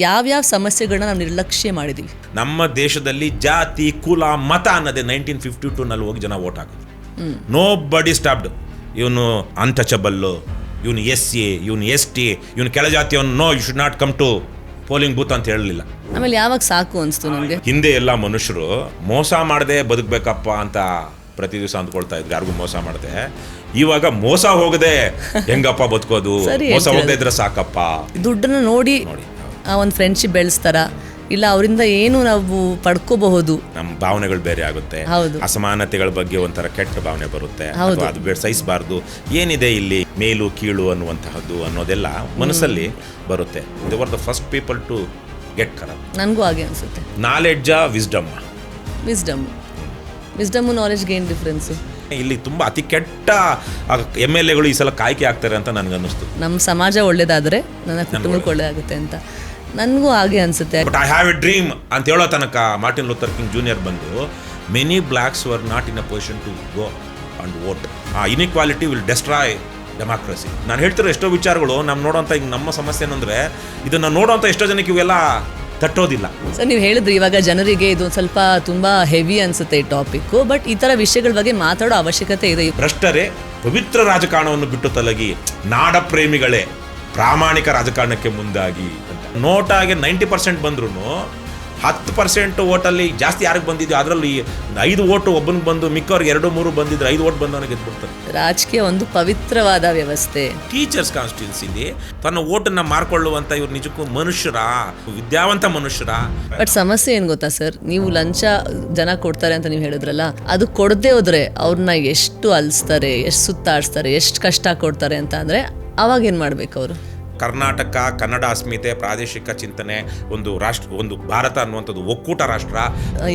ಯಾವ್ಯಾವ ಸಮಸ್ಯೆಗಳನ್ನ ನಾವು ನಿರ್ಲಕ್ಷ್ಯ ಮಾಡಿದ್ದೀವಿ. ನಮ್ಮ ದೇಶದಲ್ಲಿ ಜಾತಿ ಕುಲ ಮತ ಅನ್ನೋದೇ 1952 ಹೋಗಿ ಜನ ವೋಟ್ ಹಾಕೋದು. ನೋ ಬಡಿ ಸ್ಟಾಪ್ಡ್. ಇವನು ಅನ್ಟಚಬಲ್ಲು, ಇವನು SC, ಇವನು ST, ಇವನು ಕೆಳಜಾತಿಯವನು, no you should not come to polling booth ಅಂತ ಹೇಳಲಿಲ್ಲ. ಆಮೇಲೆ ಯಾವಾಗ ಸಾಕು ಅನಿಸ್ತು ನಮಗೆ, ಹಿಂದೆ ಎಲ್ಲ ಮನುಷ್ಯರು ಮೋಸ ಮಾಡದೆ ಬದುಕಬೇಕಪ್ಪ ಅಂತ ಪ್ರತಿ ದಿವಸ ಅಂದ್ಕೊಳ್ತಾ ಇದ್ರು, ಯಾರಿಗೂ ಮೋಸ ಮಾಡದೆ. ಇವಾಗ ಮೋಸ ಹೋಗದೆ ಹೆಂಗಪ್ಪ ಬದುಕೋದು, ಮೋಸ ಹೋಗದೆ ಇದ್ರೆ ಸಾಕಪ್ಪ. ದುಡ್ಡನ್ನ ನೋಡಿ ಒಂದು ಫ್ರೆಂಡ್ಶಿಪ್ ಬೆಳೆಸ್ತಾರ, ಇಲ್ಲ ಅವರಿಂದ ಏನು ನಾವು ಪಡ್ಕೋಬಹುದು. ನಮ್ಮ ಭಾವನೆಗಳು ಬೇರೆ ಆಗುತ್ತೆ, ಅಸಮಾನತೆಗಳ ಬಗ್ಗೆ ಒಂಥರ ಕೆಟ್ಟ ಭಾವನೆ ಬರುತ್ತೆ, ಅದು ಬೇಡ ಸಹಿಸಬಾರ್ದು. ಏನಿದೆ ಇಲ್ಲಿ ಮೇಲು ಕೀಳು ಅನ್ನುವಂತಹದ್ದು ಅನ್ನೋದೆಲ್ಲ ಮನಸ್ಸಲ್ಲಿ ಬರುತ್ತೆ. They were the first people to get corrupt. ನನಗೂ ಹಾಗೆ ಅನ್ಸುತ್ತೆ. ನಾಲೆಡ್ಜ್ ವಿಸ್ಡಮ್ ನಾಲೆಡ್ಜ್ಗೆ ಏನು ಡಿಫ್ರೆನ್ಸು? ಇಲ್ಲಿ ತುಂಬಾ ಅತಿ ಕೆಟ್ಟ MLAಗಳು ಈ ಸಲ ಕಾಯ್ಕೆ ಆಗ್ತಾರೆ ಅಂತ ನನಗನ್ನಿಸ್ತು. ನಮ್ಮ ಸಮಾಜ ಒಳ್ಳೇದಾದರೆ ನನ್ನ ಕುಟುಂಬಕ್ಕೆ ಒಳ್ಳೇದಾಗುತ್ತೆ ಅಂತ ನನಗೂ ಹಾಗೆ ಅನ್ಸುತ್ತೆ. But I have a dream ಅಂತ ಹೇಳೋ ತನಕ ಮಾರ್ಟಿನ್ ಲೂಥರ್ ಕಿಂಗ್ ಜೂನಿಯರ್ ಬಂದು many blacks were not in a position to go and vote. Inequality will destroy democracy. ನಾನು ಹೇಳ್ತಿರೋ ಎಷ್ಟೋ ವಿಚಾರಗಳು ನಮ್ಮ ನೋಡೋಂಥ ಈಗ ನಮ್ಮ ಸಮಸ್ಯೆ ಏನಂದರೆ ಇದನ್ನು ನೋಡೋಂಥ ಎಷ್ಟೋ ಜನಕ್ಕೆ ಇವೆಲ್ಲ ತಟ್ಟೋದಿಲ್ಲ. ಸರ್, ನೀವು ಹೇಳಿದ್ರಿ ಇವಾಗ ಜನರಿಗೆ ಇದು ಸ್ವಲ್ಪ ತುಂಬ ಹೆವಿ ಅನಿಸುತ್ತೆ ಈ ಟಾಪಿಕ್ಕು, ಬಟ್ ಈ ಥರ ವಿಷಯಗಳ ಬಗ್ಗೆ ಮಾತಾಡೋ ಅವಶ್ಯಕತೆ ಇದೆ. ಭ್ರಷ್ಟರೇ ಪವಿತ್ರ ರಾಜಕಾರಣವನ್ನು ಬಿಟ್ಟು ತೊಲಗಿ, ನಾಡ ಪ್ರೇಮಿಗಳೇ ಪ್ರಾಮಾಣಿಕ ರಾಜಕಾರಣಕ್ಕೆ ಮುಂದಾಗಿ. ನೋಟಾಗೆ 90% ಬಂದ್ರೂ 10% ಓಟಲ್ಲಿ ಜಾಸ್ತಿ ಯಾರಿಗೆ ಬಂದಿದ್ಯೋ ಅದರಲ್ಲಿ 5 ಓಟು ಒಬ್ಬನಿಗೆ ಬಂದು ಮಿಕ್ಕವ್ರಿಗೆ 2-3 ಬಂದಿದ್ರೆ 5 ಓಟ್ ಬಂದವನಿಗೆ ಗೆದ್ಬಿಡ್ತಾರೆ. ರಾಜಕೀಯ ಒಂದು ಪವಿತ್ರವಾದ ವ್ಯವಸ್ಥೆ. ಟೀಚರ್ಸ್ ಕಾನ್ಸ್ಟಿಟ್ಯೂನ್ಸಿಲಿ ತನ್ನ ಓಟನ್ನ ಮಾರ್ಕೊಳ್ಳುವಂತ ಇವ್ರು ನಿಜಕ್ಕೂ ಮನುಷ್ಯರ, ವಿದ್ಯಾವಂತ ಮನುಷ್ಯರ. ಬಟ್ ಸಮಸ್ಯೆ ಏನು ಗೊತ್ತಾ ಸರ್, ನೀವು ಲಂಚ ಜನ ಕೊಡ್ತಾರೆ ಅಂತ ನೀವು ಹೇಳಿದ್ರಲ್ಲ, ಅದು ಕೊಡದೆ ಹೋದ್ರೆ ಅವ್ರನ್ನ ಎಷ್ಟು ಅಲಿಸ್ತಾರೆ, ಎಷ್ಟು ಸುತ್ತಾಡಿಸ್ತಾರೆ, ಎಷ್ಟು ಕಷ್ಟ ಕೊಡ್ತಾರೆ ಅಂತ ಅಂದರೆ ಅವಾಗ ಏನು ಮಾಡ್ಬೇಕು ಅವರು? ಕರ್ನಾಟಕ, ಕನ್ನಡ ಅಸ್ಮಿತೆ, ಪ್ರಾದೇಶಿಕ ಚಿಂತನೆ, ಒಂದು ರಾಷ್ಟ್ರ, ಒಂದು ಭಾರತ ಅನ್ನುವಂಥದ್ದು ಒಕ್ಕೂಟ ರಾಷ್ಟ್ರ.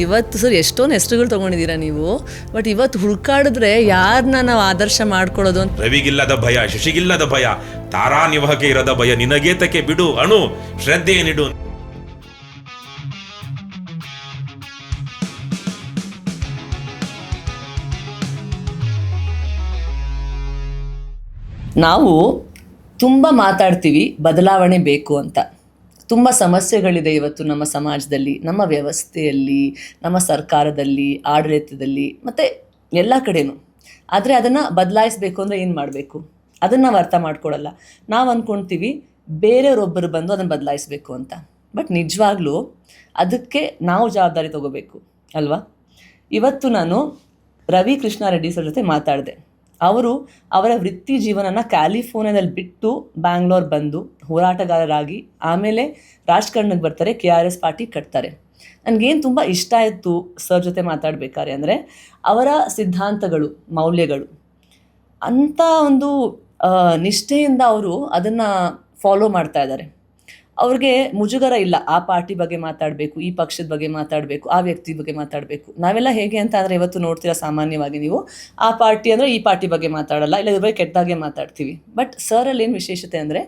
ಇವತ್ತು ಸರ್ ಎಷ್ಟೊಂದು ಹೆಸರುಗಳು ತೊಗೊಂಡಿದ್ದೀರಾ ನೀವು, ಬಟ್ ಇವತ್ತು ಹುಡುಕಾಡಿದ್ರೆ ಯಾರನ್ನ ನಾವು ಆದರ್ಶ ಮಾಡ್ಕೊಳ್ಳೋದು? ರವಿಗಿಲ್ಲದ ಭಯ, ಶಶಿಗಿಲ್ಲದ ಭಯ, ತಾರಾ ನಿವಾಹಕ್ಕೆ ಇರದ ಭಯ, ನಿನಗೇತಕ್ಕೆ ಬಿಡು ಅಣು ಶ್ರದ್ಧೆ ನಿಡು. ನಾವು ತುಂಬ ಮಾತಾಡ್ತೀವಿ ಬದಲಾವಣೆ ಬೇಕು ಅಂತ. ತುಂಬ ಸಮಸ್ಯೆಗಳಿದೆ ಇವತ್ತು ನಮ್ಮ ಸಮಾಜದಲ್ಲಿ, ನಮ್ಮ ವ್ಯವಸ್ಥೆಯಲ್ಲಿ, ನಮ್ಮ ಸರ್ಕಾರದಲ್ಲಿ, ಆಡಳಿತದಲ್ಲಿ ಮತ್ತು ಎಲ್ಲ ಕಡೆನೂ. ಆದರೆ ಅದನ್ನು ಬದಲಾಯಿಸಬೇಕು ಅಂದರೆ ಏನು ಮಾಡಬೇಕು ಅದನ್ನು ನಾವು ಅರ್ಥ ಮಾಡ್ಕೊಳ್ಳಲ್ಲ. ನಾವು ಅಂದ್ಕೊಳ್ತೀವಿ ಬೇರೆಯವರೊಬ್ಬರು ಬಂದು ಅದನ್ನು ಬದಲಾಯಿಸಬೇಕು ಅಂತ. ಬಟ್ ನಿಜವಾಗ್ಲೂ ಅದಕ್ಕೆ ನಾವು ಜವಾಬ್ದಾರಿ ತಗೋಬೇಕು ಅಲ್ವಾ? ಇವತ್ತು ನಾನು ರವಿ ಕೃಷ್ಣಾರೆಡ್ಡಿ ಸರ್ ಜೊತೆ ಮಾತಾಡಿದೆ. ಅವರು ಅವರ ವೃತ್ತಿ ಜೀವನನ ಕ್ಯಾಲಿಫೋರ್ನಿಯಾದಲ್ಲಿ ಬಿಟ್ಟು ಬ್ಯಾಂಗ್ಳೂರ್ ಬಂದು ಹೋರಾಟಗಾರರಾಗಿ ಆಮೇಲೆ ರಾಜಕಾರಣಕ್ಕೆ ಬರ್ತಾರೆ, KRS ಪಾರ್ಟಿ ಕಟ್ತಾರೆ. ನನಗೇನು ತುಂಬ ಇಷ್ಟ ಆಯಿತು ಸರ್ ಜೊತೆ ಮಾತಾಡಬೇಕಾದ್ರೆ ಅಂದರೆ ಅವರ ಸಿದ್ಧಾಂತಗಳು, ಮೌಲ್ಯಗಳು ಅಂಥ ಒಂದು ನಿಷ್ಠೆಯಿಂದ ಅವರು ಅದನ್ನು ಫಾಲೋ ಮಾಡ್ತಾ ಇದ್ದಾರೆ. ಅವ್ರಿಗೆ ಮುಜುಗರ ಇಲ್ಲ ಆ ಪಾರ್ಟಿ ಬಗ್ಗೆ ಮಾತಾಡಬೇಕು, ಈ ಪಕ್ಷದ ಬಗ್ಗೆ ಮಾತಾಡಬೇಕು, ಆ ವ್ಯಕ್ತಿ ಬಗ್ಗೆ ಮಾತಾಡಬೇಕು. ನಾವೆಲ್ಲ ಹೇಗೆ ಅಂತ ಅಂದರೆ ಇವತ್ತು ನೋಡ್ತೀರಾ ಸಾಮಾನ್ಯವಾಗಿ ನೀವು ಆ ಪಾರ್ಟಿ ಅಂದರೆ ಈ ಪಾರ್ಟಿ ಬಗ್ಗೆ ಮಾತಾಡಲ್ಲ, ಇಲ್ಲ ಇದ್ರ ಬಗ್ಗೆ ಕೆಟ್ಟದಾಗೆ ಮಾತಾಡ್ತೀವಿ. ಬಟ್ ಸರಲ್ಲಿ ಏನು ವಿಶೇಷತೆ ಅಂದರೆ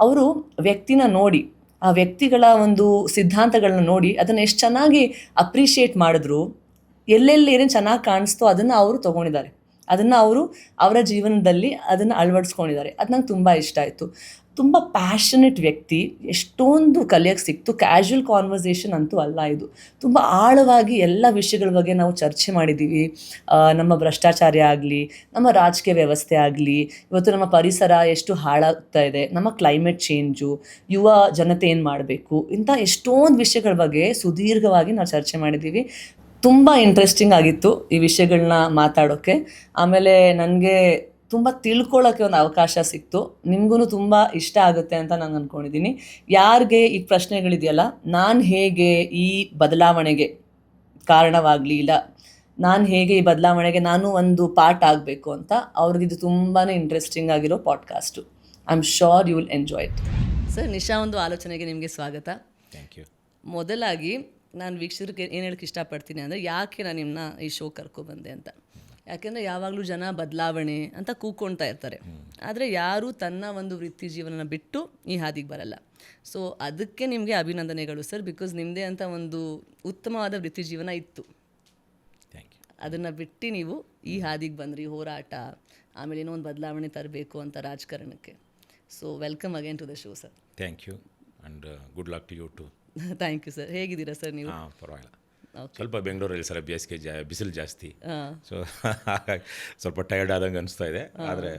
ಅವರು ವ್ಯಕ್ತಿನ ನೋಡಿ, ಆ ವ್ಯಕ್ತಿಗಳ ಒಂದು ಸಿದ್ಧಾಂತಗಳನ್ನ ನೋಡಿ ಅದನ್ನು ಎಷ್ಟು ಚೆನ್ನಾಗಿ ಅಪ್ರಿಷಿಯೇಟ್ ಮಾಡಿದ್ರು, ಎಲ್ಲೆಲ್ಲಿ ಏನೇನು ಚೆನ್ನಾಗಿ ಕಾಣಿಸ್ತೋ ಅದನ್ನು ಅವರು ತೊಗೊಂಡಿದ್ದಾರೆ, ಅದನ್ನು ಅವರು ಅವರ ಜೀವನದಲ್ಲಿ ಅದನ್ನು ಅಳವಡಿಸ್ಕೊಂಡಿದ್ದಾರೆ. ಅದು ನಂಗೆ ತುಂಬ ಇಷ್ಟ ಆಯಿತು. ತುಂಬ ಪ್ಯಾಷನೆಟ್ ವ್ಯಕ್ತಿ, ಎಷ್ಟೊಂದು ಕಲಿಯೋಕ್ಕೆ ಸಿಕ್ತು. ಕ್ಯಾಶುವಲ್ ಕಾನ್ವರ್ಸೇಷನ್ ಅಂತೂ ಅಲ್ಲ ಇದು. ತುಂಬ ಆಳವಾಗಿ ಎಲ್ಲ ವಿಷಯಗಳ ಬಗ್ಗೆ ನಾವು ಚರ್ಚೆ ಮಾಡಿದ್ದೀವಿ. ನಮ್ಮ ಭ್ರಷ್ಟಾಚಾರ ಆಗಲಿ, ನಮ್ಮ ರಾಜಕೀಯ ವ್ಯವಸ್ಥೆ ಆಗಲಿ, ಇವತ್ತು ನಮ್ಮ ಪರಿಸರ ಎಷ್ಟು ಹಾಳಾಗ್ತಾ ಇದೆ, ನಮ್ಮ ಕ್ಲೈಮೇಟ್ ಚೇಂಜು, ಯುವ ಜನತೆ ಏನು ಮಾಡಬೇಕು, ಇಂಥ ಎಷ್ಟೊಂದು ವಿಷಯಗಳ ಬಗ್ಗೆ ಸುದೀರ್ಘವಾಗಿ ನಾವು ಚರ್ಚೆ ಮಾಡಿದ್ದೀವಿ. ತುಂಬ ಇಂಟ್ರೆಸ್ಟಿಂಗ್ ಆಗಿತ್ತು ಈ ವಿಷಯಗಳನ್ನ ಮಾತಾಡೋಕ್ಕೆ. ಆಮೇಲೆ ನನಗೆ ತುಂಬ ತಿಳ್ಕೊಳ್ಳೋಕ್ಕೆ ಒಂದು ಅವಕಾಶ ಸಿಕ್ತು. ನಿಮಗೂ ತುಂಬ ಇಷ್ಟ ಆಗುತ್ತೆ ಅಂತ ನಾನು ಅಂದ್ಕೊಂಡಿದ್ದೀನಿ. ಯಾರಿಗೆ ಈ ಪ್ರಶ್ನೆಗಳಿದೆಯಲ್ಲ, ನಾನು ಹೇಗೆ ಈ ಬದಲಾವಣೆಗೆ ಕಾರಣವಾಗಲಿ, ಇಲ್ಲ ನಾನು ಹೇಗೆ ಈ ಬದಲಾವಣೆಗೆ ನಾನು ಒಂದು ಪಾರ್ಟ್ ಆಗಬೇಕು ಅಂತ, ಅವ್ರಿಗಿದು ತುಂಬಾ ಇಂಟ್ರೆಸ್ಟಿಂಗ್ ಆಗಿರೋ podcast. I am sure you will enjoy it. Sir, Nisha ಒಂದು ಆಲೋಚನೆಗೆ ನಿಮಗೆ ಸ್ವಾಗತ. Thank you. ಮೊದಲಾಗಿ ನಾನು ವೀಕ್ಷಕರಿಗೆ ಏನು ಹೇಳಕ್ಕೆ ಇಷ್ಟಪಡ್ತೀನಿ ಅಂದರೆ, ಯಾಕೆ ನಾನು ನಿಮ್ಮನ್ನ ಈ ಶೋ ಕರ್ಕೊಬಂದೆ ಅಂತ. ಯಾಕೆಂದರೆ ಯಾವಾಗಲೂ ಜನ ಬದಲಾವಣೆ ಅಂತ ಕೂಗ್ಕೊಳ್ತಾ ಇರ್ತಾರೆ, ಆದರೆ ಯಾರೂ ತನ್ನ ಒಂದು ವೃತ್ತಿ ಜೀವನನ ಬಿಟ್ಟು ಈ ಹಾದಿಗೆ ಬರಲ್ಲ. ಸೊ ಅದಕ್ಕೆ ನಿಮಗೆ ಅಭಿನಂದನೆಗಳು ಸರ್, ಬಿಕಾಸ್ ನಿಮ್ಮದೇ ಅಂತ ಒಂದು ಉತ್ತಮವಾದ ವೃತ್ತಿ ಜೀವನ ಇತ್ತು. ಅದನ್ನು ಬಿಟ್ಟು ನೀವು ಈ ಹಾದಿಗೆ ಬಂದ್ರಿ, ಹೋರಾಟ, ಆಮೇಲೆ ಏನೋ ಒಂದು ಬದಲಾವಣೆ ತರಬೇಕು ಅಂತ ರಾಜಕಾರಣಕ್ಕೆ. So welcome again to the show sir. Thank you. And good luck to you too. Thank you sir. ಹೇಗಿದ್ದೀರಾ ಸರ್ ನೀವು? ಹಾಂ, ಪರವಾಗಿಲ್ಲ. ಓಕೆ. ಸ್ವಲ್ಪ ಬೆಂಗಳೂರಲ್ಲಿ ಸಲ ಬೇಸಿಗೆ ಬಿಸಿಲು ಜಾಸ್ತಿ, ಹಾಂ. ಸೊ ಸ್ವಲ್ಪ ಟಯರ್ಡ್ ಆದಂಗೆ ಅನಿಸ್ತಾ ಇದೆ. ಆದರೆ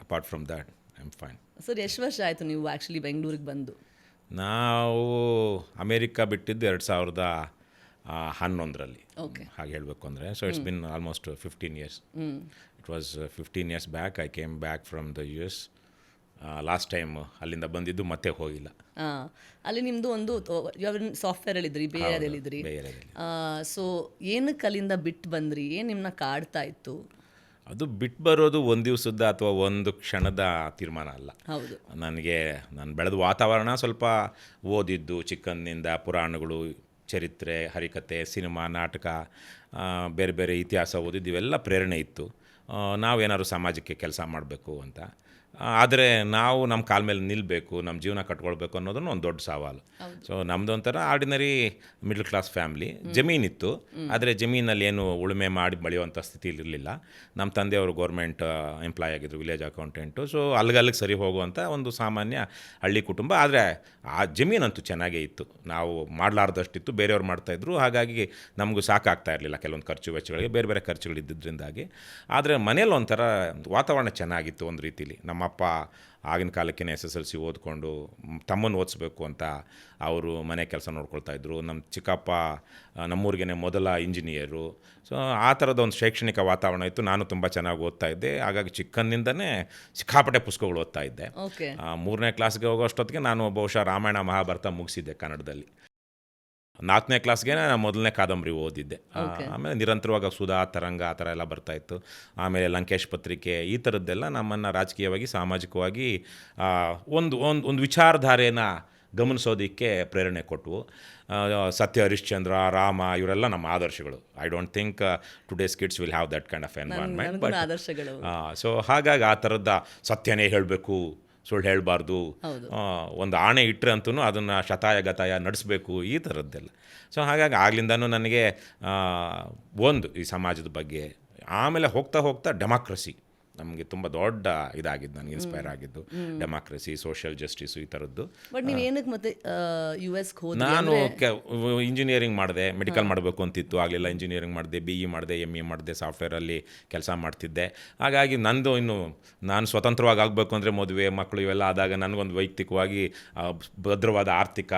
apart from that I am fine. Sir ಎಷ್ಟು ವರ್ಷ ಆಯಿತು ನೀವು ಆ್ಯಕ್ಚುಲಿ ಬೆಂಗಳೂರಿಗೆ ಬಂದು? ನಾವು ಅಮೇರಿಕಾ ಬಿಟ್ಟಿದ್ದು 2011ರಲ್ಲಿ, ಓಕೆ. ಹಾಗೆ ಹೇಳಬೇಕು ಅಂದರೆ. So it's been almost 15 years. It was 15 years back I came back from the US. Last time ಅಲ್ಲಿಂದ ಬಂದಿದ್ದು ಮತ್ತೆ ಹೋಗಿಲ್ಲ. ಹಾಂ. ಅಲ್ಲಿ ನಿಮ್ಮದು ಒಂದು ಸಾಫ್ಟ್ವೇರಲ್ಲಿದ್ರಿ, ಬೇರೆದಲ್ಲಿದ್ರಿ. ಬೇರೆದಲ್ಲಿ ಸೊ ಏನಕ್ಕೆ ಅಲ್ಲಿಂದ ಬಿಟ್ಟು ಬಂದ್ರಿ? ಏನು ನಿಮ್ಮನ್ನ ಕಾಡ್ತಾ ಇತ್ತು? ಅದು ಬಿಟ್ಟು ಬರೋದು ಒಂದು ದಿವಸದ ಅಥವಾ ಒಂದು ಕ್ಷಣದ ತೀರ್ಮಾನ ಅಲ್ಲ. ಹೌದು. ನಾನು ಬೆಳೆದ ವಾತಾವರಣ, ಸ್ವಲ್ಪ ಓದಿದ್ದು ಚಿಕ್ಕಂದಿನಿಂದ ಪುರಾಣಗಳು, ಚರಿತ್ರೆ, ಹರಿಕತೆ, ಸಿನಿಮಾ, ನಾಟಕ, ಬೇರೆ ಬೇರೆ ಇತಿಹಾಸ ಓದಿದ್ದು, ಇವೆಲ್ಲ ಪ್ರೇರಣೆ ಇತ್ತು. ನಾವೇನಾದ್ರು ಸಮಾಜಕ್ಕೆ ಕೆಲಸ ಮಾಡಬೇಕು ಅಂತ. ಆದರೆ ನಾವು ನಮ್ಮ ಕಾಲ ಮೇಲೆ ನಿಲ್ಲಬೇಕು, ನಮ್ಮ ಜೀವನ ಕಟ್ಕೊಳ್ಬೇಕು ಅನ್ನೋದನ್ನು ಒಂದು ದೊಡ್ಡ ಸವಾಲು. ಸೊ ನಮ್ಮದು ಒಂಥರ ಆರ್ಡಿನರಿ ಮಿಡ್ಲ್ ಕ್ಲಾಸ್ ಫ್ಯಾಮ್ಲಿ. ಜಮೀನಿತ್ತು, ಆದರೆ ಜಮೀನಲ್ಲಿ ಏನು ಉಳುಮೆ ಮಾಡಿ ಬೆಳೆಯುವಂಥ ಸ್ಥಿತಿಲಿ ಇರಲಿಲ್ಲ. ನಮ್ಮ ತಂದೆಯವರು ಗೌರ್ಮೆಂಟ್ ಎಂಪ್ಲಾಯ್ ಆಗಿದ್ದರು, ವಿಲೇಜ್ ಅಕೌಂಟೆಂಟು. ಸೊ ಅಲ್ಲಿಗೆ ಸರಿ ಹೋಗುವಂಥ ಒಂದು ಸಾಮಾನ್ಯ ಹಳ್ಳಿ ಕುಟುಂಬ. ಆದರೆ ಆ ಜಮೀನಂತೂ ಚೆನ್ನಾಗೇ ಇತ್ತು, ನಾವು ಮಾಡಲಾರ್ದಷ್ಟಿತ್ತು, ಬೇರೆಯವ್ರು ಮಾಡ್ತಾಯಿದ್ರು. ಹಾಗಾಗಿ ನಮಗೂ ಸಾಕಾಗ್ತಾ ಇರಲಿಲ್ಲ ಕೆಲವೊಂದು ಖರ್ಚು ವೆಚ್ಚಗಳಿಗೆ, ಬೇರೆ ಬೇರೆ ಖರ್ಚುಗಳಿದ್ದರಿಂದಾಗಿ. ಆದರೆ ಮನೇಲಿ ಒಂಥರ ವಾತಾವರಣ ಚೆನ್ನಾಗಿತ್ತು ಒಂದು ರೀತಿಲಿ. ನಮ್ಮಪ್ಪ ಆಗಿನ ಕಾಲಕ್ಕೆ SSLC ಓದ್ಕೊಂಡು ತಮ್ಮನ್ನು ಓದಿಸ್ಬೇಕು ಅಂತ ಅವರು ಮನೆ ಕೆಲಸ ನೋಡ್ಕೊಳ್ತಾಯಿದ್ರು. ನಮ್ಮ ಚಿಕ್ಕಪ್ಪ ನಮ್ಮೂರಿಗೇ ಮೊದಲ ಇಂಜಿನಿಯರು. ಸೊ ಆ ಥರದ ಒಂದು ಶೈಕ್ಷಣಿಕ ವಾತಾವರಣ ಇತ್ತು. ನಾನು ತುಂಬ ಚೆನ್ನಾಗಿ ಓದ್ತಾ ಇದ್ದೆ. ಹಾಗಾಗಿ ಚಿಕ್ಕಂದಿಂದನೇ ಸಿಕ್ಕಾಪಟ್ಟೆ ಪುಸ್ತಕಗಳು ಓದ್ತಾ ಇದ್ದೆ. ಓಕೆ. 3ನೇ ಕ್ಲಾಸ್ಗೆ ಹೋಗೋಷ್ಟೊತ್ತಿಗೆ ನಾನು ಬಹುಶಃ ರಾಮಾಯಣ ಮಹಾಭಾರತ ಮುಗಿಸಿದ್ದೆ ಕನ್ನಡದಲ್ಲಿ. 4ನೇ ಕ್ಲಾಸ್ಗೆ ನಾನು ಮೊದಲನೇ ಕಾದಂಬರಿ ಓದಿದ್ದೆ. ಆಮೇಲೆ ನಿರಂತರವಾಗಿ ಸುಧಾ, ತರಂಗ ಆ ಥರ ಎಲ್ಲ ಬರ್ತಾಯಿತ್ತು. ಆಮೇಲೆ ಲಂಕೇಶ್ ಪತ್ರಿಕೆ, ಈ ಥರದ್ದೆಲ್ಲ ನಮ್ಮನ್ನು ರಾಜಕೀಯವಾಗಿ, ಸಾಮಾಜಿಕವಾಗಿ ಒಂದು ವಿಚಾರಧಾರೆಯನ್ನು ಗಮನಿಸೋದಕ್ಕೆ ಪ್ರೇರಣೆ ಕೊಟ್ಟವು. ಸತ್ಯ ಹರಿಶ್ಚಂದ್ರ, ರಾಮ, ಇವರೆಲ್ಲ ನಮ್ಮ ಆದರ್ಶಗಳು. I don't think today's kids will have that kind of environment. But ಆದರ್ಶಗಳು. ಸೊ ಹಾಗಾಗಿ ಆ ಥರದ ಸತ್ಯನೇ ಹೇಳಬೇಕು, ಸುಳ್ಳು ಹೇಳಬಾರ್ದು, ಒಂದು ಆಣೆ ಇಟ್ಟರೆ ಅಂತೂ ಅದನ್ನು ಶತಾಯ ಗತಾಯ ನಡೆಸಬೇಕು, ಈ ಥರದ್ದೆಲ್ಲ. ಸೊ ಹಾಗಾಗಿ ಆಗ್ಲಿಂದನೂ ನನಗೆ ಒಂದು ಈ ಸಮಾಜದ ಬಗ್ಗೆ, ಆಮೇಲೆ ಹೋಗ್ತಾ ಹೋಗ್ತಾ ಡೆಮಾಕ್ರಸಿ ನಮಗೆ ತುಂಬ ದೊಡ್ಡ ಇದಾಗಿದ್ದು, ನನಗೆ ಇನ್ಸ್ಪೈರ್ ಆಗಿದ್ದು. ಡೆಮಾಕ್ರಸಿ, ಸೋಷಿಯಲ್ ಜಸ್ಟಿಸು, ಈ ಥರದ್ದು. ಬಟ್ ನೀವು ಏನಕ್ಕೆ ಮತ್ತೆ US ಹೋದ್ರಿ? ನಾನು ಇಂಜಿನಿಯರಿಂಗ್ ಮಾಡಿದೆ, ಮೆಡಿಕಲ್ ಮಾಡಬೇಕು ಅಂತಿತ್ತು, ಆಗಲಿಲ್ಲ. ಇಂಜಿನಿಯರಿಂಗ್ ಮಾಡಿದೆ, BE ಮಾಡಿದೆ, ME ಮಾಡಿದೆ, ಸಾಫ್ಟ್ವೇರಲ್ಲಿ ಕೆಲಸ ಮಾಡ್ತಿದ್ದೆ. ಹಾಗಾಗಿ ನಂದು ನಾನು ಸ್ವತಂತ್ರವಾಗಿ ಆಗಬೇಕು ಅಂದರೆ ಮದುವೆ, ಮಕ್ಕಳು ಇವೆಲ್ಲ ಆದಾಗ ನನಗೊಂದು ವೈಯಕ್ತಿಕವಾಗಿ ಭದ್ರವಾದ ಆರ್ಥಿಕ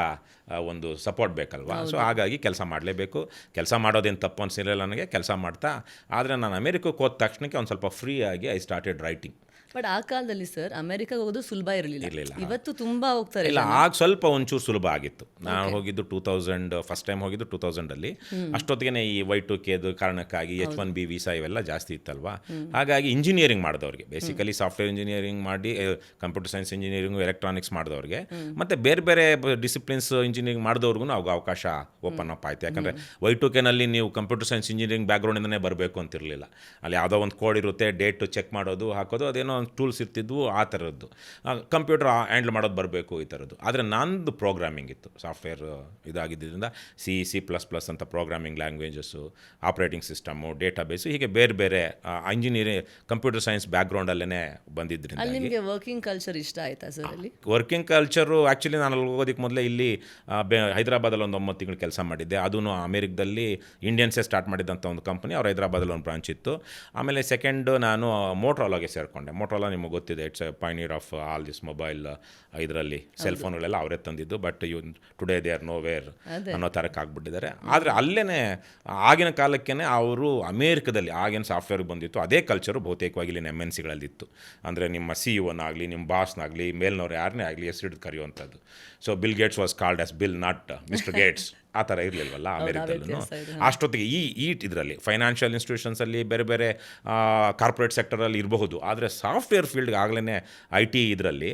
ಒಂದು ಸಪೋರ್ಟ್ ಬೇಕಲ್ವಾ. ಸೊ ಹಾಗಾಗಿ ಕೆಲಸ ಮಾಡಲೇಬೇಕು. ಕೆಲಸ ಮಾಡೋದೇನು ತಪ್ಪು ಅನಿಸಿರಲಿಲ್ಲ ನನಗೆ, ಕೆಲಸ ಮಾಡ್ತಾ. ಆದರೆ ನಾನು ಅಮೇರಿಕಕ್ಕೆ ಹೋದ ತಕ್ಷಣಕ್ಕೆ ಒಂದು ಸ್ವಲ್ಪ ಫ್ರೀ ಆಗಿ ಐ ಸ್ಟಾರ್ಟೆಡ್ ರೈಟಿಂಗ್. ಬಟ್ ಆ ಕಾಲದಲ್ಲಿ ಸರ್ ಅಮೆರಿಕಾಗೆ ಹೋಗೋದು ಸುಲಭ ಇರಲಿಲ್ಲ. ಇವತ್ತು ತುಂಬ ಹೋಗ್ತಾರೆ. ಇಲ್ಲ, ಆಗ ಸ್ವಲ್ಪ ಒಂಚೂರು ಸುಲಭ ಆಗಿತ್ತು. ನಾನು ಹೋಗಿದ್ದು 2000, ಫಸ್ಟ್ ಟೈಮ್ ಹೋಗಿದ್ದು 2000ಅಲ್ಲಿ. ಅಷ್ಟೊತ್ತಿಗೆ ಈ Y2K ಕಾರಣಕ್ಕಾಗಿ H1B ವೀಸಾ ಇವೆಲ್ಲ ಜಾಸ್ತಿ ಇತ್ತಲ್ವಾ. ಹಾಗಾಗಿ ಇಂಜಿನಿಯರಿಂಗ್ ಮಾಡಿದವ್ರಿಗೆ, ಬೇಸಿಕಲಿ ಸಾಫ್ಟ್ವೇರ್ ಇಂಜಿನಿಯರಿಂಗ್ ಮಾಡಿ, ಕಂಪ್ಯೂಟರ್ ಸೈನ್ಸ್ ಇಂಜಿನಿಯರಿಂಗು, ಎಲೆಕ್ಟ್ರಾನಿಕ್ಸ್ ಮಾಡಿದವ್ರಿಗೆ, ಮತ್ತು ಬೇರೆ ಬೇರೆ ಡಿಸಿಪ್ಲಿನ್ಸ್ ಇಂಜಿನಿಯರಿಂಗ್ ಮಾಡಿದವ್ರಿಗೂ ಅವಾಗ ಅವಕಾಶ ಓಪನ್ ಅಪ್ ಆಯಿತು. ಯಾಕಂದರೆ Y2Kನಲ್ಲಿ ನೀವು ಕಂಪ್ಯೂಟರ್ ಸೈನ್ಸ್ ಇಂಜಿನಿಯರಿಂಗ್ ಬ್ಯಾಕ್ಗ್ರೌಂಡಿಂದನೇ ಬರಬೇಕು ಅಂತಿರಲಿಲ್ಲ. ಅಲ್ಲಿ ಯಾವುದೋ ಒಂದು ಕೋಡ್ ಇರುತ್ತೆ, ಡೇಟ್ ಚೆಕ್ ಮಾಡೋದು, ಹಾಕೋದು, ಅದೇನೋ ಟೂಲ್ಸ್ ಇರ್ತಿದ್ವು, ಆ ಥರದ್ದು. ಕಂಪ್ಯೂಟರ್ ಹ್ಯಾಂಡ್ಲ್ ಮಾಡೋದು ಬರಬೇಕು, ಈ ಥರದ್ದು. ಆದರೆ ನಂದು ಪ್ರೋಗ್ರಾಮಿಂಗ್ ಇತ್ತು, ಸಾಫ್ಟ್ವೇರ್ ಇದಾಗಿದ್ದರಿಂದ C++ ಅಂತ ಪ್ರೋಗ್ರಾಮಿಂಗ್ ಲ್ಯಾಂಗ್ವೇಜಸ್ಸು, ಆಪ್ರೇಟಿಂಗ್ ಸಿಸ್ಟಮು, ಡೇಟಾಬೇಸು, ಹೀಗೆ ಬೇರೆ ಬೇರೆ ಇಂಜಿನಿಯರಿಂಗ್ ಕಂಪ್ಯೂಟರ್ ಸೈನ್ಸ್ ಬ್ಯಾಕ್ಗ್ರೌಂಡಲ್ಲೇ ಬಂದಿದ್ದರಿಂದ ನಿಮಗೆ ವರ್ಕಿಂಗ್ ಕಲ್ಚರ್ ಇಷ್ಟ ಆಯಿತಾ ಸರ್? ಅಲ್ಲಿ ವರ್ಕಿಂಗ್ ಕಲ್ಚರು ಆ್ಯಕ್ಚುಲಿ ನಾನು ಅಲ್ಲಿ ಹೋಗೋದಕ್ಕೆ ಮೊದಲೇ ಇಲ್ಲಿ ಹೈದರಾಬಾದಲ್ಲಿ ಒಂದು 9 ತಿಂಗಳು ಕೆಲಸ ಮಾಡಿದ್ದೆ. ಅದೂ ಅಮೇರಿಕದಲ್ಲಿ ಇಂಡಿಯನ್ಸೇ ಸ್ಟಾರ್ಟ್ ಮಾಡಿದಂಥ ಒಂದು ಕಂಪನಿ, ಅವ್ರು ಹೈದರಾಬಾದಲ್ಲಿ ಒಂದು ಬ್ರಾಂಚ್ ಇತ್ತು. ಆಮೇಲೆ ಸೆಕೆಂಡ್ ನಾನು ಮೋಟ್ರೋಲಾಗೆ ಸೇರಿಕೊಂಡೆ. ಮೋಟ್ರೋಲಾ ನಿಮಗೆ ಗೊತ್ತಿದೆ, it's A Pioneer of all this mobile. ಇದರಲ್ಲಿ ಸೆಲ್ ಫೋನ್ಗಳೆಲ್ಲ ಅವರೇ ತಂದಿದ್ದು. But today they are no wear ಅನ್ನೋ ಥರಕ್ಕೆ ಆಗಿಬಿಟ್ಟಿದ್ದಾರೆ. ಆದರೆ ಅಲ್ಲೇ ಆಗಿನ ಕಾಲಕ್ಕೇ ಅವರು ಅಮೇರಿಕದಲ್ಲಿ ಆಗಿನ ಸಾಫ್ಟ್ವೇರ್ಗೆ ಬಂದಿತ್ತು. ಅದೇ ಕಲ್ಚರು ಬಹುತೇಕವಾಗಿ ಇಲ್ಲಿನ MNCಗಳಲ್ಲಿತ್ತು. ಅಂದರೆ ನಿಮ್ಮ CEO-ನಾಗಲಿ, ನಿಮ್ಮ ಬಾಸ್ನಾಗಲಿ, ಮೇಲ್ನವ್ರು ಯಾರನ್ನೇ ಆಗಲಿ ಹೆಸರಿಟ್ಟು ಕರೆಯುವಂಥದ್ದು. So Bill Gates was called as Bill, not mister Gates. ಆ ಥರ ಇರಲಿಲ್ವಲ್ಲ ಅಮೇರಿಕದಲ್ಲೂ. ಅಷ್ಟೊತ್ತಿಗೆ ಇದರಲ್ಲಿ ಫೈನಾನ್ಷಿಯಲ್ ಇನ್ಸ್ಟಿಟ್ಯೂಷನ್ಸಲ್ಲಿ, ಬೇರೆ ಬೇರೆ ಕಾರ್ಪೊರೇಟ್ ಸೆಕ್ಟರಲ್ಲಿ ಇರಬಹುದು. ಆದರೆ ಸಾಫ್ಟ್ವೇರ್ ಫೀಲ್ಡ್ಗೆ ಆಗಲೇ IT ಇದರಲ್ಲಿ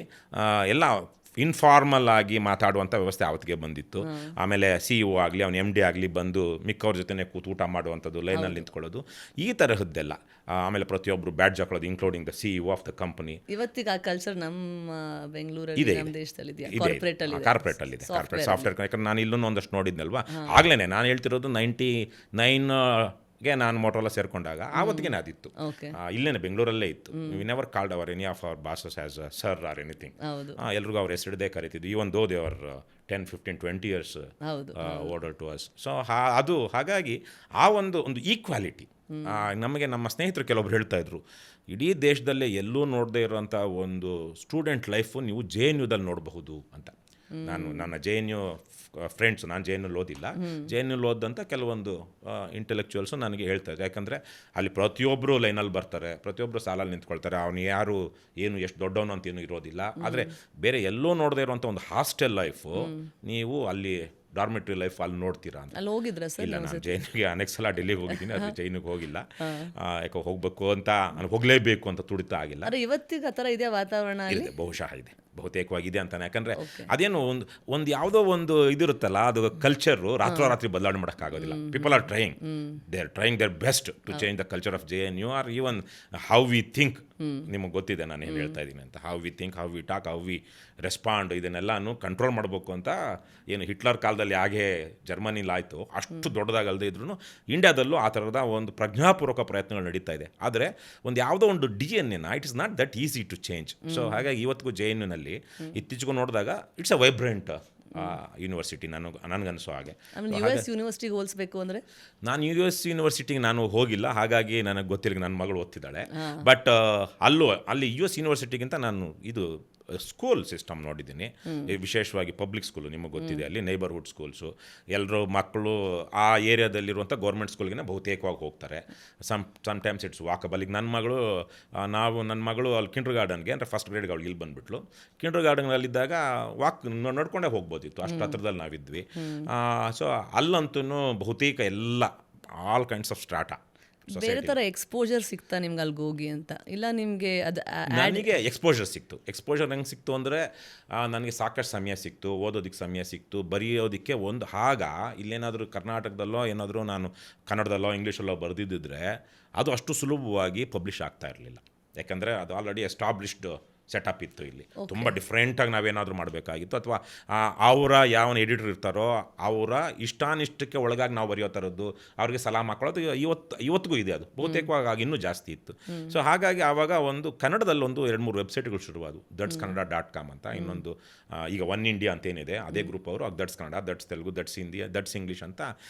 ಎಲ್ಲ ಇನ್ಫಾರ್ಮಲ್ ಆಗಿ ಮಾತಾಡುವಂಥ ವ್ಯವಸ್ಥೆ ಅವತ್ತಿಗೆ ಬಂದಿತ್ತು. ಆಮೇಲೆ CEO ಆಗಲಿ, ಅವನು MD ಆಗಲಿ ಬಂದು ಮಿಕ್ಕವ್ರ ಜೊತೆ ಕೂತು ಊಟ ಮಾಡುವಂಥದ್ದು, ಲೈನಲ್ಲಿ ನಿಂತ್ಕೊಳ್ಳೋದು, ಈ ತರಹದ್ದೆಲ್ಲ. ಆಮೇಲೆ ಪ್ರತಿಯೊಬ್ಬರು ಬ್ಯಾಡ್ಜ್ ಹಾಕೊಳ್ಳೋದು, including the CEO of the company. ಇವತ್ತಿಗೆ ಆ ಕಲ್ಚರ್ ನಮ್ಮ ಬೆಂಗಳೂರಲ್ಲಿ, ನಮ್ಮ ದೇಶದಲ್ಲಿ ಕಾರ್ಪೊರೇಟಲ್ಲಿದೆ. Corporate software. ಯಾಕಂದ್ರೆ ನಾನು ಇಲ್ಲೂ ಒಂದಷ್ಟು ನೋಡಿದ್ನಲ್ವಾ. ಆಗಲೇ ನಾನು ಹೇಳ್ತಿರೋದು 99 ಗೆ ನಾನು ಮೋಟೋಲ್ಲ ಸೇರ್ಕೊಂಡಾಗ ಆವತ್ತಿಗೆ ಅದಿತ್ತು. ಓಕೆ. ಇಲ್ಲೇನೆ ಬೆಂಗಳೂರಲ್ಲೇ ಇತ್ತು. We never called our any of our bosses as sir or anything. ಹೌದು. ಎಲ್ರಿಗೂ ಅವ್ರ ಹೆಸರಿಡದೆ ಕರಿತಿದ್ವಿ. Even though they our 10-15-20 years ಹೌದು. Order to us. ಸೊ ಅದು ಹಾಗಾಗಿ ಆ ಒಂದು ಈಕ್ವಾಲಿಟಿ ನಮಗೆ ನಮ್ಮ ಸ್ನೇಹಿತರು ಕೆಲವೊಬ್ರು ಹೇಳ್ತಾ ಇದ್ರು, ಇಡೀ ದೇಶದಲ್ಲೇ ಎಲ್ಲೂ ನೋಡದೇ ಇರೋಂಥ ಒಂದು ಸ್ಟೂಡೆಂಟ್ ಲೈಫು ನೀವು JNUದಲ್ಲಿ ನೋಡಬಹುದು ಅಂತ. ನನ್ನ JNU ಫ್ರೆಂಡ್ಸ್, ನಾನು JNUಲ್ಲಿ ಓದಿಲ್ಲ, JNUಲ್ಲಿ ಓದಂಥ ಕೆಲವೊಂದು ಇಂಟೆಲೆಕ್ಚುಯಲ್ಸು ನನಗೆ ಹೇಳ್ತಾ ಇದ್ರು. ಯಾಕಂದರೆ ಅಲ್ಲಿ ಪ್ರತಿಯೊಬ್ಬರು ಲೈನಲ್ಲಿ ಬರ್ತಾರೆ, ಪ್ರತಿಯೊಬ್ಬರು ಸಾಲಲ್ಲಿ ನಿಂತ್ಕೊಳ್ತಾರೆ. ಅವನು ಯಾರು ಏನು ಎಷ್ಟು ದೊಡ್ಡವನು ಅಂತೇನು ಇರೋದಿಲ್ಲ. ಆದರೆ ಬೇರೆ ಎಲ್ಲೂ ನೋಡದೇ ಇರುವಂಥ ಒಂದು ಹಾಸ್ಟೆಲ್ ಲೈಫು ನೀವು ಅಲ್ಲಿ ಡಾರ್ಮೆಟ್ರಿ ಲೈಫ್ ಅಲ್ಲಿ ನೋಡ್ತೀರಾ ಅಂತ. ಅಲ್ಲಿ ಹೋಗಿದ್ರೆ ಸರ್? ಇಲ್ಲ, ನಾನು JNUಗೆ ಅನೇಕ ಸಲ ಡೆಲ್ಲಿಗೆ ಹೋಗಿದ್ದೀನಿ, ಅದು JNUಗೆ ಹೋಗಿಲ್ಲ. ಯಾಕೆ ಹೋಗಬೇಕು ಅಂತ ನನಗೆ ಹೋಗಲೇಬೇಕು ಅಂತ ತುಡಿತಾ ಆಗಿಲ್ಲ. ಅರೆ ಇವತ್ತಿಗೆ ಆ ಥರ ಇದೆಯಾ ವಾತಾವರಣ? ಇದೆ, ಬಹುಶಃ ಇದೆ, ಬಹುತೇಕವಾಗಿದೆ ಅಂತಾನೆ. ಯಾಕಂದರೆ ಅದೇನು ಒಂದು ಯಾವುದೋ ಒಂದು ಇದಿರುತ್ತಲ್ಲ, ಅದು ಕಲ್ಚರು ರಾತ್ರೋರಾತ್ರಿ ಬದಲಾವಣೆ ಮಾಡೋಕ್ಕಾಗೋದಿಲ್ಲ. People are trying, they are trying their best to change the culture of JNU or even how we think. ನಿಮಗೆ ಗೊತ್ತಿದೆ ನಾನು ಏನು ಹೇಳ್ತಾ ಇದ್ದೀನಿ ಅಂತ. How we think, how we talk, how we respond, ಇದನ್ನೆಲ್ಲನೂ ಕಂಟ್ರೋಲ್ ಮಾಡಬೇಕು ಅಂತ. ಏನು ಹಿಟ್ಲರ್ ಕಾಲದಲ್ಲಿ ಹಾಗೆ ಜರ್ಮನಿಲಿ ಆಯಿತು, ಅಷ್ಟು ದೊಡ್ಡದಾಗಲ್ಲದೆ ಇದ್ರೂ ಇಂಡಿಯಾದಲ್ಲೂ ಆ ಥರದ ಒಂದು ಪ್ರಜ್ಞಾಪೂರ್ವಕ ಪ್ರಯತ್ನಗಳು ನಡೀತಾ ಇದೆ. ಆದರೆ ಒಂದು ಯಾವುದೋ ಒಂದು DNA it is not that easy to change. So ಹಾಗಾಗಿ ಇವತ್ತಿಗೂ JNUನಲ್ಲಿ ಇತ್ತೀಚೆಗೂ ನೋಡಿದಾಗ ಇಟ್ಸ್ ಅ ವೈಬ್ರೆಂಟ್ ಯೂನಿವರ್ಸಿಟಿ ನನಗನ್ಸೋ ಹಾಗೆ. US ಯೂನಿವರ್ಸಿಟಿಗೆ ಹೋಲಿಸ್ಬೇಕು ಅಂದರೆ? ನಾನು US ಯೂನಿವರ್ಸಿಟಿಗೆ ನಾನು ಹೋಗಿಲ್ಲ, ಹಾಗಾಗಿ ನನಗೆ ಗೊತ್ತಿಲ್ಲ. ನನ್ನ ಮಗಳು ಓದ್ತಿದ್ದಾಳೆ. ಬಟ್ ಅಲ್ಲಿ US ಯೂನಿವರ್ಸಿಟಿಗಿಂತ ನಾನು ಇದು ಸ್ಕೂಲ್ ಸಿಸ್ಟಮ್ ನೋಡಿದ್ದೀನಿ, ವಿಶೇಷವಾಗಿ ಪಬ್ಲಿಕ್ ಸ್ಕೂಲು. ನಿಮಗೆ ಗೊತ್ತಿದೆ, ಅಲ್ಲಿ ನೇಬರ್ಹುಡ್ ಸ್ಕೂಲ್ಸು, ಎಲ್ಲರೂ ಮಕ್ಕಳು ಆ ಏರಿಯಾದಲ್ಲಿರುವಂಥ ಗೌರ್ಮೆಂಟ್ ಸ್ಕೂಲ್ಗೆ ಬಹುತೇಕವಾಗಿ ಹೋಗ್ತಾರೆ. Sometimes it's walkable. ಈಗ ನನ್ನ ಮಗಳು ಅಲ್ಲಿ ಕಿಂಡರ್ ಗಾರ್ಡನ್ಗೆ, ಅಂದರೆ ಫಸ್ಟ್ ಗ್ರೇಡ್ಗೆ ಅವಳು ಇಲ್ಲಿ ಬಂದುಬಿಟ್ಲು. ಕಿಂಡರ್ ಗಾರ್ಡನ್ನಲ್ಲಿದ್ದಾಗ ನಡ್ಕೊಂಡೇ ಹೋಗ್ಬೋದಿತ್ತು, ಅಷ್ಟು ಹತ್ರದಲ್ಲಿ ನಾವಿದ್ವಿ. ಸೊ ಅಲ್ಲಂತೂ ಬಹುತೇಕ ಎಲ್ಲ ಆಲ್ ಕೈಂಡ್ಸ್ ಆಫ್ ಸ್ಟ್ರಾಟಾ. ಬೇರೆ ಥರ ಎಕ್ಸ್ಪೋಜರ್ ಸಿಗ್ತಾ ನಿಮ್ಗೆ ಅಲ್ಲಿಗೆ ಹೋಗಿ ಅಂತ? ಇಲ್ಲ ನಿಮಗೆ ಅದು ನನಗೆ ಎಕ್ಸ್ಪೋಜರ್ ಸಿಕ್ತು. ಎಕ್ಸ್ಪೋಜರ್ ಹೆಂಗೆ ಸಿಕ್ತು ಅಂದರೆ, ನನಗೆ ಸಾಕಷ್ಟು ಸಮಯ ಸಿಕ್ತು, ಓದೋದಕ್ಕೆ ಸಮಯ ಸಿಕ್ತು, ಬರೆಯೋದಕ್ಕೆ ಇಲ್ಲೇನಾದರೂ ಕರ್ನಾಟಕದಲ್ಲೋ ಏನಾದರೂ ನಾನು ಕನ್ನಡದಲ್ಲೋ ಇಂಗ್ಲೀಷಲ್ಲೋ ಬರೆದಿದ್ದರೆ ಅದು ಅಷ್ಟು ಸುಲಭವಾಗಿ ಪಬ್ಲಿಷ್ ಆಗ್ತಾ ಇರಲಿಲ್ಲ. ಯಾಕಂದರೆ ಅದು ಆಲ್ರೆಡಿ ಎಸ್ಟಾಬ್ಲಿಷ್ಡ್ ಸೆಟಪ್ ಇತ್ತು. ಇಲ್ಲಿ ತುಂಬ ಡಿಫ್ರೆಂಟಾಗಿ ನಾವೇನಾದರೂ ಮಾಡಬೇಕಾಗಿತ್ತು, ಅಥವಾ ಅವರ ಯಾವನ ಎಡಿಟರ್ ಇರ್ತಾರೋ ಅವರ ಇಷ್ಟಾನಿಷ್ಟಕ್ಕೆ ಒಳಗಾಗಿ ನಾವು ಬರೆಯೋ ಥರದ್ದು, ಅವ್ರಿಗೆ ಸಲಾಮ್ ಹಾಕೊಳ್ಳೋದು ಇವತ್ತಿಗೂ ಇದೆ. ಅದು ಬಹುತೇಕವಾಗಿ ಇನ್ನೂ ಜಾಸ್ತಿ ಇತ್ತು. ಸೊ ಹಾಗಾಗಿ ಆವಾಗ ಒಂದು ಕನ್ನಡದಲ್ಲೊಂದು 2-3 ವೆಬ್ಸೈಟ್ಗಳು ಶುರುವಾದವು. dutskannada.com ಅಂತ. ಇನ್ನೊಂದು ಈಗ ಒನ್ ಇಂಡಿಯಾ ಅಂತೇನಿದೆ, ಅದೇ ಗ್ರೂಪ್ ಅವರು that's Kannada, that's Telugu, that's Hindi, that's English ಅಂತ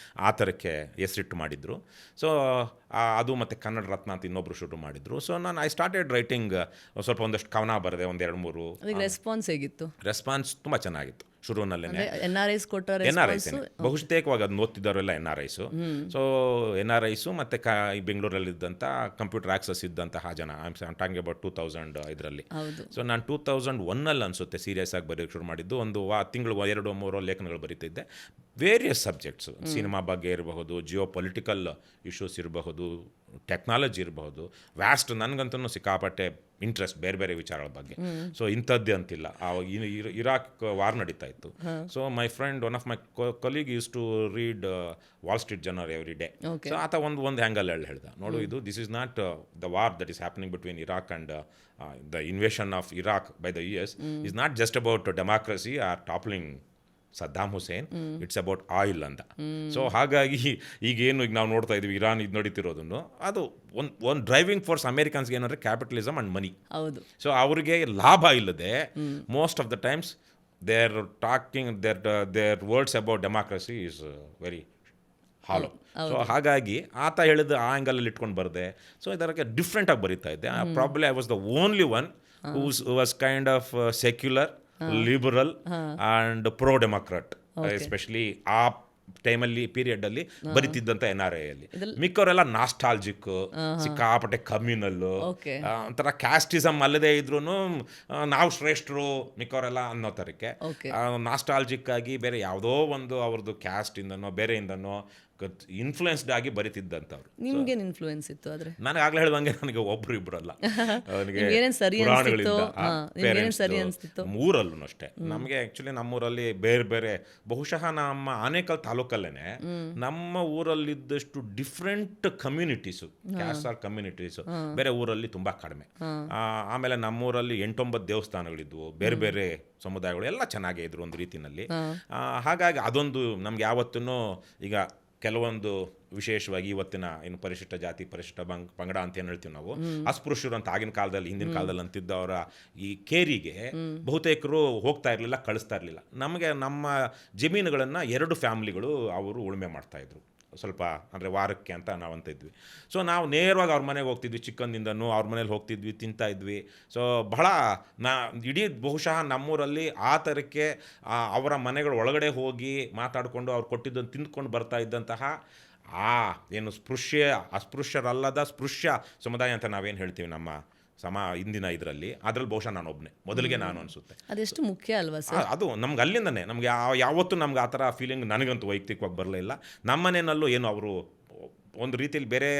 ಆ ಥರಕ್ಕೆ ಹೆಸರಿಟ್ಟು ಮಾಡಿದರು. ಸೊ ಅದು ಮತ್ತು ಕನ್ನಡ ರತ್ನ ಅಂತ ಇನ್ನೊಬ್ಬರು ಶುರು ಮಾಡಿದರು. ಸೊ ನಾನು ಐ ಸ್ಟಾರ್ಟೆಡ್ ರೈಟಿಂಗ್. ಸ್ವಲ್ಪ ಒಂದಷ್ಟು ಕವನ ಬರೆದೆ, 1-2-3. ರೆಸ್ಪಾನ್ಸ್ ಹೇಗಿತ್ತು? ರೆಸ್ಪಾನ್ಸ್ ತುಂಬ ಚೆನ್ನಾಗಿತ್ತು ಶುರುವಿನಲ್ಲೇ. NRIs ಕೊಟ್ಟರೆ? NRIs ಬಹುತೇಕವಾಗಿ ಅದನ್ನ ಓದ್ತಿದ್ದವರೆಲ್ಲ NRIs. ಸೊ NRIs ಮತ್ತು ಈ ಬೆಂಗಳೂರಲ್ಲಿದ್ದಂಥ ಕಂಪ್ಯೂಟರ್ ಆಕ್ಸಸ್ ಇದ್ದಂತಹ ಜನ, ಐ ಆಮ್ ಟಾಕಿಂಗ್ ಅಬೌಟ್ 2000 ಇದರಲ್ಲಿ. ಸೊ ನಾನು 2001 ಅನಿಸುತ್ತೆ ಸೀರಿಯಸ್ ಆಗಿ ಬರೆಯೋಕ್ಕೆ ಶುರು ಮಾಡಿದ್ದು. ಒಂದು ತಿಂಗಳು 2-3 ಲೇಖನಗಳು ಬರೀತಿದ್ದೆ. ವೇರಿಯಸ್ ಸಬ್ಜೆಕ್ಟ್ಸು, ಸಿನಿಮಾ ಬಗ್ಗೆ ಇರಬಹುದು, ಜಿಯೋ ಪೊಲಿಟಿಕಲ್ ಇಶ್ಯೂಸ್ ಇರಬಹುದು, ಟೆಕ್ನಾಲಜಿ ಇರಬಹುದು, ವ್ಯಾಸ್ಟ್. ನನಗಂತೂ ಸಿಕ್ಕಾಪಟ್ಟೆ ಇಂಟ್ರೆಸ್ಟ್ ಬೇರೆ ಬೇರೆ ವಿಚಾರಗಳ ಬಗ್ಗೆ. ಸೊ ಇಂಥದ್ದೇ ಅಂತಿಲ್ಲ. ಇರಾಕ್ ವಾರ್ ನಡೀತಾ ಇತ್ತು. So my friend, one of my colleague use to read Wall Street Journal every day. So ಆತ ಒಂದು ಆ್ಯಂಗಲ್ ಹೇಳ್ದ, ನೋಡು, this is not the war that is happening between Iraq and the invasion of Iraq by the US is not just about democracy or toppling Saddam Hussein, it's about oil ಅಂತ. So ಹಾಗಾಗಿ ಈಗ ನಾವು ನೋಡ್ತಾ ಇದ್ವಿ, Iran ಇದು ನಡೀತಿರೋದನ್ನು, ಅದು ಒಂದು driving force ಅಮೇರಿಕನ್ಸ್ಗೆ ಏನಂದರೆ ಕ್ಯಾಪಿಟಲಿಸಮ್ ಆ್ಯಂಡ್ ಮನಿ. ಹೌದು. ಸೊ ಅವ್ರಿಗೆ ಲಾಭ ಇಲ್ಲದೆ most of the times they're talking their words about democracy is very hollow. So ಹಾಗಾಗಿ ಆತ ಹೇಳಿದ ಆ ಆ್ಯಂಗಲಲ್ಲಿ ಇಟ್ಕೊಂಡು ಬರದೆ. ಸೊ ಇದಕ್ಕೆ ಡಿಫ್ರೆಂಟಾಗಿ ಬರೀತಾ ಇದ್ದೆ. Probably I was the only one who was kind of secular, liberal and pro democrat, especially ಆ ಟೈಮಲ್ಲಿ ಪೀರಿಯಡಲ್ಲಿ ಬರೀತಿದ್ದಂಥ NRI ಅಲ್ಲಿ. ಮಿಕ್ಕವರೆಲ್ಲ ನಾಸ್ಟಾಲ್ಜಿಕ್, ಸಿಕ್ಕಾಪಟ್ಟೆ ಕಮ್ಯುನಲ್ಲು, ಒಂಥರ ಕ್ಯಾಸ್ಟಿಸಮ್ ಅಲ್ಲದೆ ಇದ್ರೂ ನಾವು ಶ್ರೇಷ್ಠರು ಮಿಕ್ಕವರೆಲ್ಲ ಅನ್ನೋ ಥರಕ್ಕೆ ನಾಸ್ಟಾಲ್ಜಿಕ್ ಆಗಿ ಬೇರೆ ಯಾವುದೋ ಒಂದು ಅವ್ರದ್ದು ಕ್ಯಾಸ್ಟಿಂದನೋ ಬೇರೆಯಿಂದನೋ ಇನ್ಫ್ಲೂಯೆನ್ಸ್ಡ್ ಆಗಿ ಬರೀತಿದ್ದಂಥವ್ರು. ನಿಮ್ಗೇನು ಇನ್ಫ್ಲೂಯೆನ್ಸ್ ಇತ್ತು? ಆದರೆ ನನಗೆ ಆಗಲೇ ಹೇಳ್ದಂಗೆ ನನಗೆ ಒಬ್ಬರು ಇಬ್ಬರಲ್ಲ, ಮೂರಲ್ಲೂ ಅಷ್ಟೇ. ನಮಗೆ ಆ್ಯಕ್ಚುಲಿ ನಮ್ಮೂರಲ್ಲಿ ಬೇರೆ ಬೇರೆ, ಬಹುಶಃ ನಮ್ಮ ಆನೇಕಲ್ ತಾಲೂಕಲ್ಲೇ ನಮ್ಮ ಊರಲ್ಲಿದ್ದಷ್ಟು different communities, caste or communities ಬೇರೆ ಊರಲ್ಲಿ ತುಂಬ ಕಡಿಮೆ. ಆಮೇಲೆ ನಮ್ಮೂರಲ್ಲಿ 8-9 ದೇವಸ್ಥಾನಗಳಿದ್ವು, ಬೇರೆ ಬೇರೆ ಸಮುದಾಯಗಳು ಎಲ್ಲ ಚೆನ್ನಾಗೇ ಇದ್ರು ಒಂದು ರೀತಿಯಲ್ಲಿ. ಹಾಗಾಗಿ ಅದೊಂದು ನಮ್ಗೆ ಯಾವತ್ತೂ ಈಗ ಕೆಲವೊಂದು ವಿಶೇಷವಾಗಿ ಇವತ್ತಿನ ಏನು ಪರಿಶಿಷ್ಟ ಜಾತಿ ಪರಿಶಿಷ್ಟ ಪಂಗಡ ಅಂತ ಏನು ಹೇಳ್ತೀವಿ ನಾವು, ಅಸ್ಪೃಶ್ಯರು ಅಂತ ಆಗಿನ ಕಾಲದಲ್ಲಿ ಹಿಂದಿನ ಕಾಲದಲ್ಲಿ ಅಂತಿದ್ದವರ ಈ ಕೇರಿಗೆ ಬಹುತೇಕರು ಹೋಗ್ತಾ ಇರಲಿಲ್ಲ, ಕಳಿಸ್ತಾ ಇರಲಿಲ್ಲ. ನಮಗೆ ನಮ್ಮ ಜಮೀನುಗಳನ್ನು 2 ಫ್ಯಾಮಿಲಿಗಳು ಅವರು ಉಳುಮೆ ಮಾಡ್ತಾಯಿದ್ರು, ಸ್ವಲ್ಪ ಅಂದರೆ ವಾರಕ್ಕೆ ಅಂತ ನಾವು ಅಂತ ಇದ್ವಿ. ಸೊ ನಾವು ನೇರವಾಗಿ ಅವ್ರ ಮನೆಗೆ ಹೋಗ್ತಿದ್ವಿ, ಚಿಕ್ಕಂದಿಂದನೂ ಅವ್ರ ಮನೇಲಿ ಹೋಗ್ತಿದ್ವಿ, ತಿಂತಾ ಇದ್ವಿ. ಸೊ ಬಹಳ ಇಡೀ ಬಹುಶಃ ನಮ್ಮೂರಲ್ಲಿ ಆ ಥರಕ್ಕೆ ಅವರ ಮನೆಗಳ ಒಳಗಡೆ ಹೋಗಿ ಮಾತಾಡಿಕೊಂಡು ಅವ್ರು ಕೊಟ್ಟಿದ್ದನ್ನು ತಿಂದ್ಕೊಂಡು ಬರ್ತಾ ಇದ್ದಂತಹ ಏನು ಅಸ್ಪೃಶ್ಯರಲ್ಲದ ಸ್ಪೃಶ್ಯ ಸಮುದಾಯ ಅಂತ ನಾವೇನು ಹೇಳ್ತೀವಿ ನಮ್ಮ ಇಂದಿನ ಇದರಲ್ಲಿ, ಅದರಲ್ಲಿ ಬಹುಶಃ ನಾನು ಒಬ್ಬನೇ ಮೊದಲಿಗೆ ನಾನು ಅನಿಸುತ್ತೆ. ಅದೆಷ್ಟು ಮುಖ್ಯ ಅಲ್ವಾ ಸರ್? ಅದು ನಮ್ಗೆ ಅಲ್ಲಿಂದನೇ ನಮ್ಗೆ ಯಾವತ್ತೂ ನಮ್ಗೆ ಆ ಥರ ಫೀಲಿಂಗ್ ನನಗಂತೂ ವೈಯಕ್ತಿಕವಾಗಿ ಬರಲಿಲ್ಲ. ನಮ್ಮ ಮನೆಯಲ್ಲೂ ಏನು ಅವರು ಒಂದು ರೀತಿಯಲ್ಲಿ ಬೇರೆ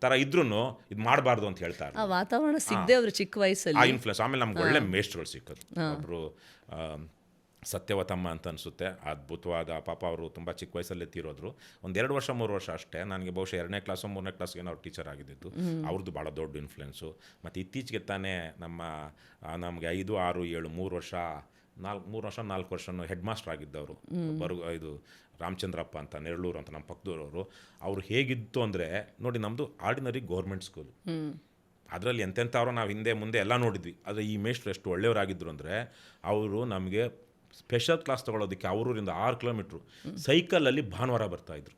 ಥರ ಇದ್ರೂ ಇದು ಮಾಡಬಾರ್ದು ಅಂತ ಹೇಳ್ತಾರೆ. ಆ ವಾತಾವರಣ ಸಿಗದೆ ಅವರು ಚಿಕ್ಕ ವಯಸ್ಸಲ್ಲಿ ಆ ಇನ್ಫ್ಲುಯೆನ್ಸ್. ಆಮೇಲೆ ನಮ್ಗೆ ಒಳ್ಳೆ ಮೇಷ್ಟ್ರುಗಳು ಸಿಕ್ಕೋದು. ಒಬ್ಬರು ಸತ್ಯವತಮ್ಮ ಅಂತ ಅನಿಸುತ್ತೆ, ಅದ್ಭುತವಾದ ಪಾಪ. ಅವರು ತುಂಬ ಚಿಕ್ಕ ವಯಸ್ಸಲ್ಲೇ ತೀರೋದ್ರು. 1-2 ವರ್ಷ 3 ವರ್ಷ ಅಷ್ಟೇ. ನನಗೆ ಬಹುಶಃ 2ನೇ ಕ್ಲಾಸು 3ನೇ ಕ್ಲಾಸ್ಗೆ ಅವ್ರು ಟೀಚರ್ ಆಗಿದ್ದು. ಅವ್ರದ್ದು ಭಾಳ ದೊಡ್ಡ ಇನ್ಫ್ಲುಯೆನ್ಸು. ಮತ್ತು ಇತ್ತೀಚೆಗೆ ತಾನೇ ನಮಗೆ 5, 6, 7 3 ವರ್ಷ 4 ವರ್ಷನೂ ಹೆಡ್ ಮಾಸ್ಟರ್ ಆಗಿದ್ದವರು ಇದು ರಾಮಚಂದ್ರಪ್ಪ ಅಂತ ನೆರಳೂರು ಅಂತ ನಮ್ಮ ಪಕ್ಕದೂರವರು. ಅವರು ಹೇಗಿತ್ತು ಅಂದರೆ ನೋಡಿ, ನಮ್ಮದು ಆರ್ಡಿನರಿ ಗೌರ್ಮೆಂಟ್ ಸ್ಕೂಲು, ಅದರಲ್ಲಿ ಎಂತೆಂಥವ್ರು ನಾವು ಹಿಂದೆ ಮುಂದೆ ಎಲ್ಲ ನೋಡಿದ್ವಿ. ಆದರೆ ಈ ಮೇಷ್ಟ್ರು ಎಷ್ಟು ಒಳ್ಳೆಯವರಾಗಿದ್ದರು ಅಂದರೆ, ಅವರು ನಮಗೆ ಸ್ಪೆಷಲ್ ಕ್ಲಾಸ್ ತೊಗೊಳೋದಕ್ಕೆ ಅವರೂರಿಂದ 6 ಕಿಲೋಮೀಟ್ರು ಸೈಕಲಲ್ಲಿ ಭಾನುವಾರ ಬರ್ತಾಯಿದ್ರು.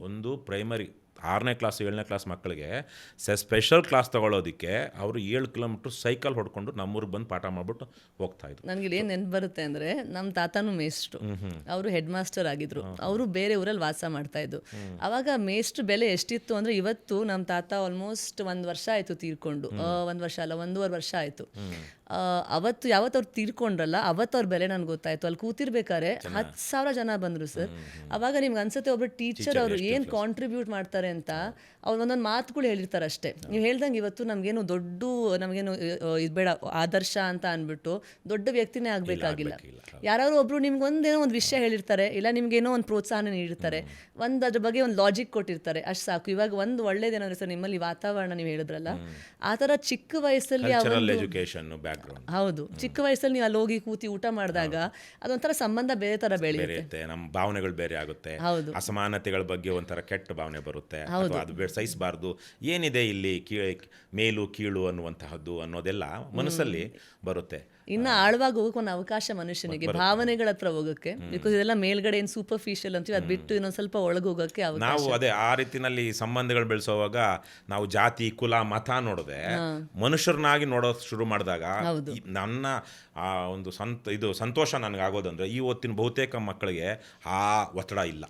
ಒಂದು ಪ್ರೈಮರಿ 6ನೇ ಕ್ಲಾಸ್ 7ನೇ ಕ್ಲಾಸ್ ಮಕ್ಕಳಿಗೆ ಸ್ಪೆಷಲ್ ಕ್ಲಾಸ್ ತೊಗೊಳೋದಕ್ಕೆ ಅವರು 7 ಕಿಲೋಮೀಟ್ರ್ ಸೈಕಲ್ ಹೊಡ್ಕೊಂಡು ನಮ್ಮೂರಿಗೆ ಬಂದು ಪಾಠ ಮಾಡಿಬಿಟ್ಟು ಹೋಗ್ತಾಯಿದ್ರು. ನನಗೆ ಏನು ನೆನಪು ಬರುತ್ತೆ ಅಂದರೆ, ನಮ್ಮ ತಾತನೂ ಮೇಷ್ಟ್ರು, ಅವರು ಹೆಡ್ ಮಾಸ್ಟರ್ ಆಗಿದ್ರು. ಅವರು ಬೇರೆ ಊರಲ್ಲಿ ವಾಸ ಮಾಡ್ತಾಯಿದ್ದು. ಆವಾಗ ಮೇಷ್ಟ್ರು ಬೆಲೆ ಎಷ್ಟಿತ್ತು ಅಂದರೆ, ಇವತ್ತು ನಮ್ಮ ತಾತ ಆಲ್ಮೋಸ್ಟ್ 1 ವರ್ಷ ಆಯಿತು ತೀರ್ಕೊಂಡು. 1 ವರ್ಷ ಅಲ್ಲ, 1.5 ವರ್ಷ ಆಯಿತು. ಅವತ್ತು ಯಾವತ್ತು ಅವ್ರು ತೀರ್ಕೊಂಡ್ರಲ್ಲ, ಅವತ್ತು ಅವ್ರ ಬೆಲೆ ನನಗೆ ಗೊತ್ತಾಯಿತು. ಅಲ್ಲಿ ಕೂತಿರ್ಬೇಕಾದ್ರೆ 10,000 ಜನ ಬಂದರು ಸರ್. ಅವಾಗ ನಿಮ್ಗೆ ಅನ್ಸುತ್ತೆ ಒಬ್ಬರು ಟೀಚರ್ ಅವರು ಏನು ಕಾಂಟ್ರಿಬ್ಯೂಟ್ ಮಾಡ್ತಾರೆ ಅಂತ. ಅವ್ರು ಒಂದೊಂದು ಮಾತುಗಳು ಹೇಳಿರ್ತಾರೆ ಅಷ್ಟೇ. ನೀವು ಹೇಳ್ದಂಗೆ ಇವತ್ತು ನಮಗೇನು ಇದು ಬೇಡ ಆದರ್ಶ ಅಂತ ಅಂದ್ಬಿಟ್ಟು ದೊಡ್ಡ ವ್ಯಕ್ತಿನೇ ಆಗಬೇಕಾಗಿಲ್ಲ. ಯಾರಾದ್ರು ಒಬ್ರು ನಿಮ್ಗೆ ಒಂದೇನೋ ಒಂದು ವಿಷಯ ಹೇಳಿರ್ತಾರೆ, ಇಲ್ಲ ನಿಮ್ಗೇನೋ ಒಂದು ಪ್ರೋತ್ಸಾಹನ ನೀಡಿರ್ತಾರೆ, ಅದ್ರ ಬಗ್ಗೆ ಒಂದು ಲಾಜಿಕ್ ಕೊಟ್ಟಿರ್ತಾರೆ, ಅಷ್ಟು ಸಾಕು. ಇವಾಗ ಒಂದು ಒಳ್ಳೇದೇನಂದ್ರೆ ಸರ್, ನಿಮ್ಮಲ್ಲಿ ವಾತಾವರಣ ನೀವು ಹೇಳಿದ್ರಲ್ಲ, ಆ ಥರ ಚಿಕ್ಕ ವಯಸ್ಸಲ್ಲಿ ಹೌದು, ಚಿಕ್ಕ ವಯಸ್ಸಲ್ಲಿ ನೀವು ಅಲ್ಲಿ ಹೋಗಿ ಕೂತಿ ಊಟ ಮಾಡಿದಾಗ ಅದೊಂಥರ ಸಂಬಂಧ ಬೇರೆ ಥರ ಬೆಳೆಯುತ್ತೆ. ನಮ್ಮ ಭಾವನೆಗಳು ಬೇರೆ ಆಗುತ್ತೆ. ಅಸಮಾನತೆಗಳ ಬಗ್ಗೆ ಒಂಥರ ಕೆಟ್ಟ ಭಾವನೆ ಬರುತ್ತೆ. ಅದು ಸಹಿಸಬಾರ್ದು, ಏನಿದೆ ಇಲ್ಲಿ ಮೇಲು ಕೀಳು ಅನ್ನೋದೆಲ್ಲ ಮನಸ್ಸಲ್ಲಿ ಬರುತ್ತೆ. ಇನ್ನು ಆಳವಾಗಿ ಹೋಗಕ್ಕೆ ಒಂದು ಅವಕಾಶ ಮನುಷ್ಯನಿಗೆ ಭಾವನೆಗಳ ಹತ್ರ ಹೋಗಕ್ಕೆ. ಬಿಕಾಸ್ ಇದೆಲ್ಲ ಮೇಲ್ಗಡೆ ಏನು ಸೂಪರ್ಫಿಷಿಯಲ್ ಅಂತೀವಿ, ಅದು ಬಿಟ್ಟು ಇನ್ನೊಂದು ಸ್ವಲ್ಪ ಒಳಗೆ ಹೋಗಕ್ಕೆ ಅವಕಾಶ. ನಾವು ಅದೇ ಆ ರೀತಿನಲ್ಲಿ ಸಂಬಂಧಗಳು ಬೆಳೆಸೋವಾಗ ನಾವು ಜಾತಿ ಕುಲ ಮತ ನೋಡದೆ ಮನುಷ್ಯರನ್ನಾಗಿ ನೋಡೋದು ಶುರು ಮಾಡಿದಾಗ ನನ್ನ ಒಂದು ಸಂತೋಷ ನನಗಾಗೋದಂದ್ರೆ, ಇವತ್ತಿನ ಬಹುತೇಕ ಮಕ್ಕಳಿಗೆ ಆ ಒತ್ತಡ ಇಲ್ಲ.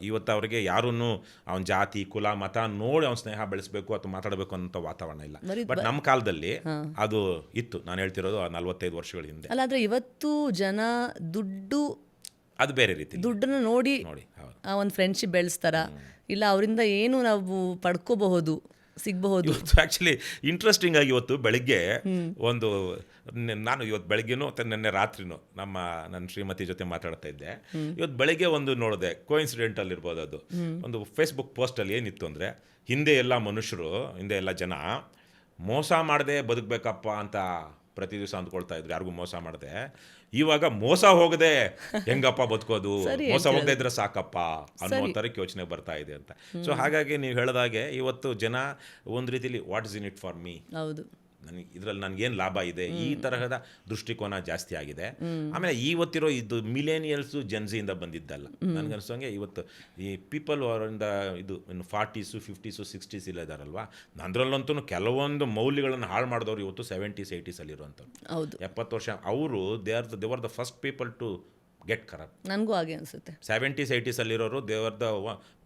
ಇವತ್ತು ಅವರಿಗೆ ಯಾರನ್ನು ಅವನ ಜಾತಿ ಕುಲ ಮತ ನೋಡಿ ಅವ್ನ ಸ್ನೇಹ ಬೆಳೆಸಬೇಕು ಅಥವಾ ಮಾತಾಡಬೇಕು ಅನ್ನೋ ವಾತಾವರಣ ಇಲ್ಲ. ಬಟ್ ನಮ್ಮ ಕಾಲದಲ್ಲಿ ಅದು ಇತ್ತು. ನಾನು ಹೇಳ್ತಿರೋದು 45 ವರ್ಷಗಳ ಹಿಂದೆ. ಅಲ್ಲಾದ್ರೆ ಇವತ್ತು ಜನ ಅದು ಬೇರೆ ರೀತಿ ದುಡ್ಡನ್ನು ನೋಡಿ ಒಂದು ಫ್ರೆಂಡ್ಶಿಪ್ ಬೆಳೆಸ್ತಾರ, ಇಲ್ಲ ಅವರಿಂದ ಏನು ನಾವು ಪಡ್ಕೋಬಹುದು, ಸಿಗಬಹುದು. ಇವತ್ತು ಆ್ಯಕ್ಚುಲಿ ಇಂಟ್ರೆಸ್ಟಿಂಗ್ ಆಗಿ ಇವತ್ತು ಬೆಳಗ್ಗೆ ನಾನು ಇವತ್ತು ಬೆಳಗ್ಗೆನೂ ಮತ್ತು ನಿನ್ನೆ ರಾತ್ರಿನೂ ನನ್ನ ಶ್ರೀಮತಿ ಜೊತೆ ಮಾತಾಡ್ತಾ ಇದ್ದೆ. ಇವತ್ತು ಬೆಳಗ್ಗೆ ಒಂದು ನೋಡಿದೆ, ಕೋಇನ್ಸಿಡೆಂಟಲ್ ಇರ್ಬೋದು ಅದು. ಒಂದು ಫೇಸ್ಬುಕ್ ಪೋಸ್ಟಲ್ಲಿ ಏನಿತ್ತು ಅಂದರೆ, ಹಿಂದೆ ಎಲ್ಲ ಜನ ಮೋಸ ಮಾಡದೆ ಬದುಕಬೇಕಪ್ಪ ಅಂತ ಪ್ರತಿ ದಿವಸ ಅಂದ್ಕೊಳ್ತಾ ಇದ್ರು, ಯಾರಿಗೂ ಮೋಸ ಮಾಡದೆ. ಇವಾಗ ಮೋಸ ಹೋಗದೆ ಹೆಂಗಪ್ಪ ಬದುಕೋದು, ಮೋಸ ಹೋಗದೆ ಇದ್ರೆ ಸಾಕಪ್ಪ ಅನ್ನೋ ಥರಕ್ಕೆ ಯೋಚನೆ ಬರ್ತಾ ಇದೆ ಅಂತ. ಸೊ ಹಾಗಾಗಿ ನೀವು ಹೇಳಿದಾಗೆ ಇವತ್ತು ಜನ ಒಂದು ರೀತಿಲಿ what is in it for me, ಇದರಲ್ಲಿ ನನಗೇನು ಲಾಭ ಇದೆ, ಈ ತರಹದ ದೃಷ್ಟಿಕೋನ ಜಾಸ್ತಿ ಆಗಿದೆ. ಆಮೇಲೆ ಇವತ್ತಿರೋ ಇದು ಮಿಲೇನಿಯಲ್ಸು ಜೆನ್ಸಿಯಿಂದ ಬಂದಿದ್ದಲ್ಲ. ನನಗನ್ಸೋಂಗೆ ಇವತ್ತು ಈ ಪೀಪಲ್ ಅವರಿಂದ ಇದು ಇನ್ನು 40s 50s 60s ಇಲ್ಲ ಇದ್ದಾರಲ್ವಾ, ಅದರಲ್ಲಂತೂ ಕೆಲವೊಂದು ಮೌಲ್ಯಗಳನ್ನು ಹಾಳು ಮಾಡಿದವರು ಇವತ್ತು 70s 80s ಅಲ್ಲಿರುವಂಥವ್ರು. 70 ವರ್ಷ ಅವರು they were the first people to get corrupt. ನನಗೂ ಹಾಗೆ ಅನಿಸುತ್ತೆ. 70s 80s ಅಲ್ಲಿರೋರು they were the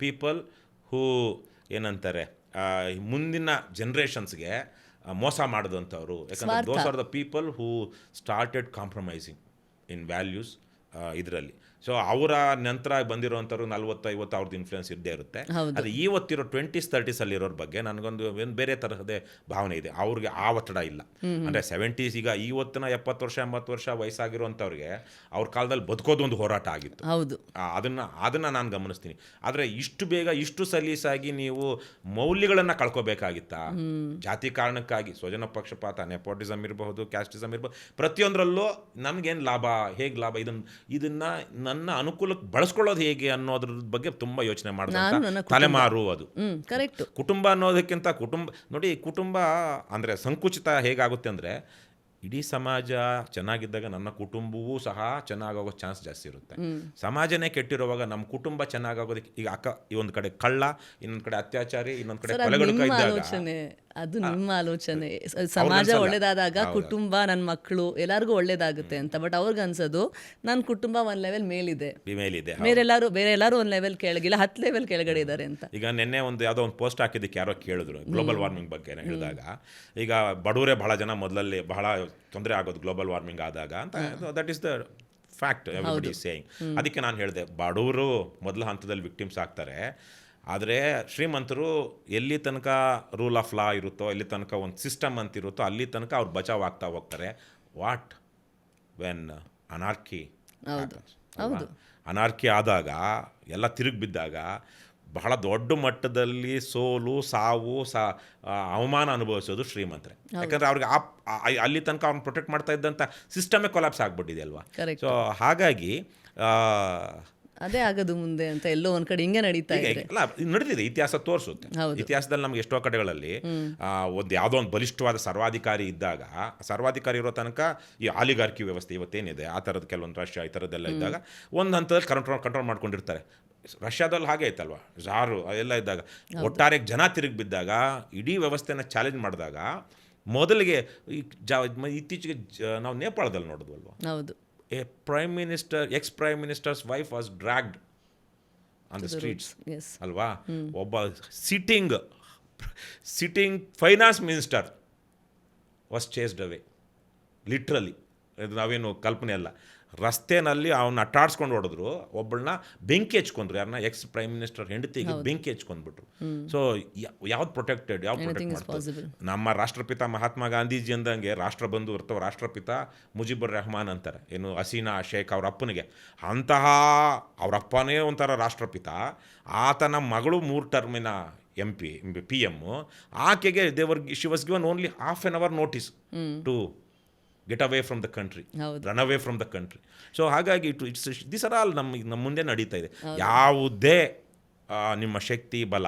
people who ಏನಂತಾರೆ, ಮುಂದಿನ ಜನ್ರೇಷನ್ಸ್ಗೆ ಮೋಸ ಮಾಡಿದಂಥವ್ರು. ಯಾಕಂದರೆ those are the people who started compromising in values ಇದರಲ್ಲಿ. ಸೊ ಅವರ ನಂತರ ಬಂದಿರೋವಂಥವ್ರು 40-50 ಅವ್ರದ್ದು ಇನ್ಫ್ಲುಯೆನ್ಸ್ ಇದ್ದೇ ಇರುತ್ತೆ. ಅದು ಇವತ್ತಿರೋ 20s 30s ಅಲ್ಲಿರೋರ ಬಗ್ಗೆ ನನಗೊಂದು ಬೇರೆ ತರಹದೇ ಭಾವನೆ ಇದೆ. ಅವ್ರಿಗೆ ಆ ಒತ್ತಡ ಇಲ್ಲ. ಅಂದರೆ 70s ಈಗ ಇವತ್ತಿನ 70 ವರ್ಷ 80 ವರ್ಷ ವಯಸ್ಸಾಗಿರುವಂಥವ್ರಿಗೆ ಅವ್ರ ಕಾಲದಲ್ಲಿ ಬದುಕೋದು ಒಂದು ಹೋರಾಟ ಆಗಿತ್ತು. ಅದನ್ನು ನಾನು ಗಮನಿಸ್ತೀನಿ. ಆದರೆ ಇಷ್ಟು ಬೇಗ ಇಷ್ಟು ಸಲೀಸಾಗಿ ನೀವು ಮೌಲ್ಯಗಳನ್ನು ಕಳ್ಕೊಬೇಕಾಗಿತ್ತಾ? ಜಾತಿ ಕಾರಣಕ್ಕಾಗಿ ಸ್ವಜನ ಪಕ್ಷಪಾತ, ನೆಪೋಟಿಸಮ್ ಇರಬಹುದು, ಕ್ಯಾಸ್ಟಿಸಮ್ ಇರಬಹುದು, ಪ್ರತಿಯೊಂದರಲ್ಲೂ ನಮಗೇನು ಲಾಭ, ಹೇಗೆ ಲಾಭ, ಇದನ್ನು ಇದನ್ನ ನನ್ನ ಅನುಕೂಲಕ್ಕೆ ಬಳಸ್ಕೊಳ್ಳೋದು ಹೇಗೆ ಅನ್ನೋದ್ರ ಬಗ್ಗೆ ತುಂಬ ಯೋಚನೆ ನಾನು ಮಾಡಿದಂಥ ನನ್ನ ತಲೆಮಾರು ಅದು. ಕರೆಕ್ಟ್. ಕುಟುಂಬ ಅನ್ನೋದಕ್ಕಿಂತ ನೋಡಿ, ಕುಟುಂಬ ಅಂದರೆ ಸಂಕುಚಿತ ಹೇಗಾಗುತ್ತೆ ಅಂದರೆ, ಇಡೀ ಸಮಾಜ ಚೆನ್ನಾಗಿದ್ದಾಗ ನನ್ನ ಕುಟುಂಬವೂ ಸಹ ಚೆನ್ನಾಗೋಗೋ ಚಾನ್ಸ್ ಜಾಸ್ತಿ ಇರುತ್ತೆ. ಸಮಾಜನೇ ಕೆಟ್ಟಿರುವಾಗ ನಮ್ಮ ಕುಟುಂಬ ಚೆನ್ನಾಗೋದಕ್ಕೆ, ಈಗ ಈ ಒಂದು ಕಡೆ ಕಳ್ಳ, ಇನ್ನೊಂದು ಕಡೆ ಅತ್ಯಾಚಾರಿ, ಇನ್ನೊಂದು ಕಡೆ ಕೊಲೆಗಡುಕ ಇದ್ದಾಗ, ಅದು ನಿಮ್ಮ ಆಲೋಚನೆ. ಸಮಾಜ ಒಳ್ಳೇದಾದಾಗ ಕುಟುಂಬ, ನನ್ನ ಮಕ್ಕಳು ಎಲ್ಲರಿಗೂ ಒಳ್ಳೇದಾಗುತ್ತೆ ಅಂತ. ಬಟ್ ಅವ್ರಿಗೆ ಅನ್ಸೋದು ನನ್ನ ಕುಟುಂಬ ಒಂದು ಲೆವೆಲ್ ಮೇಲಿದೆ, ಬೇರೆ ಎಲ್ಲರೂ ಒಂದು ಲೆವೆಲ್ ಕೆಳಗಿಲ್ಲ, 10 ಲೆವೆಲ್ ಕೆಳಗಡೆ ಇದ್ದಾರೆ ಅಂತ. ಈಗ ನಿನ್ನೆ ಯಾವುದೋ ಒಂದು ಪೋಸ್ಟ್ ಹಾಕಿದ್ದಕ್ಕೆ ಯಾರೋ ಕೇಳಿದ್ರು ಗ್ಲೋಬಲ್ ವಾರ್ಮಿಂಗ್ ಬಗ್ಗೆ ಹೇಳಿದಾಗ, ಈಗ ಬಡವರೇ ಬಹಳ ಜನ ಮೊದಲಲ್ಲಿ ಬಹಳ ತೊಂದರೆ ಆಗೋದು ಗ್ಲೋಬಲ್ ವಾರ್ಮಿಂಗ್ ಆದಾಗ ಅಂತ. That is the fact everybody is saying. ಅದಕ್ಕೆ ನಾನು ಹೇಳಿದೆ, ಬಡವರು ಮೊದಲ ಹಂತದಲ್ಲಿ ವಿಕ್ಟಿಮ್ಸ್ ಆಗ್ತಾರೆ, ಆದರೆ ಶ್ರೀಮಂತರು ಎಲ್ಲಿ ತನಕ ರೂಲ್ ಆಫ್ ಲಾ ಇರುತ್ತೋ, ಎಲ್ಲಿ ತನಕ ಒಂದು ಸಿಸ್ಟಮ್ ಅಂತ ಇರುತ್ತೋ, ಅಲ್ಲಿ ತನಕ ಅವ್ರು ಬಚಾವ್ ಆಗ್ತಾ ಹೋಗ್ತಾರೆ. ವಾಟ್ ವೆನ್ ಅನಾರ್ಕಿ ಅನಾರ್ಕಿ ಆದಾಗ, ಎಲ್ಲ ತಿರುಗಿ ಬಿದ್ದಾಗ, ಬಹಳ ದೊಡ್ಡ ಮಟ್ಟದಲ್ಲಿ ಸೋಲು, ಸಾವು, ಅವಮಾನ ಅನುಭವಿಸೋದು ಶ್ರೀಮಂತರೇ. ಯಾಕಂದರೆ ಅವ್ರಿಗೆ ಅಲ್ಲಿ ತನಕ ಅವ್ರನ್ನ ಪ್ರೊಟೆಕ್ಟ್ ಮಾಡ್ತಾ ಇದ್ದಂಥ ಸಿಸ್ಟಮೇ ಕೊಲಾಪ್ಸ್ ಆಗಿಬಿಟ್ಟಿದೆ ಅಲ್ವಾ. ಸೊ ಹಾಗಾಗಿ ಅದೇ ಆಗೋದು ಮುಂದೆ ಅಂತ ಎಲ್ಲೋ ಒಂದ್ ಕಡೆ ಹಿಂಗೆ ನಡೀತಾ ಇದೆ. ಅಲ್ಲ, ನಡೆದಿದೆ, ಇತಿಹಾಸ ತೋರಿಸುತ್ತೆ. ಇತಿಹಾಸದಲ್ಲಿ ನಮ್ಗೆ ಎಷ್ಟೋ ಕಡೆಗಳಲ್ಲಿ ಒಂದು ಯಾವುದೋ ಒಂದು ಬಲಿಷ್ಠವಾದ ಸರ್ವಾಧಿಕಾರಿ ಇದ್ದಾಗ, ಸರ್ವಾಧಿಕಾರಿ ಇರೋ ತನಕ ಈ ಆಲಿಗಾರ್ಕಿ ವ್ಯವಸ್ಥೆ ಇವತ್ತೇನಿದೆ, ಆ ಥರದ್ದು ಕೆಲವೊಂದು ರಷ್ಯಾ ಈ ಥರದ್ದೆಲ್ಲ ಇದ್ದಾಗ ಒಂದು ಹಂತದಲ್ಲಿ ಕಂಟ್ರೋಲ್ ಮಾಡ್ಕೊಂಡಿರ್ತಾರೆ. ರಷ್ಯಾದಲ್ಲಿ ಹಾಗೆ ಐತಲ್ವ, ಜಾರು ಎಲ್ಲ ಇದ್ದಾಗ, ಒಟ್ಟಾರೆ ಜನ ತಿರುಗಿ ಬಿದ್ದಾಗ, ಇಡೀ ವ್ಯವಸ್ಥೆನ ಚಾಲೆಂಜ್ ಮಾಡಿದಾಗ, ಮೊದಲಿಗೆ ಇತ್ತೀಚೆಗೆ ನಾವು ನೇಪಾಳದಲ್ಲಿ ನೋಡಿದ್ವಲ್ವ, ಹೌದು, a prime minister, ex-prime minister's wife was dragged on the streets. Yes. ಅಲ್ವಾ, ಒಬ್ಬ sitting finance minister was chased away, literally. ಇದು ನಾವೇನು ಕಲ್ಪನೆ ಅಲ್ಲ. ರಸ್ತೆನಲ್ಲಿ ಅವನ್ನ ಅಟ್ಟಾಡ್ಸ್ಕೊಂಡು ಹೊಡೆದ್ರು, ಒಬ್ಬಳನ್ನ ಬೆಂಕಿ ಹಚ್ಕೊಂಡ್ರು, ಯಾರನ್ನ ಎಕ್ಸ್ ಪ್ರೈಮ್ ಮಿನಿಸ್ಟರ್ ಹೆಂಡತಿಗೆ ಬೆಂಕಿ ಹಚ್ಕೊಂಡ್ಬಿಟ್ರು. ಸೊ ಯಾವ್ದು ಪ್ರೊಟೆಕ್ಟೆಡ್, ಯಾವ್ದು ಪ್ರೊಟೆಕ್ಟ್ ಮಾಡ್ತಾರೆ? ನಮ್ಮ ರಾಷ್ಟ್ರಪಿತ ಮಹಾತ್ಮ ಗಾಂಧೀಜಿ ಅಂದಂಗೆ ರಾಷ್ಟ್ರಬಂಧು ಇರ್ತವೆ, ರಾಷ್ಟ್ರಪಿತ ಮುಜಿಬುರ್ ರೆಹಮಾನ್ ಅಂತಾರೆ, ಏನು ಹಸೀನಾ ಶೇಖ್ ಅವ್ರ ಅಪ್ಪನಿಗೆ. ಅಂತಹ ಅವ್ರ ಅಪ್ಪನೇ ಒಂಥರ ರಾಷ್ಟ್ರಪಿತ, ಆತನ ಮಗಳು 3 ಟರ್ಮಿನ PM, ಆಕೆಗೆ she was given only half an hour notice to get away from the country, run away from the country. So ಹಾಗಾಗಿ ದಿಸ್ ಆರ್ ಆಲ್ ನಮ್ಮ ಮುಂದೆ ನಡೀತಾ ಇದೆ. ಯಾವುದೇ ನಿಮ್ಮ ಶಕ್ತಿ ಬಲ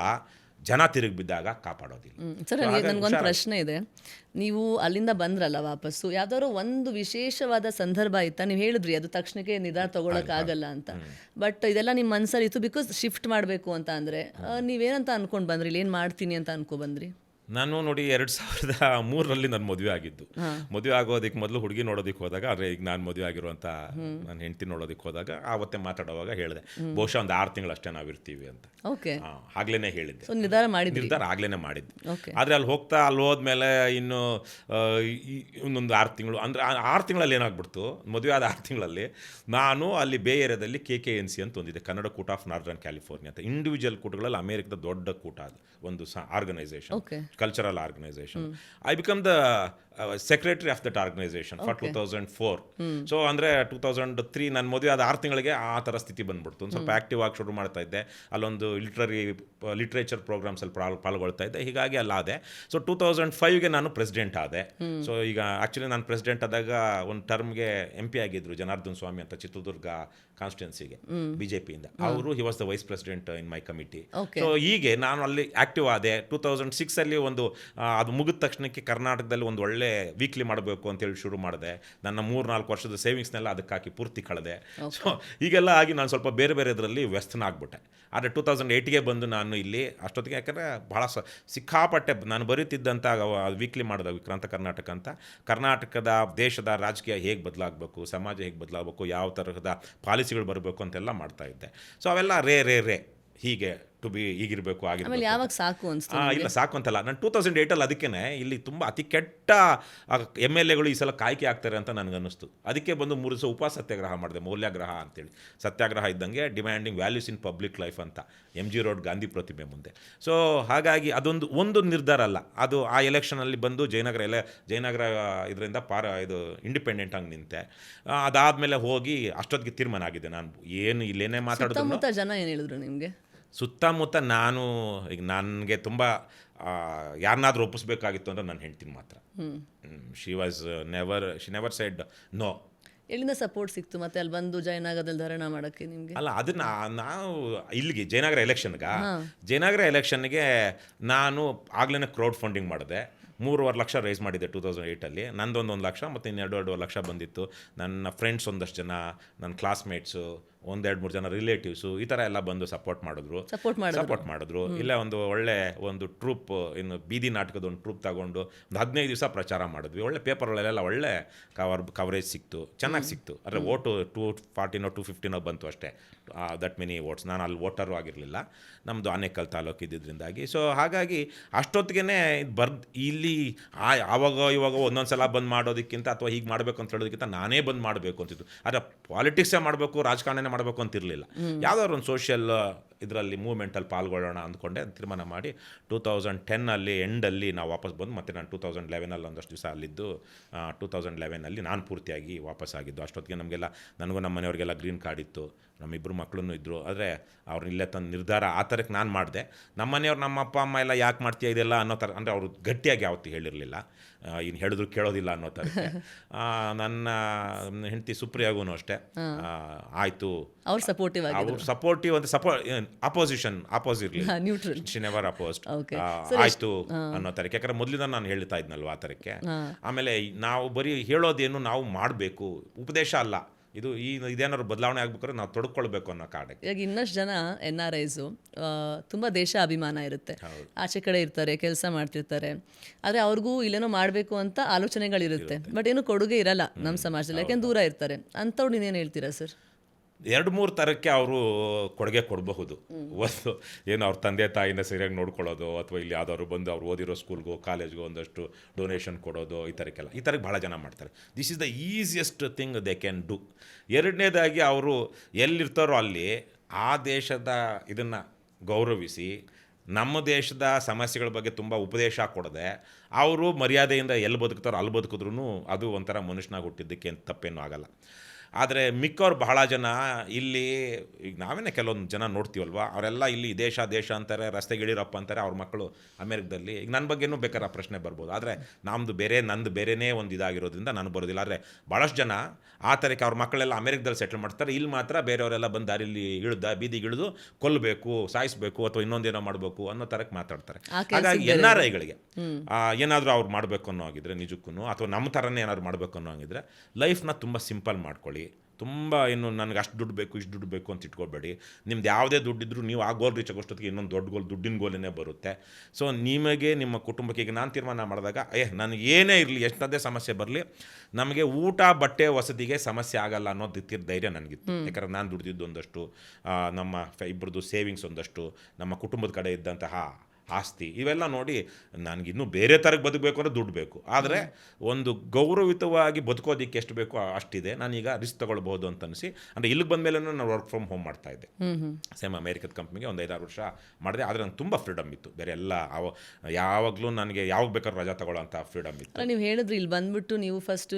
ಜನ ತಿರುಗಿ ಬಿದ್ದಾಗ ಕಾಪಾಡೋದಿಲ್ಲ. ಸರ್, ನನಗೊಂದು ಪ್ರಶ್ನೆ ಇದೆ. ನೀವು ಅಲ್ಲಿಂದ ಬಂದ್ರಲ್ಲ ವಾಪಸ್ಸು, ಯಾವ್ದಾದ್ರು ಒಂದು ವಿಶೇಷವಾದ ಸಂದರ್ಭ ಆಯ್ತಾ? ನೀವು ಹೇಳಿದ್ರಿ ಅದು ತಕ್ಷಣಕ್ಕೆ ನಿರ್ಧಾರ ತಗೊಳಕ್ಕಾಗಲ್ಲ ಅಂತ, ಬಟ್ ಇದೆಲ್ಲ ನಿಮ್ಮ ಮನಸ್ಸಲ್ಲಿ ಇತ್ತು, ಬಿಕಾಸ್ ಶಿಫ್ಟ್ ಮಾಡಬೇಕು ಅಂತ. ಅಂದರೆ ನೀವೇನಂತ ಅನ್ಕೊಂಡು ಬಂದ್ರಿ, ಇಲ್ಲಿ ಏನು ಮಾಡ್ತೀನಿ ಅಂತ ಅನ್ಕೊ ಬಂದ್ರಿ? ನಾನು ನೋಡಿ 2003ರಲ್ಲಿ ನನ್ನ ಮದುವೆ ಆಗಿದ್ದು. ಮದುವೆ ಆಗೋದಕ್ಕೆ ಮೊದಲು ಹುಡುಗಿ ನೋಡೋದಕ್ಕೆ ಹೋದಾಗ, ಆದರೆ ಈಗ ನಾನು ಮದುವೆ ಆಗಿರುವಂಥ ನನ್ನ ಹೆಂಡತಿ ನೋಡೋದಕ್ಕೆ ಹೋದಾಗ ಆವತ್ತೇ ಮಾತಾಡೋವಾಗ ಹೇಳಿದೆ, ಬಹುಶಃ ಒಂದು 6 ತಿಂಗಳು ಅಷ್ಟೇ ನಾವಿರ್ತೀವಿ ಅಂತ. ಆಗ್ಲೇ ಹೇಳಿದ್ದೆ, ನಿರ್ಧಾರ ಆಗ್ಲೇ ಮಾಡಿದ್ದೆ. ಆದರೆ ಅಲ್ಲಿ ಹೋದ್ಮೇಲೆ ಇನ್ನು ಇನ್ನೊಂದು 6 ತಿಂಗಳು, ಅಂದರೆ 6 ತಿಂಗಳಲ್ಲಿ ಏನಾಗ್ಬಿಡ್ತು, ಮದುವೆ ಆದ 6 ತಿಂಗಳಲ್ಲಿ ನಾನು ಅಲ್ಲಿ ಬೇ ಏರಿಯಾದಲ್ಲಿ KKNC ಅಂತ ಒಂದಿದೆ, ಕನ್ನಡ ಕೂಟ ಆಫ್ ನಾರ್ದರ್ನ್ ಕ್ಯಾಲಿಫೋರ್ನಿಯಾ ಅಂತ. ಇಂಡಿವಿಜುವಲ್ ಕೂಟಗಳಲ್ಲಿ ಅಮೇರಿಕದ ದೊಡ್ಡ ಕೂಟ, ಅದು ಒಂದು organisation, cultural organization. I became the secretary of that organization for 2004. So ಅಂದರೆ 2003 ನನ್ನ ಮದುವೆ ಆದ 6 ತಿಂಗಳಿಗೆ ಆ ಥರ ಸ್ಥಿತಿ ಬಂದ್ಬಿಡ್ತು. ಒಂದು ಸ್ವಲ್ಪ ಆ್ಯಕ್ಟಿವ್ ಆಗಿ ಶುರು ಮಾಡ್ತಾ ಇದ್ದೆ, ಅಲ್ಲೊಂದು ಲಿಟ್ರೇಚರ್ ಪ್ರೋಗ್ರಾಮ್ಸಲ್ಲಿ ಪಾಲ್ಗೊಳ್ತಾ ಇದ್ದೆ. ಹೀಗಾಗಿ ಅಲ್ಲಾದೆ. ಸೊ 2005ಗೆ ನಾನು ಪ್ರೆಸಿಡೆಂಟ್ ಆದೆ. ಸೊ ಈಗ ಆ್ಯಕ್ಚುಲಿ ನಾನು ಪ್ರೆಸಿಡೆಂಟ್ ಆದಾಗ ಒಂದು ಟರ್ಮ್ಗೆ MP ಆಗಿದ್ರು ಜನಾರ್ದನ್ ಸ್ವಾಮಿ ಅಂತ, ಚಿತ್ರದುರ್ಗ ಕಾನ್ಸ್ಟಿಟ್ಯೂನ್ಸಿಗೆ BJPಯಿಂದ. ಅವರು he was the vice president in my committee. So ಹೀಗೆ ನಾನು ಅಲ್ಲಿ ಆ್ಯಕ್ಟಿವ್ ಆದೆ. 2006ಅಲ್ಲಿ ಒಂದು ಅದು ಮುಗಿದ ತಕ್ಷಣಕ್ಕೆ ಕರ್ನಾಟಕದಲ್ಲಿ ಒಂದು ಒಳ್ಳೆ ವೀಕ್ಲಿ ಮಾಡಬೇಕು ಅಂತೇಳಿ ಶುರು ಮಾಡಿದೆ. ನನ್ನ 3-4 ವರ್ಷದ ಸೇವಿಂಗ್ಸ್ನೆಲ್ಲ ಅದಕ್ಕೆ ಹಾಕಿ ಪೂರ್ತಿ ಕಳೆದೆ. ಸೊ ಹೀಗೆಲ್ಲ ಆಗಿ ನಾನು ಸ್ವಲ್ಪ ಬೇರೆ ಬೇರೆ ಇದರಲ್ಲಿ ವ್ಯಸ್ತನ ಆಗ್ಬಿಟ್ಟೆ. ಆದರೆ 2008ಗೆ ಬಂದು ನಾನು ಇಲ್ಲಿ ಅಷ್ಟೊತ್ತಿಗೆ, ಯಾಕಂದರೆ ಭಾಳ ಸಿಕ್ಕಾಪಟ್ಟೆ ನಾನು ಬರೀತಿದ್ದಂಥ ವೀಕ್ಲಿ ಮಾಡಿದೆ ವಿಕ್ರಾಂತ ಕರ್ನಾಟಕ ಅಂತ. ಕರ್ನಾಟಕದ ದೇಶದ ರಾಜಕೀಯ ಹೇಗೆ ಬದಲಾಗಬೇಕು, ಸಮಾಜ ಹೇಗೆ ಬದಲಾಗಬೇಕು, ಯಾವ ತರಹದ ಪಾಲಿಸಿಗಳು ಬರಬೇಕು ಅಂತೆಲ್ಲ ಮಾಡ್ತಾ ಇದ್ದೆ. ಸೊ ಅವೆಲ್ಲ ರೇ ಹೀಗೆ ಟು ಬಿ ಈಗಿರಬೇಕು ಆಗಿರಬೇಕು. ಯಾವಾಗ ಸಾಕು ಅನಿಸ್ತು? ಇಲ್ಲ, ಸಾಕು ಅಂತಲ್ಲ. ನಾನು 2008ಅಲ್ಲಿ ಅದಕ್ಕೇ ಇಲ್ಲಿ ತುಂಬ ಅತಿ ಕೆಟ್ಟ MLAಗಳು ಈ ಸಲ ಕಾಯ್ಕೆ ಆಗ್ತಾರೆ ಅಂತ ನನಗನ್ನಿಸ್ತು. ಅದಕ್ಕೆ ಬಂದು 3 ದಿವಸ ಉಪವಾಸ ಸತ್ಯಾಗ್ರಹ ಮಾಡಿದೆ, ಮೌಲ್ಯಾಗ್ರಹ ಅಂತೇಳಿ. ಸತ್ಯಾಗ್ರಹ ಇದ್ದಂಗೆ demanding values in public life ಅಂತ, MG ರೋಡ್ ಗಾಂಧಿ ಪ್ರತಿಮೆ ಮುಂದೆ. ಸೊ ಹಾಗಾಗಿ ಒಂದು ನಿರ್ಧಾರ ಅಲ್ಲ, ಅದು ಆ ಎಲೆಕ್ಷನಲ್ಲಿ ಬಂದು ಜಯನಗರ ಇದರಿಂದ ಇದು ಇಂಡಿಪೆಂಡೆಂಟ್ ಆಗಿ ನಿಂತೆ. ಅದಾದಮೇಲೆ ಹೋಗಿ ಅಷ್ಟೊತ್ತಿಗೆ ತೀರ್ಮಾನ ಆಗಿದೆ. ನಾನು ಏನು ಇಲ್ಲೇನೇ ಮಾತಾಡೋದು, ಜನ ಏನು ಹೇಳಿದ್ರು ನಿಮಗೆ? ಸುತ್ತಮುತ್ತ ನಾನು ಈಗ ನನಗೆ ತುಂಬ ಯಾರನ್ನಾದ್ರೂ ಒಪ್ಪಿಸ್ಬೇಕಾಗಿತ್ತು ಅಂದರೆ ನನ್ನ ಹೆಂಡ್ತಿನ ಮಾತ್ರ. She never said no. ಎಲ್ಲಿಂದ ಸಪೋರ್ಟ್ ಸಿಕ್ತು ಮತ್ತೆ ಅಲ್ಲಿ ಬಂದು ಜಯನಗರದಲ್ಲಿ ಧರಣ ಮಾಡೋಕ್ಕೆ ನಿಮಗೆ? ಅಲ್ಲ ಅದನ್ನ ನಾವು ಇಲ್ಲಿಗೆ ಜಯನಗರ ಎಲೆಕ್ಷನ್ಗೆ ನಾನು ಆಗ್ಲೇ ಕ್ರೌಡ್ ಫಂಡಿಂಗ್ ಮಾಡಿದೆ. 3.5 ಲಕ್ಷ ರೈಸ್ ಮಾಡಿದ್ದೆ 2008 ನಂದೊಂದು 1 ಲಕ್ಷ ಮತ್ತು ಇನ್ನು 2.5 ಲಕ್ಷ ಬಂದಿತ್ತು. ನನ್ನ ಫ್ರೆಂಡ್ಸ್ ಒಂದಷ್ಟು ಜನ, ನನ್ನ ಕ್ಲಾಸ್ಮೇಟ್ಸು, 1-2-3 ಜನ ರಿಲೇಟಿವ್ಸು ಈ ಥರ ಎಲ್ಲ ಬಂದು ಸಪೋರ್ಟ್ ಮಾಡಿದ್ರು. ಇಲ್ಲೇ ಒಂದು ಟ್ರೂಪ್, ಇನ್ನು ಬೀದಿ ನಾಟಕದ ಒಂದು ಟ್ರೂಪ್ ತಗೊಂಡು ಒಂದು 15 ದಿವಸ ಪ್ರಚಾರ ಮಾಡಿದ್ವಿ. ಒಳ್ಳೆ ಪೇಪರ್ಗಳಲ್ಲೆಲ್ಲ ಒಳ್ಳೆ ಕವರೇಜ್ ಸಿಕ್ತು, ಚೆನ್ನಾಗಿ ಸಿಕ್ತು. ಅಂದರೆ ಓಟು 240 250 ಬಂತು ಅಷ್ಟೇ, ದಟ್ ಮೆನಿ ವೋಟ್ಸ್. ನಾನು ಅಲ್ಲಿ ವೋಟರು ಆಗಿರಲಿಲ್ಲ, ನಮ್ಮದು ಆನೇಕಲ್ ತಾಲೂಕು ಇದ್ದಿದ್ದರಿಂದಾಗಿ. ಸೊ ಹಾಗಾಗಿ ಅಷ್ಟೊತ್ತಿಗೆ ಇಲ್ಲಿ ಇವಾಗ ಒಂದೊಂದು ಸಲ ಬಂದ್ ಮಾಡೋದಕ್ಕಿಂತ ಅಥವಾ ಹೀಗೆ ಮಾಡಬೇಕು ಅಂತ ಹೇಳೋದಕ್ಕಿಂತ ನಾನೇ ಬಂದ್ ಮಾಡಬೇಕು ಅಂತಿತ್ತು. ಆದರೆ ಪಾಲಿಟಿಕ್ಸೇ ಮಾಡಬೇಕು, ರಾಜಕಾರಣನೇ ಮಾಡಬೇಕು ಅಂತಿರಲಿಲ್ಲ. ಯಾವುದಾದ್ರು ಒಂದು ಸೋಷಿಯಲ್ ಇದರಲ್ಲಿ ಮೂವ್ಮೆಂಟಲ್ಲಿ ಪಾಲ್ಗೊಳ್ಳೋಣ ಅಂದ್ಕೊಂಡೆ, ತೀರ್ಮಾನ ಮಾಡಿ 2010 ಎಂಡಲ್ಲಿ ನಾವು ವಾಪಸ್ ಬಂದು ಮತ್ತೆ ನಾನು 2011 ಒಂದಷ್ಟು ದಿವಸ ಅಲ್ಲಿದ್ದು 2011 ನಾನು ಪೂರ್ತಿಯಾಗಿ ವಾಪಸ್ ಆಗಿದ್ದು. ಅಷ್ಟೊತ್ತಿಗೆ ನನಗೂ ನಮ್ಮ ಮನೆಯವ್ರಿಗೆಲ್ಲ ಗ್ರೀನ್ ಕಾರ್ಡ್ ಇತ್ತು, ನಮ್ಮಿಬ್ಬರು ಮಕ್ಕಳೂ ಇದ್ದರು. ಆದರೆ ಅವ್ರನ್ನ ಇಲ್ಲೇ ತಂದು ನಿರ್ಧಾರ ಆ ಥರಕ್ಕೆ ನಾನು ಮಾಡಿದೆ. ನಮ್ಮ ಮನೆಯವ್ರು, ನಮ್ಮ ಅಪ್ಪ ಅಮ್ಮ ಎಲ್ಲ ಯಾಕೆ ಮಾಡ್ತೀಯ ಇದೆಲ್ಲ ಅನ್ನೋ ಥರ, ಅಂದರೆ ಅವರು ಗಟ್ಟಿಯಾಗಿ ಯಾವತ್ತೂ ಹೇಳಿರಲಿಲ್ಲ, ಇನ್ನು ಹೇಳಿದ್ರು ಕೇಳೋದಿಲ್ಲ ಅನ್ನೋ ಥರಕ್ಕೆ. ನನ್ನ ಹೆಂಡತಿ ಸುಪ್ರಿಯಾಗೂ ಅಷ್ಟೇ, ಆಯಿತು ಅವ್ರು ಸಪೋರ್ಟಿವ್ ಅಂತ ಅಪೋಸಿಟ್ ನೆವರ್ ಅಪೋಸ್ಡ್, ಆಯಿತು ಅನ್ನೋ ಥರಕ್ಕೆ. ಯಾಕಂದರೆ ಮೊದಲಿಂದ ನಾನು ಹೇಳ್ತಾ ಇದ್ನಲ್ವ ಆ ಥರಕ್ಕೆ. ಆಮೇಲೆ ನಾವು ಬರೀ ಹೇಳೋದೇನು, ನಾವು ಮಾಡಬೇಕು, ಉಪದೇಶ ಅಲ್ಲ ಇದು. ಇದೇನಾದ್ರು ಬದಲಾವಣೆ ಆಗ್ಬೇಕಾದ್ರೆ ನಾವು ತೊಡ್ಕೊಳ್ಬೇಕು ಅನ್ನೋ ಕಾರಣಕ್ಕೆ. ಈಗ ಇನ್ನಷ್ಟು ಜನ NRIಸು ತುಂಬ ದೇಶ ಅಭಿಮಾನ ಇರುತ್ತೆ, ಆಚೆ ಕಡೆ ಇರ್ತಾರೆ, ಕೆಲಸ ಮಾಡ್ತಿರ್ತಾರೆ, ಆದರೆ ಅವ್ರಿಗೂ ಇಲ್ಲೇನೋ ಮಾಡಬೇಕು ಅಂತ ಆಲೋಚನೆಗಳಿರುತ್ತೆ, ಬಟ್ ಏನು ಕೊಡುಗೆ ಇರಲ್ಲ ನಮ್ಮ ಸಮಾಜದಲ್ಲಿ, ಯಾಕೆಂದ್ರೆ ದೂರ ಇರ್ತಾರೆ. ಅಂಥವ್ರು ನೀನೇನು ಹೇಳ್ತೀರಾ ಸರ್? 2-3 ಥರಕ್ಕೆ ಅವರು ಕೊಡುಗೆ ಕೊಡಬಹುದು. ಒಂದು ಏನು ಅವ್ರ ತಂದೆ ತಾಯಿನ ಸರಿಯಾಗಿ ನೋಡ್ಕೊಳ್ಳೋದು, ಅಥವಾ ಇಲ್ಲಿ ಯಾವ್ದಾದ್ರು ಬಂದು ಅವ್ರು ಓದಿರೋ ಸ್ಕೂಲ್ಗೋ ಕಾಲೇಜ್ಗೋ ಒಂದಷ್ಟು ಡೊನೇಷನ್ ಕೊಡೋದು, ಈ ಥರಕ್ಕೆ ಭಾಳ ಜನ ಮಾಡ್ತಾರೆ. This is the easiest thing they can do. ಎರಡನೇದಾಗಿ ಅವರು ಎಲ್ಲಿರ್ತಾರೋ ಅಲ್ಲಿ ಆ ದೇಶದ ಇದನ್ನು ಗೌರವಿಸಿ, ನಮ್ಮ ದೇಶದ ಸಮಸ್ಯೆಗಳ ಬಗ್ಗೆ ತುಂಬ ಉಪದೇಶ ಕೊಡದೆ ಅವರು ಮರ್ಯಾದೆಯಿಂದ ಎಲ್ಲಿ ಬದುಕ್ತಾರೋ ಅಲ್ಲಿ ಬದುಕಿದ್ರೂ ಅದು ಒಂಥರ ಮನುಷ್ಯನಾಗಿ ಹುಟ್ಟಿದ್ದಕ್ಕೆ ತಪ್ಪೇನೂ ಆಗಲ್ಲ. ಆದರೆ ಮಿಕ್ಕವ್ರು ಬಹಳ ಜನ ಇಲ್ಲಿ, ಈಗ ನಾವೇನೇ ಕೆಲವೊಂದು ಜನ ನೋಡ್ತೀವಲ್ವ, ಅವರೆಲ್ಲ ಇಲ್ಲಿ ದೇಶ ಅಂತಾರೆ, ರಸ್ತೆಗಿಳಿರಪ್ಪ ಅಂತಾರೆ, ಅವ್ರ ಮಕ್ಕಳು ಅಮೇರಿಕದಲ್ಲಿ. ಈಗ ನನ್ನ ಬಗ್ಗೆನೂ ಬೇಕಾದ್ರೆ ಆ ಪ್ರಶ್ನೆ ಬರ್ಬೋದು, ಆದರೆ ನಂದು ಬೇರೆನೇ ಒಂದು ಇದಾಗಿರೋದ್ರಿಂದ ನಾನು ಬರೋದಿಲ್ಲ. ಆದರೆ ಭಾಳಷ್ಟು ಜನ ಆ ಥರಕ್ಕೆ ಅವ್ರ ಮಕ್ಕಳೆಲ್ಲ ಅಮೇರಿಕದಲ್ಲಿ ಸೆಟ್ಲ್ ಮಾಡ್ತಾರೆ, ಇಲ್ಲಿ ಮಾತ್ರ ಬೇರೆಯವರೆಲ್ಲ ಬಂದು ದಾರಿಲಿ ಬೀದಿಗಿಳಿದು ಕೊಲ್ಲಬೇಕು, ಸಾಯಿಸಬೇಕು ಅಥವಾ ಇನ್ನೊಂದೇನೋ ಮಾಡಬೇಕು ಅನ್ನೋ ಥರಕ್ಕೆ ಮಾತಾಡ್ತಾರೆ. ಹಾಗಾಗಿ NRIಗಳಿಗೆ ಏನಾದರೂ ಅವ್ರು ಮಾಡಬೇಕು ಅನ್ನೋ ಆಗಿದ್ರೆ ನಿಜಕ್ಕೂ, ಅಥವಾ ನಮ್ಮ ಥರನೇ ಏನಾದ್ರು ಮಾಡಬೇಕು ಅನ್ನೋ ಆಗಿದ್ರೆ ಲೈಫ್ನ ತುಂಬ ಸಿಂಪಲ್ ಮಾಡ್ಕೊಳ್ಳಿ. ತುಂಬ ಇನ್ನು ನನಗೆ ಅಷ್ಟು ದುಡ್ಡು ಬೇಕು, ಇಷ್ಟು ದುಡ್ಡು ಬೇಕು ಅಂತ ಇಟ್ಕೊಬೇಡಿ. ನಿಮ್ದು ಯಾವುದೇ ದುಡ್ಡಿದ್ರು ನೀವು ಆ ಗೋಲ್ ರೀಚ್ ಆಗೋಷ್ಟೊತ್ತಿಗೆ ಇನ್ನೊಂದು ದೊಡ್ಡ ಗೋಲ್, ದುಡ್ಡಿನ ಗೋಲೇ ಬರುತ್ತೆ. ಸೊ ನಿಮಗೆ, ನಿಮ್ಮ ಕುಟುಂಬಕ್ಕೆ, ಈಗ ನಾನು ತೀರ್ಮಾನ ಮಾಡಿದಾಗ ನನಗೆ ಏನೇ ಇರಲಿ, ಎಷ್ಟದೇ ಸಮಸ್ಯೆ ಬರಲಿ, ನಮಗೆ ಊಟ ಬಟ್ಟೆ ವಸತಿಗೆ ಸಮಸ್ಯೆ ಆಗಲ್ಲ ಅನ್ನೋದು ಧೈರ್ಯ ನನಗಿತ್ತು. ಯಾಕಂದ್ರೆ ನಾನು ದುಡ್ದಿದ್ದು ಒಂದಷ್ಟು, ನಮ್ಮ ಇಬ್ಬರದು ಸೇವಿಂಗ್ಸ್ ಒಂದಷ್ಟು, ನಮ್ಮ ಕುಟುಂಬದ ಕಡೆ ಇದ್ದಂತಹ ಆಸ್ತಿ, ಇವೆಲ್ಲ ನೋಡಿ ನನಗಿನ್ನೂ ಬೇರೆ ಥರಕ್ಕೆ ಬದುಕಬೇಕು ಅಂದರೆ ದುಡ್ಡು ಬೇಕು. ಆದರೆ ಒಂದು ಗೌರವಿತವಾಗಿ ಬದುಕೋದಕ್ಕೆ ಎಷ್ಟು ಬೇಕೋ ಅಷ್ಟಿದೆ. ನಾನೀಗ ರಿಸ್ಕ್ ತೊಗೊಳ್ಬೋದು ಅಂತ ಅನಿಸಿ, ಅಂದರೆ ಇಲ್ಲಿಗೆ ಬಂದ ಮೇಲೆ ನಾನು ವರ್ಕ್ ಫ್ರಮ್ ಹೋಮ್ ಮಾಡ್ತಾಯಿದ್ದೆ. ಸೇಮ್ ಅಮೇರಿಕದ ಕಂಪ್ನಿಗೆ ಒಂದು 5-6 ವರ್ಷ ಮಾಡಿದೆ. ಆದರೆ ನನಗೆ ತುಂಬ ಫ್ರೀಡಮ್ ಇತ್ತು. ಬೇರೆ ಎಲ್ಲ ಯಾವಾಗಲೂ ನನಗೆ ಯಾವಾಗ ಬೇಕಾದ್ರೂ ರಜಾ ತಗೊಳ್ಳೋ ಅಂತ ಫ್ರೀಡಮ್ ಇತ್ತು. ನೀವು ಹೇಳಿದ್ರಿ ಇಲ್ಲಿ ಬಂದ್ಬಿಟ್ಟು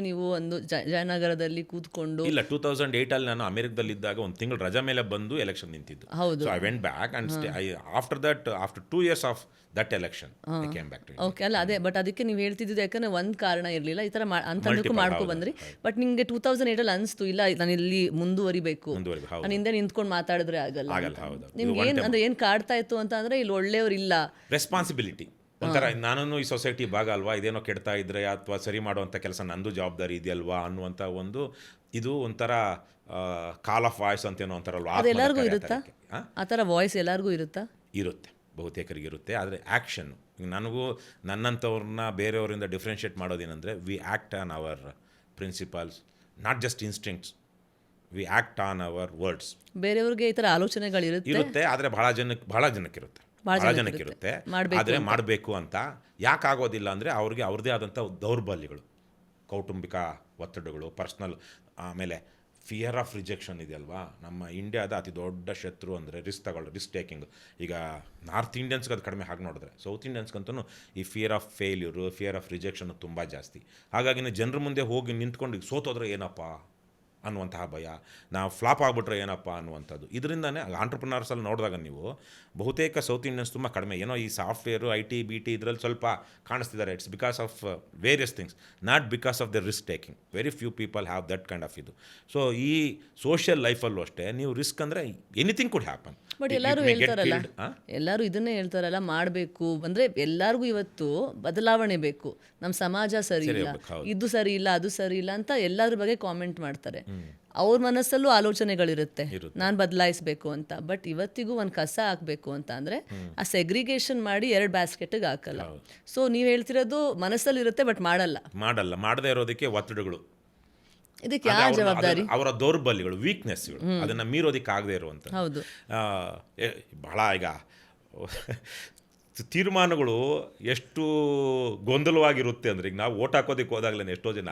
ನೀವು ಒಂದು ಜಯನಗರದಲ್ಲಿ ಕೂತ್ಕೊಂಡು. ಇಲ್ಲ, 2008 ನಾನು ಅಮೇರಿಕದಲ್ಲಿದ್ದಾಗ ಒಂದು ತಿಂಗಳು ರಜಾ ಮೇಲೆ ಬಂದು ಎಲೆಕ್ಷನ್ ನಿಂತಿದ್ದು. So I went back and after 2 years of that election I came back to. Okay, ಅಲ್ಲ ಅದೇ, ಬಟ್ ಅದಕ್ಕೆ ನೀವು ಹೇಳ್ತಿದ್ದು ಯಾಕಂದ್ರೆ ಒಂದು ಕಾರಣ ಇರಲಿಲ್ಲ, ಈ ಥರ ಅಂತಂದಕ್ಕೂ ಮಾಡ್ಕೊ ಬಂದ್ರಿ. ಬಟ್ ನಿಮಗೆ 2008 ಅನಿಸ್ತು, ಇಲ್ಲ ನಾನು ಇಲ್ಲಿ ಮುಂದುವರಿಬೇಕು, ನಾನು ಹಿಂದೆ ನಿಂತ್ಕೊಂಡು ಮಾತಾಡಿದ್ರೆ ಆಗಲ್ಲ. ನಿಮ್ಗೆ ಏನು ಕಾಡ್ತಾ ಇತ್ತು ಅಂತ ಅಂದರೆ ಇಲ್ಲಿ ಒಳ್ಳೆಯವ್ರು ಇಲ್ಲ, ರೆಸ್ಪಾನ್ಸಿಬಿಲಿಟಿ ಒಂಥರ, ನಾನು ಈ ಸೊಸೈಟಿ ಭಾಗ ಅಲ್ವಾ, ಇದೇನೋ ಕೆಡ್ತಾ ಇದ್ರೆ ಅಥವಾ ಸರಿ ಮಾಡುವಂಥ ಕೆಲಸ ನಂದು ಜವಾಬ್ದಾರಿ ಇದೆಯಲ್ವಾ ಅನ್ನುವಂಥ ಒಂದು ಇದು ಒಂಥರ ಕಾಲ್ ಆಫ್ ವಾಯ್ಸ್ ಅಂತೇನೋ ಅಂತಾರಲ್ವಾ, ಎಲ್ಲರಿಗೂ ಇರುತ್ತಾ ಆ ಥರ ವಾಯ್ಸ್? ಎಲ್ಲರಿಗೂ ಇರುತ್ತೆ, ಬಹುತೇಕರಿಗೆ ಇರುತ್ತೆ. ಆದರೆ ಆ್ಯಕ್ಷನ್ನು, ನನಗೂ ನನ್ನಂಥವ್ರನ್ನ ಬೇರೆಯವರಿಂದ ಡಿಫ್ರೆನ್ಷಿಯೇಟ್ ಮಾಡೋದೇನೆಂದರೆ, we act on our principles, not just instincts, we act on our words. ಬೇರೆಯವ್ರಿಗೆ ಈ ಥರ ಆಲೋಚನೆಗಳಿರುತ್ತೆ, ಆದರೆ ಬಹಳ ಜನಕ್ಕಿರುತ್ತೆ. ಆದರೆ ಮಾಡಬೇಕು ಅಂತ ಯಾಕಾಗೋದಿಲ್ಲ ಅಂದರೆ ಅವ್ರಿಗೆ ಅವ್ರದ್ದೇ ಆದಂಥ ದೌರ್ಬಲ್ಯಗಳು, ಕೌಟುಂಬಿಕ ಒತ್ತಡಗಳು, ಪರ್ಸ್ನಲ್, ಆಮೇಲೆ ಫಿಯರ್ ಆಫ್ ರಿಜೆಕ್ಷನ್ ಇದೆಯಲ್ವಾ. ನಮ್ಮ ಇಂಡಿಯಾದ ಅತಿ ದೊಡ್ಡ ಶತ್ರು ಅಂದರೆ ರಿಸ್ಕ್ ಟೇಕಿಂಗ್. ಈಗ ನಾರ್ತ್ ಇಂಡಿಯನ್ಸ್ಗೆ ಅದು ಕಡಿಮೆ, ಹಾಗೆ ನೋಡಿದ್ರೆ ಸೌತ್ ಇಂಡಿಯನ್ಸ್ಗಂತೂ ಈ fear of failure, fear of rejection ತುಂಬ ಜಾಸ್ತಿ. ಹಾಗಾಗಿ ಜನರ ಮುಂದೆ ಹೋಗಿ ನಿಂತ್ಕೊಂಡು ಈಗ ಸೋತೋದ್ರೆ ಏನಪ್ಪ, ಅನ್ನುವಂತಹ ಭಯ, ನಾವು ಫ್ಲಾಪ್ ಆಗಿಬಿಟ್ರೆ ಏನಪ್ಪ ಅನ್ನುವಂಥದ್ದು. ಇದರಿಂದನೇ ಆಂಟ್ರಪ್ರಿನರ್ಸಲ್ಲಿ ನೋಡಿದಾಗ ನೀವು ಬಹುತೇಕ ಸೌತ್ ಇಂಡಿಯನ್ಸ್ ತುಂಬ ಕಡಿಮೆ, ಏನೋ ಈ ಸಾಫ್ಟ್ವೇರು IT BT ಇದರಲ್ಲಿ ಸ್ವಲ್ಪ ಕಾಣಿಸ್ತಿದ್ದಾರೆ. It's because of various things, not because of the risk taking. Very few people have that kind of ಇದು. ಸೊ ಈ ಸೋಷಿಯಲ್ ಲೈಫಲ್ಲೂ ಅಷ್ಟೇ ನೀವು ರಿಸ್ಕ್ ಅಂದರೆ ಎನಿಥಿಂಗ್ ಕುಡ್ ಹ್ಯಾಪನ್. ಬಟ್ ಎಲ್ಲರೂ ಹೇಳ್ತಾರಲ್ಲ, ಎಲ್ಲರೂ ಇದನ್ನೇ ಹೇಳ್ತಾರಲ್ಲ, ಮಾಡಬೇಕು ಅಂದರೆ ಎಲ್ಲರಿಗೂ ಇವತ್ತು ಬದಲಾವಣೆ ಬೇಕು, ನಮ್ಮ ಸಮಾಜ ಸರಿ ಇಲ್ಲ, ಇದು ಸರಿ ಇಲ್ಲ, ಅದು ಸರಿ ಇಲ್ಲ ಅಂತ ಎಲ್ಲರ ಬಗ್ಗೆ ಕಾಮೆಂಟ್ ಮಾಡ್ತಾರೆ. ಅವ್ರ ಮನಸ್ಸಲ್ಲೂ ಆಲೋಚನೆಗಳಿರುತ್ತೆ, ನಾನು ಬದಲಾಯಿಸಬೇಕು ಅಂತ. ಬಟ್ ಇವತ್ತಿಗೂ ಒಂದು ಕಸ ಹಾಕಬೇಕು ಅಂತ ಅಂದರೆ ಆ ಸೆಗ್ರಿಗೇಷನ್ ಮಾಡಿ 2 ಬ್ಯಾಸ್ಕೆಟ್ಗೆ ಹಾಕಲ್ಲ. ಸೊ ನೀವು ಹೇಳ್ತಿರೋದು ಮನಸ್ಸಲ್ಲಿರುತ್ತೆ ಬಟ್ ಮಾಡದೇ ಇರೋದಕ್ಕೆ ಒತ್ತಡಗಳು, ಇದಕ್ಕೆ ಯಾರ ಜವಾಬ್ದಾರಿ? ಅವರ ದೌರ್ಬಲ್ಯಗಳು, ವೀಕ್ನೆಸ್ಗಳು, ಅದನ್ನು ಮೀರೋದಕ್ಕೆ ಆಗದೆ ಇರುವಂಥ. ಹೌದು, ಬಹಳ ಈಗ ತೀರ್ಮಾನಗಳು ಎಷ್ಟು ಗೊಂದಲವಾಗಿರುತ್ತೆ ಅಂದರೆ, ಈಗ ನಾವು ಓಟ್ ಹಾಕೋದಕ್ಕೆ ಹೋದಾಗಲೇ ಎಷ್ಟೋ ಜನ,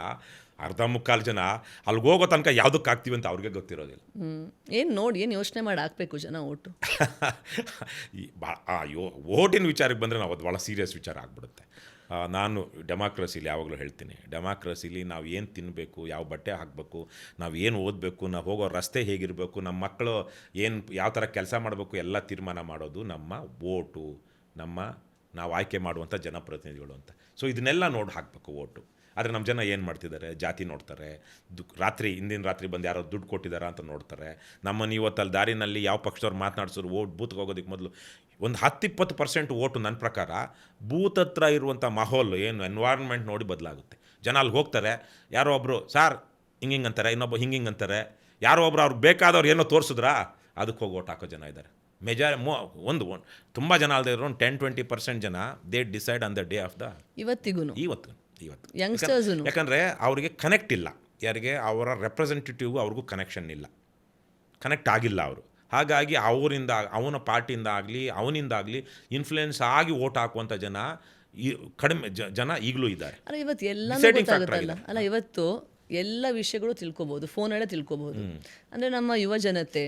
ಅರ್ಧ ಮುಕ್ಕಾಲು ಜನ ಅಲ್ಲಿಗೆ ಹೋಗೋ ತನಕ ಯಾವುದಕ್ಕೆ ಹಾಕ್ತೀವಿ ಅಂತ ಅವ್ರಿಗೆ ಗೊತ್ತಿರೋದಿಲ್ಲ. ಏನು ಯೋಚನೆ ಮಾಡಿ ಹಾಕ್ಬೇಕು ಜನ ಓಟು. ಓಟಿನ ವಿಚಾರಕ್ಕೆ ಬಂದರೆ ನಾವು ಅದು ಭಾಳ ಸೀರಿಯಸ್ ವಿಚಾರ ಆಗಿಬಿಡುತ್ತೆ. ನಾನು ಡೆಮಾಕ್ರಸಿಲಿ ಯಾವಾಗಲೂ ಹೇಳ್ತೀನಿ, ಡೆಮಾಕ್ರಸಿಲಿ ನಾವು ಏನು ತಿನ್ನಬೇಕು, ಯಾವ ಬಟ್ಟೆ ಹಾಕಬೇಕು, ನಾವು ಏನು ಓದಬೇಕು, ನಾವು ಹೋಗೋ ರಸ್ತೆ ಹೇಗಿರಬೇಕು, ನಮ್ಮ ಮಕ್ಕಳು ಯಾವ ಥರ ಕೆಲಸ ಮಾಡಬೇಕು, ಎಲ್ಲ ತೀರ್ಮಾನ ಮಾಡೋದು ನಮ್ಮ ಓಟು, ನಾವು ಆಯ್ಕೆ ಮಾಡುವಂಥ ಜನಪ್ರತಿನಿಧಿಗಳು ಅಂತ. ಸೊ ಇದನ್ನೆಲ್ಲ ನೋಡಿ ಹಾಕಬೇಕು ಓಟು. ಆದರೆ ನಮ್ಮ ಜನ ಏನು ಮಾಡ್ತಿದ್ದಾರೆ, ಜಾತಿ ನೋಡ್ತಾರೆ, ಹಿಂದಿನ ರಾತ್ರಿ ಬಂದು ಯಾರೋ ದುಡ್ಡು ಕೊಟ್ಟಿದ್ದಾರಾ ಅಂತ ನೋಡ್ತಾರೆ. ನಮ್ಮನ್ನು ಇವತ್ತಲ್ಲಿ ದಾರಿನಲ್ಲಿ ಯಾವ ಪಕ್ಷದವ್ರು ಮಾತನಾಡಿಸೋರು ಓಟ್ ಬೂತ್ಗೆ ಹೋಗೋದಕ್ಕೆ ಮೊದಲು ಒಂದು 10-20% ಓಟು ನನ್ನ ಪ್ರಕಾರ ಬೂತ್ ಹತ್ರ ಇರುವಂಥ ಮಾಹೋಲ್ ಏನು ಎನ್ವೈರ್ನ್ಮೆಂಟ್ ನೋಡಿ ಬದಲಾಗುತ್ತೆ. ಜನ ಅಲ್ಲಿ ಹೋಗ್ತಾರೆ, ಯಾರೋ ಒಬ್ಬರು ಸಾರ್ ಹಿಂಗೆ ಅಂತಾರೆ, ಇನ್ನೊಬ್ಬ ಹಿಂಗೆ ಅಂತಾರೆ, ಯಾರೋ ಒಬ್ರು ಅವ್ರಿಗೆ ಬೇಕಾದವ್ರು ಏನೋ ತೋರಿಸಿದ್ರಾ ಅದಕ್ಕೆ ಹೋಗಿ ಓಟ್ ಹಾಕೋ ಜನ ಇದ್ದಾರೆ. ಒಂದು ತುಂಬ ಜನ ಅಲ್ಲದೆ ಇರೋ 10-20% ಜನ they decide on the day of the ಇವತ್ತು ಯಾಕಂದರೆ ಅವರಿಗೆ ಕನೆಕ್ಟ್ ಇಲ್ಲ, ಯಾರಿಗೆ ಅವರ ರೆಪ್ರೆಸೆಂಟೇಟಿವ್ ಅವ್ರಿಗೂ ಕನೆಕ್ಷನ್ ಇಲ್ಲ, ಕನೆಕ್ಟ್ ಆಗಿಲ್ಲ ಅವರು. ಹಾಗಾಗಿ ಅವನ ಪಾರ್ಟಿಯಿಂದ ಆಗಲಿ ಅವನಿಂದಾಗಲಿ ಇನ್ಫ್ಲುಯೆನ್ಸ್ ಆಗಿ ಓಟ್ ಹಾಕುವಂಥ ಜನ ಕಡಿಮೆ ಜನ ಈಗಲೂ ಇದ್ದಾರೆ. ಇವತ್ತು ಎಲ್ಲ ವಿಷಯಗಳು ತಿಳ್ಕೊಬೋದು, ಫೋನಲ್ಲೇ ತಿಳ್ಕೊಬೋದು. ಅಂದರೆ ನಮ್ಮ ಯುವ ಜನತೆ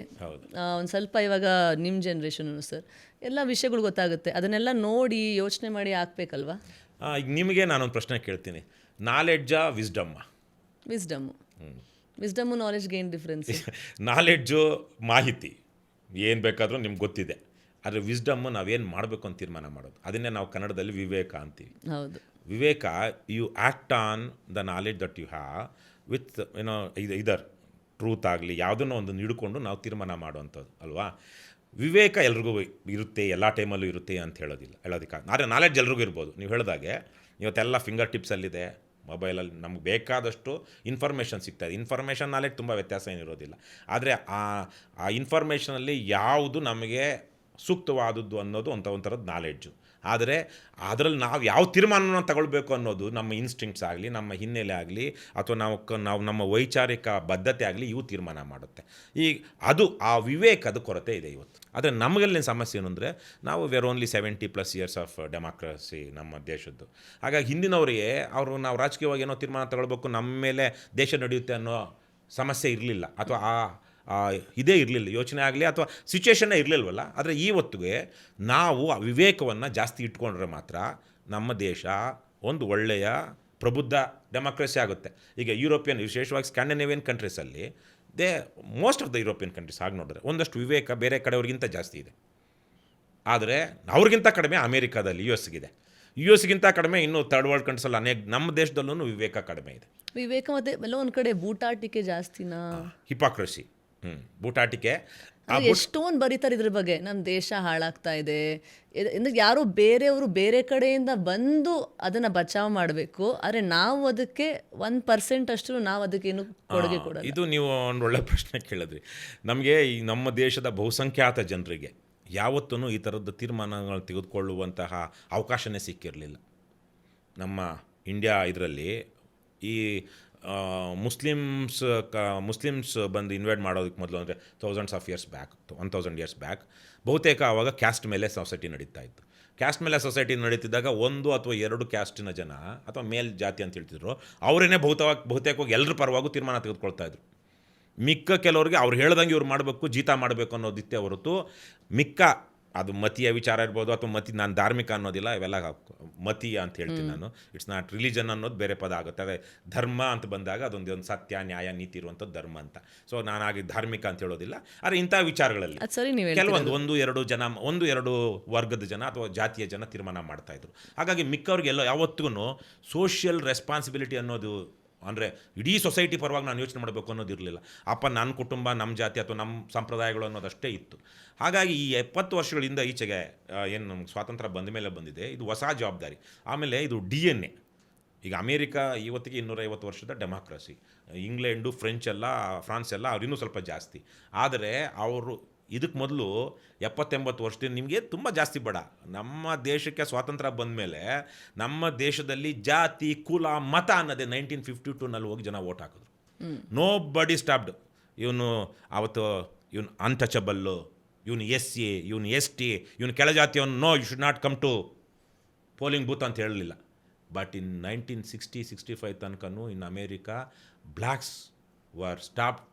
ಒಂದು ಸ್ವಲ್ಪ ಇವಾಗ ನಿಮ್ಮ ಜನ್ರೇಷನ್ ಸರ್ ಎಲ್ಲ ವಿಷಯಗಳು ಗೊತ್ತಾಗುತ್ತೆ, ಅದನ್ನೆಲ್ಲ ನೋಡಿ ಯೋಚನೆ ಮಾಡಿ ಹಾಕ್ಬೇಕಲ್ವಾ? ಈಗ ನಿಮಗೆ ನಾನೊಂದು ಪ್ರಶ್ನೆ ಕೇಳ್ತೀನಿ, ನಾಲೆಡ್ಜಾ ವಿಸ್ಡಮ್ಮು ನಾಲೆಡ್ಜ್ಗೆ ಏನು ಡಿಫ್ರೆನ್ಸ್? ನಾಲೆಡ್ಜು ಮಾಹಿತಿ ಏನು ಬೇಕಾದರೂ ನಿಮ್ಗೆ ಗೊತ್ತಿದೆ, ಆದರೆ ವಿಸ್ಡಮ್ಮು ನಾವೇನು ಮಾಡಬೇಕು ಅಂತ ತೀರ್ಮಾನ ಮಾಡೋದು, ಅದನ್ನೇ ನಾವು ಕನ್ನಡದಲ್ಲಿ ವಿವೇಕ ಅಂತೀವಿ. ಹೌದು, ವಿವೇಕ you act on the knowledge that you have with either truth ಆಗಲಿ ಯಾವುದನ್ನೋ ಒಂದು ಹಿಡ್ಕೊಂಡು ನಾವು ತೀರ್ಮಾನ ಮಾಡುವಂಥದ್ದು ಅಲ್ವಾ. ವಿವೇಕ ಎಲ್ರಿಗೂ ಇರುತ್ತೆ, ಎಲ್ಲ ಟೈಮಲ್ಲೂ ಇರುತ್ತೆ ಅಂತ ಹೇಳೋದಕ್ಕೆ. ಆದರೆ ನಾಲೆಡ್ಜ್ ಎಲ್ರಿಗೂ ಇರ್ಬೋದು. ನೀವು ಹೇಳಿದಾಗೆ ಇವತ್ತೆಲ್ಲ ಫಿಂಗರ್ ಟಿಪ್ಸಲ್ಲಿದೆ, ಮೊಬೈಲಲ್ಲಿ ನಮ್ಗೆ ಬೇಕಾದಷ್ಟು ಇನ್ಫಾರ್ಮೇಷನ್ ಸಿಗ್ತಾಯಿದೆ. ಇನ್ಫಾರ್ಮೇಷನ್ ನಾಲೆಡ್ಜ್ ತುಂಬ ವ್ಯತ್ಯಾಸ ಏನಿರೋದಿಲ್ಲ. ಆದರೆ ಆ ಇನ್ಫಾರ್ಮೇಷನಲ್ಲಿ ಯಾವುದು ನಮಗೆ ಸೂಕ್ತವಾದದ್ದು ಅನ್ನೋದು ಒಂಥರದ್ದು ನಾಲೆಡ್ಜು. ಆದರೆ ಅದರಲ್ಲಿ ನಾವು ಯಾವ ತೀರ್ಮಾನವನ್ನು ತಗೊಳ್ಬೇಕು ಅನ್ನೋದು ನಮ್ಮ ಇನ್ಸ್ಟಿಂಕ್ಟ್ಸ್ ಆಗಲಿ, ನಮ್ಮ ಹಿನ್ನೆಲೆ ಆಗಲಿ, ಅಥವಾ ನಾವು ನಮ್ಮ ವೈಚಾರಿಕ ಬದ್ಧತೆ ಆಗಲಿ, ಇವು ತೀರ್ಮಾನ ಮಾಡುತ್ತೆ. ಈಗ ಆ ವಿವೇಕದ ಕೊರತೆ ಇದೆ ಇವತ್ತು. ಆದರೆ ನಮಗಲ್ಲಿನ ಸಮಸ್ಯೆ ಏನು ಅಂದರೆ, ನಾವು were only 70+ years of democracy ನಮ್ಮ ದೇಶದ್ದು. ಹಾಗಾಗಿ ಹಿಂದಿನವರಿಗೆ ನಾವು ರಾಜಕೀಯವಾಗಿ ಏನೋ ತೀರ್ಮಾನ ತಗೊಳ್ಬೇಕು, ನಮ್ಮ ಮೇಲೆ ದೇಶ ನಡೆಯುತ್ತೆ ಅನ್ನೋ ಸಮಸ್ಯೆ ಇರಲಿಲ್ಲ, ಅಥವಾ ಇದೇ ಇರಲಿಲ್ಲ, ಯೋಚನೆ ಆಗಲಿ ಅಥವಾ ಸಿಚುವೇಶನ್ನೇ ಇರಲಿಲ್ವಲ್ಲ. ಆದರೆ ಇವತ್ತಿಗೆ ನಾವು ಆ ವಿವೇಕವನ್ನು ಜಾಸ್ತಿ ಇಟ್ಕೊಂಡ್ರೆ ಮಾತ್ರ ನಮ್ಮ ದೇಶ ಒಂದು ಒಳ್ಳೆಯ ಪ್ರಬುದ್ಧ ಡೆಮಾಕ್ರಸಿ ಆಗುತ್ತೆ. ಈಗ ಯುರೋಪಿಯನ್, ವಿಶೇಷವಾಗಿ ಸ್ಕ್ಯಾಂಡಿನೇವಿಯನ್ ಕಂಟ್ರೀಸಲ್ಲಿ most of the European countries ಆಗಿ ನೋಡಿದ್ರೆ ಒಂದಷ್ಟು ವಿವೇಕ ಬೇರೆ ಕಡೆಯವ್ರಿಗಿಂತ ಜಾಸ್ತಿ ಇದೆ. ಆದರೆ ಅವ್ರಿಗಿಂತ ಕಡಿಮೆ ಅಮೇರಿಕಾದಲ್ಲಿ US-ಗಿಂತ ಕಡಿಮೆ ಇನ್ನು ಥರ್ಡ್ ವರ್ಲ್ಡ್ ಕಂಟ್ರೀಸಲ್ಲಿ ನಮ್ಮ ದೇಶದಲ್ಲೂ ವಿವೇಕ ಕಡಿಮೆ ಇದೆ. ವಿವೇಕ ಮತ್ತು ಎಲ್ಲ ಒಂದು ಕಡೆ ಬೂಟಾಟಿಕೆ ಜಾಸ್ತಿನಾ, ಹಿಪಾಕ್ರಸಿ, ಬೂಟಾಟಿಕೆ ಎಷ್ಟೊಂದು ಬರೀತಾರೆ ಇದ್ರ ಬಗ್ಗೆ. ನಮ್ಮ ದೇಶ ಹಾಳಾಗ್ತಾ ಇದೆ, ಯಾರೋ ಬೇರೆಯವರು ಬೇರೆ ಕಡೆಯಿಂದ ಬಂದು ಅದನ್ನು ಬಚಾವ್ ಮಾಡಬೇಕು, ಆದರೆ ನಾವು ಅದಕ್ಕೆ 1% ಅಷ್ಟು ನಾವು ಅದಕ್ಕೇನು ಕೊಡುಗೆ ಕೊಡೋದು. ಇದು ನೀವು ಒಂದು ಒಳ್ಳೆ ಪ್ರಶ್ನೆ ಕೇಳಿದ್ರಿ. ನಮಗೆ ಈ ನಮ್ಮ ದೇಶದ ಬಹುಸಂಖ್ಯಾತ ಜನರಿಗೆ ಯಾವತ್ತೂ ಈ ಥರದ ತೀರ್ಮಾನಗಳು ತೆಗೆದುಕೊಳ್ಳುವಂತಹ ಅವಕಾಶನೇ ಸಿಕ್ಕಿರಲಿಲ್ಲ. ನಮ್ಮ ಇಂಡಿಯಾ ಇದರಲ್ಲಿ ಈ ಮುಸ್ಲಿಮ್ಸ್ ಬಂದು ಇನ್ವೈಟ್ ಮಾಡೋದಕ್ಕೆ ಮೊದಲು ಅಂದರೆ 1000 years ಬ್ಯಾಕ್ ಬಹುತೇಕ ಆವಾಗ ಕ್ಯಾಸ್ಟ್ ಮೇಲೆ ಸೊಸೈಟಿ ನಡೀತಾ ಇತ್ತು. ಕ್ಯಾಸ್ಟ್ ಮೇಲೆ ಸೊಸೈಟಿ ನಡೀತಿದ್ದಾಗ 1 ಅಥವಾ 2 ಕ್ಯಾಸ್ಟಿನ ಜನ ಅಥವಾ ಮೇಲ್ ಜಾತಿ ಅಂತ ಹೇಳ್ತಿದ್ರು, ಅವರೇನೇ ಬಹುತೇಕವಾಗಿ ಎಲ್ಲರ ಪರವಾಗೂ ತೀರ್ಮಾನ ತೆಗೆದುಕೊಳ್ತಾ ಇದ್ರು. ಮಿಕ್ಕ ಕೆಲವ್ರಿಗೆ ಅವ್ರು ಹೇಳ್ದಂಗೆ ಇವ್ರು ಮಾಡಬೇಕು, ಜೀತ ಮಾಡಬೇಕು ಅನ್ನೋದಿತ್ತೆ ಹೊರತು ಮಿಕ್ಕ ಅದು ಮತೀಯ ವಿಚಾರ ಇರ್ಬೋದು ಅಥವಾ ನಾನು ಧಾರ್ಮಿಕ ಅನ್ನೋದಿಲ್ಲ, ಇವೆಲ್ಲ ಮತೀಯ ಅಂತ ಹೇಳ್ತೀನಿ ನಾನು. ಇಟ್ಸ್ ನಾಟ್ ರಿಲಿಜನ್ ಅನ್ನೋದು ಬೇರೆ ಪದ ಆಗುತ್ತೆ. ಅದೇ ಧರ್ಮ ಅಂತ ಬಂದಾಗ ಅದೊಂದು ಸತ್ಯ ನ್ಯಾಯ ನೀತಿ ಇರುವಂಥದ್ದು ಧರ್ಮ ಅಂತ. ಸೊ ನಾನಾಗಿ ಧಾರ್ಮಿಕ ಅಂತ ಹೇಳೋದಿಲ್ಲ. ಆದರೆ ಇಂಥ ವಿಚಾರಗಳಲ್ಲಿ ಕೆಲವೊಂದು ಒಂದು ಎರಡು ವರ್ಗದ ಜನ ಅಥವಾ ಜಾತಿಯ ಜನ ತೀರ್ಮಾನ ಮಾಡ್ತಾಯಿದ್ರು. ಹಾಗಾಗಿ ಮಿಕ್ಕವ್ರಿಗೆಲ್ಲ ಯಾವತ್ತಿಗೂ ಸೋಷಿಯಲ್ ರೆಸ್ಪಾನ್ಸಿಬಿಲಿಟಿ ಅನ್ನೋದು, ಅಂದರೆ ಇಡೀ ಸೊಸೈಟಿ ಪರವಾಗಿ ನಾನು ಯೋಚನೆ ಮಾಡಬೇಕು ಅನ್ನೋದು ಇರಲಿಲ್ಲ. ನಮ್ಮ ಕುಟುಂಬ, ನಮ್ಮ ಜಾತಿ ಅಥವಾ ನಮ್ಮ ಸಂಪ್ರದಾಯಗಳು ಅನ್ನೋದಷ್ಟೇ ಇತ್ತು. ಹಾಗಾಗಿ ಈ 70 ವರ್ಷಗಳಿಂದ ಈಚೆಗೆ ಏನು ನಮ್ಗೆ ಸ್ವಾತಂತ್ರ್ಯ ಬಂದ ಮೇಲೆ ಬಂದಿದೆ, ಇದು ಹೊಸ ಜವಾಬ್ದಾರಿ. ಆಮೇಲೆ ಇದು DNA. ಈಗ ಅಮೇರಿಕಾ ಇವತ್ತಿಗೆ 250 ವರ್ಷದ ಡೆಮಾಕ್ರಸಿ, ಇಂಗ್ಲೆಂಡು, ಫ್ರಾನ್ಸ್ ಎಲ್ಲ ಅವ್ರಿನ್ನೂ ಸ್ವಲ್ಪ ಜಾಸ್ತಿ. ಆದರೆ ಅವರು ಇದಕ್ಕೆ ಮೊದಲು 70-80 ವರ್ಷದಿಂದ ನಿಮಗೆ ತುಂಬ ಜಾಸ್ತಿ ಬೇಡ, ನಮ್ಮ ದೇಶಕ್ಕೆ ಸ್ವಾತಂತ್ರ್ಯ ಬಂದ ಮೇಲೆ ನಮ್ಮ ದೇಶದಲ್ಲಿ ಜಾತಿ, ಕುಲ, ಮತ ಅನ್ನೋದೇ 1952ನಲ್ಲಿ ಹೋಗಿ ಜನ ವೋಟ್ ಹಾಕಿದ್ರು. ನೋ ಬಡಿ ಸ್ಟಾಪ್ಡ್. ಇವನು ಅವತ್ತು ಅನ್ಟಚಬಲ್ಲು, ಇವನು SC, ಇವನು ST, ಇವನು ಕೆಳಜಾತಿಯವನು, no you should not come to polling booth ಅಂತ ಹೇಳಲಿಲ್ಲ. ಬಟ್ ಇನ್ 1960-65 ತನಕನೂ in America blacks were stopped.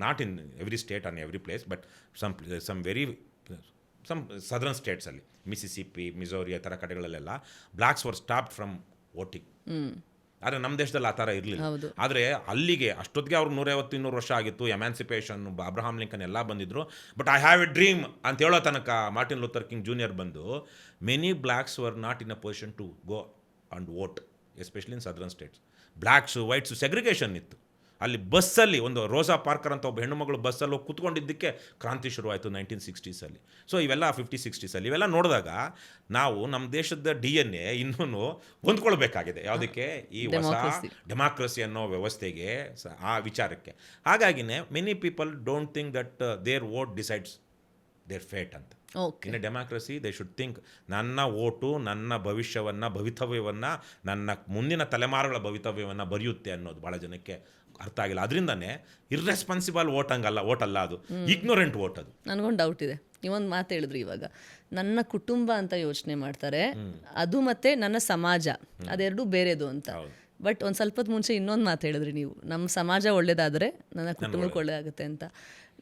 Not in every state and every place, but some southern states ಅಲ್ಲಿ, ಮಿಸಿಸಿಪ್ಪಿ, ಮಿಸೋರಿ ಆ ಥರ ಕಡೆಗಳಲ್ಲೆಲ್ಲ blacks were stopped from voting. ಆದರೆ ನಮ್ಮ ದೇಶದಲ್ಲಿ ಆ ಥರ ಇರಲಿಲ್ಲ. ಆದರೆ ಅಲ್ಲಿಗೆ ಅಷ್ಟೊತ್ತಿಗೆ ಅವ್ರಿಗೆ 150-200 ವರ್ಷ ಆಗಿತ್ತು. ಎಮ್ಯಾನ್ಸಿಪೇಷನ್, ಅಬ್ರಹಾಂ ಲಿಂಕನ್ ಎಲ್ಲ ಬಂದಿದ್ರು. But I have a dream ಅಂತ ಹೇಳೋ ತನಕ ಮಾರ್ಟಿನ್ ಲೂಥರ್ ಕಿಂಗ್ ಜೂನಿಯರ್ ಬಂದು many blacks were not in a position to go and vote, especially in southern states. Blacks whites segregation ಇತ್ತು. ಅಲ್ಲಿ ಬಸ್ಸಲ್ಲಿ ಒಂದು ರೋಸಾ ಪಾರ್ಕರ್ ಅಂತ ಒಬ್ಬ ಹೆಣ್ಣುಮಗಳು ಬಸ್ಸಲ್ಲಿ ಹೋಗಿ ಕೂತ್ಕೊಂಡಿದ್ದಕ್ಕೆ ಕ್ರಾಂತಿ ಶುರುವಾಯಿತು 1960s. ಸೊ ಇವೆಲ್ಲ 50-60s ಇವೆಲ್ಲ ನೋಡಿದಾಗ ನಾವು ನಮ್ಮ ದೇಶದ DNA ಇನ್ನೂ ಹೊಂದ್ಕೊಳ್ಬೇಕಾಗಿದೆ. ಯಾವುದಕ್ಕೆ? ಈ ಹೊಸ ಡೆಮಾಕ್ರಸಿ ಅನ್ನೋ ವ್ಯವಸ್ಥೆಗೆ, ಆ ವಿಚಾರಕ್ಕೆ. ಹಾಗಾಗಿನೇ many people don't think that their vote decides their fate ಅಂತ. In a democracy they should think, ನನ್ನ ಓಟು ನನ್ನ ಭವಿತವ್ಯವನ್ನು, ನನ್ನ ಮುಂದಿನ ತಲೆಮಾರುಗಳ ಭವಿತವ್ಯವನ್ನು ಬರೆಯುತ್ತೆ ಅನ್ನೋದು ಭಾಳ ಜನಕ್ಕೆ ಅರ್ಥ ಆಗಿಲ್ಲ. ಅದರಿಂದನೇ ಇರ್ರೆಸ್ಪಾನ್ಸಿಬಲ್ ವೋಟ್ ಅಲ್ಲ, ಅದು ಇಗ್ನೋರೆಂಟ್ ವೋಟ್. ಅದು ನನಗೊಂದು ಡೌಟ್ ಇದೆ. ನೀವೊಂದು ಮಾತು ಹೇಳಿದ್ರಿ, ಇವಾಗ ನನ್ನ ಕುಟುಂಬ ಅಂತ ಯೋಚನೆ ಮಾಡ್ತಾರೆ, ಅದು ಮತ್ತೆ ನನ್ನ ಸಮಾಜ ಅದೆರಡು ಬೇರೆದು ಅಂತ. ಬಟ್ ಒಂದು ಸ್ವಲ್ಪ ಹೊತ್ತು ಮುಂಚೆ ಇನ್ನೊಂದು ಮಾತು ಹೇಳಿದ್ರಿ ನೀವು, ನಮ್ಮ ಸಮಾಜ ಒಳ್ಳೇದಾದರೆ ನನ್ನ ಕುಟುಂಬಕ್ಕೆ ಒಳ್ಳೇದಾಗುತ್ತೆ ಅಂತ.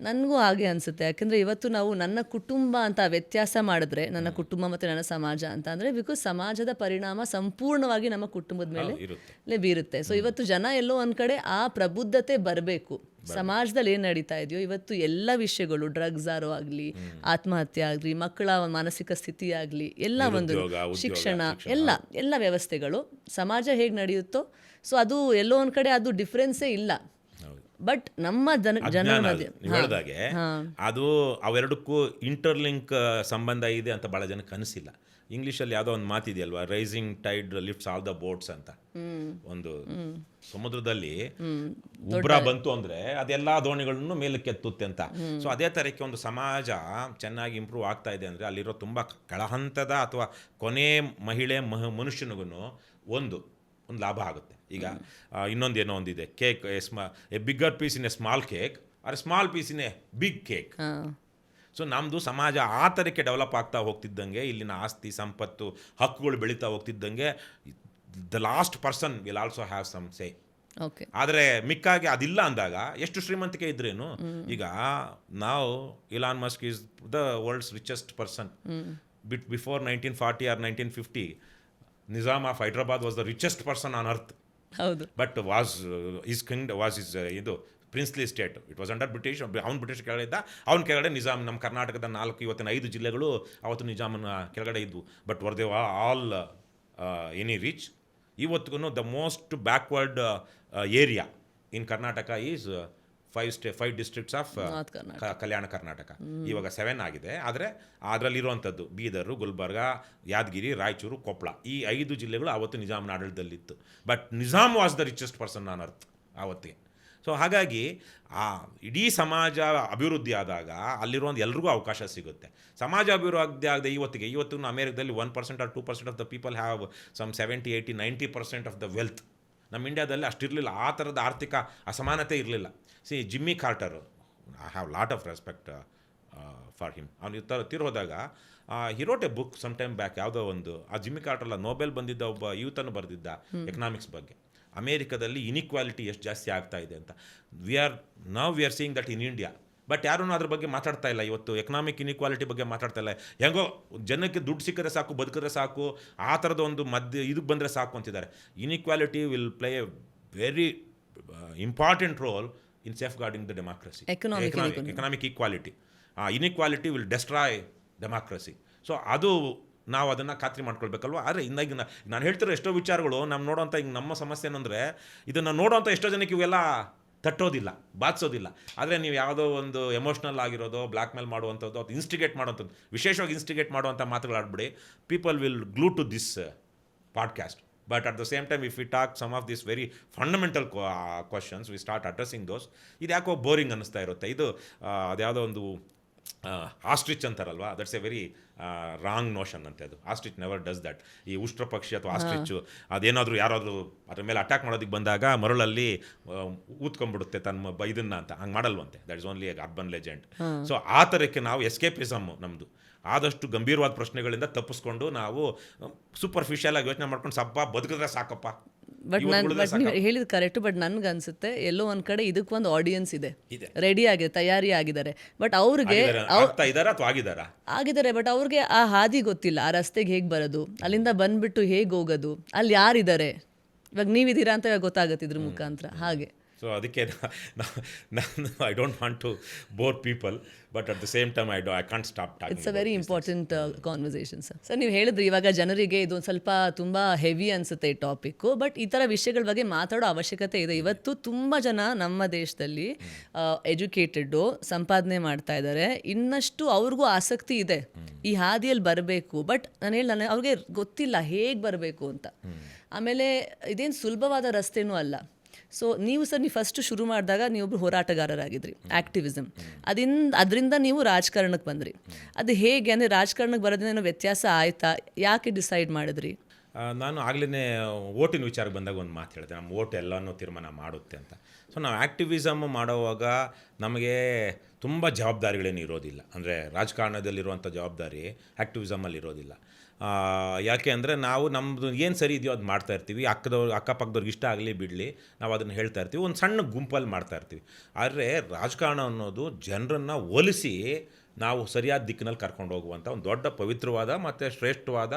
ನನಗೂ ಹಾಗೆ ಅನಿಸುತ್ತೆ. ಯಾಕೆಂದರೆ ಇವತ್ತು ನಾವು ನನ್ನ ಕುಟುಂಬ ಅಂತ ವ್ಯತ್ಯಾಸ ಮಾಡಿದ್ರೆ, ನನ್ನ ಕುಟುಂಬ ಮತ್ತು ನನ್ನ ಸಮಾಜ ಅಂತ ಅಂದರೆ, ಬಿಕಾಸ್ ಸಮಾಜದ ಪರಿಣಾಮ ಸಂಪೂರ್ಣವಾಗಿ ನಮ್ಮ ಕುಟುಂಬದ ಮೇಲೆ ಬೀರುತ್ತೆ. ಸೊ ಇವತ್ತು ಜನ ಎಲ್ಲೋ ಒಂದು ಕಡೆ ಆ ಪ್ರಬುದ್ಧತೆ ಬರಬೇಕು. ಸಮಾಜದಲ್ಲಿ ಏನು ನಡೀತಾ ಇದೆಯೋ ಇವತ್ತು ಎಲ್ಲ ವಿಷಯಗಳು, ಡ್ರಗ್ಸ್ ಆರೋ ಆಗಲಿ, ಆತ್ಮಹತ್ಯೆ ಆಗಲಿ, ಮಕ್ಕಳ ಮಾನಸಿಕ ಸ್ಥಿತಿ ಆಗಲಿ, ಎಲ್ಲ ಒಂದು ಶಿಕ್ಷಣ, ಎಲ್ಲ ವ್ಯವಸ್ಥೆಗಳು ಸಮಾಜ ಹೇಗೆ ನಡೆಯುತ್ತೋ, ಸೊ ಅದು ಎಲ್ಲೋ ಒಂದು ಕಡೆ ಅದು ಡಿಫ್ರೆನ್ಸೇ ಇಲ್ಲ. ಬಟ್ ನಮ್ಮ ಜನ ಹೇಳಿದಾಗೆ ಅದು ಅವೆರಡಕ್ಕೂ ಇಂಟರ್ಲಿಂಕ್ ಸಂಬಂಧ ಇದೆ ಅಂತ ಭಾಳ ಜನಕ್ಕೆ ಅನಿಸಿಲ್ಲ. ಇಂಗ್ಲೀಷಲ್ಲಿ ಯಾವುದೋ ಒಂದು ಮಾತಿದೆಯಲ್ವಾ, rising tide lifts all the boats ಅಂತ. ಒಂದು ಸಮುದ್ರದಲ್ಲಿ ಉಬ್ರ ಬಂತು ಅಂದರೆ ಅದೆಲ್ಲ ದೋಣಿಗಳನ್ನು ಮೇಲಕ್ಕೆ ಎತ್ತುತ್ತೆ ಅಂತ. ಸೊ ಅದೇ ಥರಕ್ಕೆ ಒಂದು ಸಮಾಜ ಚೆನ್ನಾಗಿ ಇಂಪ್ರೂವ್ ಆಗ್ತಾ ಇದೆ ಅಂದರೆ ಅಲ್ಲಿರೋ ತುಂಬ ಕೆಳಹಂತದ ಅಥವಾ ಕೊನೆ ಮಹಿಳೆ ಮನುಷ್ಯನಿಗೂ ಒಂದು ಲಾಭ ಆಗುತ್ತೆ. ಈಗ ಇನ್ನೊಂದೇನೋ ಒಂದಿದೆ, cake, a bigger piece in a small cake or small piece in a big cake. So ನಮ್ಮದು ಸಮಾಜ ಆ ಥರಕ್ಕೆ ಡೆವಲಪ್ ಆಗ್ತಾ ಹೋಗ್ತಿದ್ದಂಗೆ, ಇಲ್ಲಿನ ಆಸ್ತಿ ಸಂಪತ್ತು ಹಕ್ಕುಗಳು ಬೆಳೀತಾ ಹೋಗ್ತಿದ್ದಂಗೆ, the last person will also have some say. ಆದರೆ ಮಿಕ್ಕಾಗಿ ಅದಿಲ್ಲ ಅಂದಾಗ ಎಷ್ಟು ಶ್ರೀಮಂತಿಕೆ ಇದ್ರೇನು. ಈಗ ನಾವು Elon Musk is the world's richest person. Before 1940 or 1950 Nizam of Hyderabad was the richest person on earth. But his kingdom was his princely state. It was under British. ಅವನು ಬ್ರಿಟಿಷ್ ಕೆಳಗಡೆ ಇದ್ದ, ಅವನ ಕೆಳಗಡೆ ನಿಜಾಮ್. ನಮ್ಮ ಕರ್ನಾಟಕದ 5 ಜಿಲ್ಲೆಗಳು ಅವತ್ತು ನಿಜಾಮನ ಕೆಳಗಡೆ ಇದ್ವು. But were they all any rich. ಇವತ್ತಿಗೂ the most backward area in Karnataka is 5 districts of Kalyana Karnataka. ಇವಾಗ 7 ಆಗಿದೆ. ಆದರೆ ಅದರಲ್ಲಿರುವಂಥದ್ದು ಬೀದರು, ಗುಲ್ಬರ್ಗ, ಯಾದಗಿರಿ, ರಾಯಚೂರು, ಕೊಪ್ಪಳ, ಈ 5 ಜಿಲ್ಲೆಗಳು ಆವತ್ತು ನಿಜಾಮನ ಆಡಳಿತದಲ್ಲಿತ್ತು. But Nizam was the richest person on earth ಆವತ್ತಿಗೆ. ಸೊ ಹಾಗಾಗಿ ಆ ಇಡೀ ಸಮಾಜ ಅಭಿವೃದ್ಧಿ ಆದಾಗ ಅಲ್ಲಿರುವಂಥ ಎಲ್ರಿಗೂ ಅವಕಾಶ ಸಿಗುತ್ತೆ. ಸಮಾಜ ಅಭಿವೃದ್ಧಿ ಆಗದೆ ಇವತ್ತಿಗೂ ಅಮೇರಿಕದಲ್ಲಿ 1% or 2% of the people have some 70, 80, 90% of the wealth. ನಮ್ಮ ಇಂಡಿಯಾದಲ್ಲಿ ಅಷ್ಟಿರಲಿಲ್ಲ, ಆ ಥರದ ಆರ್ಥಿಕ ಅಸಮಾನತೆ ಇರಲಿಲ್ಲ. See Jimmy Carter, I have lot of respect for him. ಅವನು ತಿರೋದಾಗ he wrote a book some time back, ಯಾವುದೋ ಒಂದು, ಆ ಜಿಮ್ಮಿ ಕಾರ್ಟರ್ಲ ನೋಬೆಲ್ ಬಂದಿದ್ದ ಒಬ್ಬ ಯೂತನ್ನು ಬರೆದಿದ್ದ ಎಕನಾಮಿಕ್ಸ್ ಬಗ್ಗೆ. ಅಮೇರಿಕಾದಲ್ಲಿ ಇನಿಕ್ವಾಲಿಟಿ ಎಷ್ಟು ಜಾಸ್ತಿ ಆಗ್ತಾ ಇದೆ ಅಂತ. We are seeing that in India. But ಯಾರೂ ಅದ್ರ ಬಗ್ಗೆ ಮಾತಾಡ್ತಾ ಇಲ್ಲ. ಇವತ್ತು ಎಕನಾಮಿಕ್ ಇನ್ಇಕ್ವಾಲಿಟಿ ಬಗ್ಗೆ ಮಾತಾಡ್ತಾ ಇಲ್ಲ. ಹೆಂಗೋ ಜನಕ್ಕೆ ದುಡ್ಡು ಸಿಕ್ಕಿದ್ರೆ ಸಾಕು, ಬದುಕಿದ್ರೆ ಸಾಕು, ಆ ಥರದ ಒಂದು ಇದಕ್ಕೆ ಬಂದರೆ ಸಾಕು ಅಂತಿದ್ದಾರೆ. Inequality will play a very important role in safe guarding the democracy, economic equality. Inequality will destroy democracy. So ಅದು ನಾವು ಅದನ್ನು ಖಾತ್ರಿ ಮಾಡ್ಕೊಳ್ಬೇಕಲ್ವ. ಆದರೆ ಇಂದಾಗಿ ನಾನು ಹೇಳ್ತಿರೋ ಎಷ್ಟೋ ವಿಚಾರಗಳು ನಮ್ಮ ನೋಡೋಂಥ ಹಿಂಗೆ ನಮ್ಮ ಸಮಸ್ಯೆ ಏನಂದರೆ, ಇದನ್ನು ನೋಡೋಂಥ ಎಷ್ಟೋ ಜನಕ್ಕೆ ಇವೆಲ್ಲ ತಟ್ಟೋದಿಲ್ಲ, ಬಾಧಿಸೋದಿಲ್ಲ. ಆದರೆ ನೀವು ಯಾವುದೋ ಒಂದು ಎಮೋಷ್ನಲ್ ಆಗಿರೋದು, ಬ್ಲ್ಯಾಕ್ ಮೇಲ್ ಮಾಡುವಂಥದ್ದು, ಅದು ಇನ್ಸ್ಟಿಗೇಟ್ ಮಾಡುವಂಥದ್ದು, ವಿಶೇಷವಾಗಿ ಇನ್ಸ್ಟಿಗೇಟ್ ಮಾಡುವಂಥ ಮಾತುಗಳಾಡ್ಬಿಡಿ, people will glue to this podcast. But at the same time, if we talk some of these very fundamental questions, we start addressing those, ಇದು ಯಾಕೋ ಬೋರಿಂಗ್ ಅನ್ನಿಸ್ತಾ ಇರುತ್ತೆ. ಇದು ಅದ್ಯಾವುದೋ ಒಂದು ಆಸ್ಟ್ರಿಚ್ ಅಂತಾರಲ್ವಾ, that's a very wrong notion ಅಂತೆ. ಅದು ಆಸ್ಟ್ರಿಚ್ ನೆವರ್ ಡಸ್ ದಟ್. ಈ ಉಷ್ಟ್ರ ಪಕ್ಷಿ ಅಥವಾ ಆಸ್ಟ್ರಿಚ್ಚು ಅದೇನಾದರೂ ಯಾರಾದರೂ ಅದ್ರ ಮೇಲೆ ಅಟ್ಯಾಕ್ ಮಾಡೋದಕ್ಕೆ ಬಂದಾಗ ಮರಳಲ್ಲಿ ಊದ್ಕೊಂಡ್ಬಿಡುತ್ತೆ ತನ್ನ ಇದನ್ನು ಅಂತ, ಹಂಗೆ ಮಾಡಲ್ವಂತೆ. That is only urban legend. So ಆ ಥರಕ್ಕೆ ನಾವು ಎಸ್ಕೇಪಿಸಮ್ ನಮ್ಮದು. ಆದಷ್ಟು ಗಂಭೀರವಾದ ಪ್ರಶ್ನೆಗಳಿಂದ ತಪ್ಪಿಸ್ಕೊಂಡು ನಾವು ಸೂಪರ್ಫಿಷಿಯಲ್ ಆಗಿ ಯೋಚನೆ ಮಾಡ್ಕೊಂಡು ಸಬ್ಬ ಬದುಕಿದ್ರೆ ಸಾಕಪ್ಪ. ಬಟ್ ನೀವು ಹೇಳಿದ ಕರೆಕ್ಟ್. ಬಟ್ ನನ್ಗೆ ಅನ್ಸುತ್ತೆ ಎಲ್ಲೋ ಒಂದ್ ಕಡೆ ಇದಕ್ಕೊಂದು ಆಡಿಯನ್ಸ್ ಇದೆ, ರೆಡಿ ಆಗಿದೆ, ತಯಾರಿ ಆಗಿದ್ದಾರೆ. ಬಟ್ ಅವ್ರಿಗೆ ಆಗಿದ್ದಾರೆ, ಬಟ್ ಅವ್ರಿಗೆ ಆ ಹಾದಿ ಗೊತ್ತಿಲ್ಲ, ಆ ರಸ್ತೆಗೆ ಹೇಗೆ ಬರೋದು, ಅಲ್ಲಿಂದ ಬಂದ್ಬಿಟ್ಟು ಹೇಗೆ ಹೋಗೋದು, ಅಲ್ಲಿ ಯಾರಿದ್ದಾರೆ, ಇವಾಗ ನೀವಿದ್ದೀರಾ ಅಂತ ಇವಾಗ ಗೊತ್ತಾಗುತ್ತೆ ಇದ್ರ ಮುಖಾಂತರ. ಹಾಗೆ ಸೊ ಅದಕ್ಕೆ ನಾನು I don't want to bore people, but at the same time I can't stop talking. It's a very important conversation sir. ನೀವು ಹೇಳಿದ್ರಿ ಇವಾಗ ಜನರಿಗೆ ಇದು ಒಂದು ಸ್ವಲ್ಪ ತುಂಬ ಹೆವಿ ಅನಿಸುತ್ತೆ ಈ ಟಾಪಿಕ್ಕು, ಬಟ್ ಈ ಥರ ವಿಷಯಗಳ ಬಗ್ಗೆ ಮಾತಾಡೋ ಅವಶ್ಯಕತೆ ಇದೆ. ಇವತ್ತು ತುಂಬ ಜನ ನಮ್ಮ ದೇಶದಲ್ಲಿ ಎಜುಕೇಟೆಡ್ಡು, ಸಂಪಾದನೆ ಮಾಡ್ತಾ ಇದ್ದಾರೆ, ಇನ್ನಷ್ಟು ಅವ್ರಿಗೂ ಆಸಕ್ತಿ ಇದೆ ಈ ಹಾದಿಯಲ್ಲಿ ಬರಬೇಕು. ಬಟ್ ನಾನು ಅವ್ರಿಗೆ ಗೊತ್ತಿಲ್ಲ ಹೇಗೆ ಬರಬೇಕು ಅಂತ. ಆಮೇಲೆ ಇದೇನು ಸುಲಭವಾದ ರಸ್ತೆನೂ ಅಲ್ಲ. ಸೊ ನೀವು ಫಸ್ಟ್ ಶುರು ಮಾಡಿದಾಗ ನೀವೊಬ್ರು ಹೋರಾಟಗಾರರಾಗಿದ್ರಿ, ಆ್ಯಕ್ಟಿವಿಸಮ್. ಅದರಿಂದ ನೀವು ರಾಜಕಾರಣಕ್ಕೆ ಬಂದ್ರಿ. ಅದು ಹೇಗೆ ಅಂದರೆ ರಾಜಕಾರಣಕ್ಕೆ ಬರೋದ್ರಿಂದ ವ್ಯತ್ಯಾಸ ಆಯಿತಾ? ಯಾಕೆ ಡಿಸೈಡ್ ಮಾಡಿದ್ರಿ? ನಾನು ಆಗಲೇ ಓಟಿನ ವಿಚಾರಕ್ಕೆ ಬಂದಾಗ ಒಂದು ಮಾತು ಹೇಳಿದೆ, ನಮ್ಮ ಓಟ್ ಎಲ್ಲನೂ ತೀರ್ಮಾನ ಮಾಡುತ್ತೆ ಅಂತ. ಸೊ ನಾವು ಆ್ಯಕ್ಟಿವಿಸಮ್ ಮಾಡೋವಾಗ ನಮಗೆ ತುಂಬ ಜವಾಬ್ದಾರಿಗಳೇನು ಇರೋದಿಲ್ಲ. ಅಂದರೆ ರಾಜಕಾರಣದಲ್ಲಿರುವಂಥ ಜವಾಬ್ದಾರಿ ಆ್ಯಕ್ಟಿವಿಸಮಲ್ಲಿ ಇರೋದಿಲ್ಲ. ಯಾಕೆ ಅಂದರೆ ನಾವು ನಮ್ಮದು ಏನು ಸರಿ ಇದೆಯೋ ಅದು ಮಾಡ್ತಾ ಇರ್ತೀವಿ. ಅಕ್ಕಪಕ್ಕದವ್ರಿಗೆ ಇಷ್ಟ ಆಗಲಿ ಬಿಡಲಿ, ನಾವು ಅದನ್ನು ಹೇಳ್ತಾ ಇರ್ತೀವಿ, ಒಂದು ಸಣ್ಣ ಗುಂಪಲ್ಲಿ ಮಾಡ್ತಾ ಇರ್ತೀವಿ. ಆದರೆ ರಾಜಕಾರಣ ಅನ್ನೋದು ಜನರನ್ನು ಒಲಿಸಿ ನಾವು ಸರಿಯಾದ ದಿಕ್ಕಿನಲ್ಲಿ ಕರ್ಕೊಂಡು ಹೋಗುವಂಥ ಒಂದು ದೊಡ್ಡ ಪವಿತ್ರವಾದ ಮತ್ತು ಶ್ರೇಷ್ಠವಾದ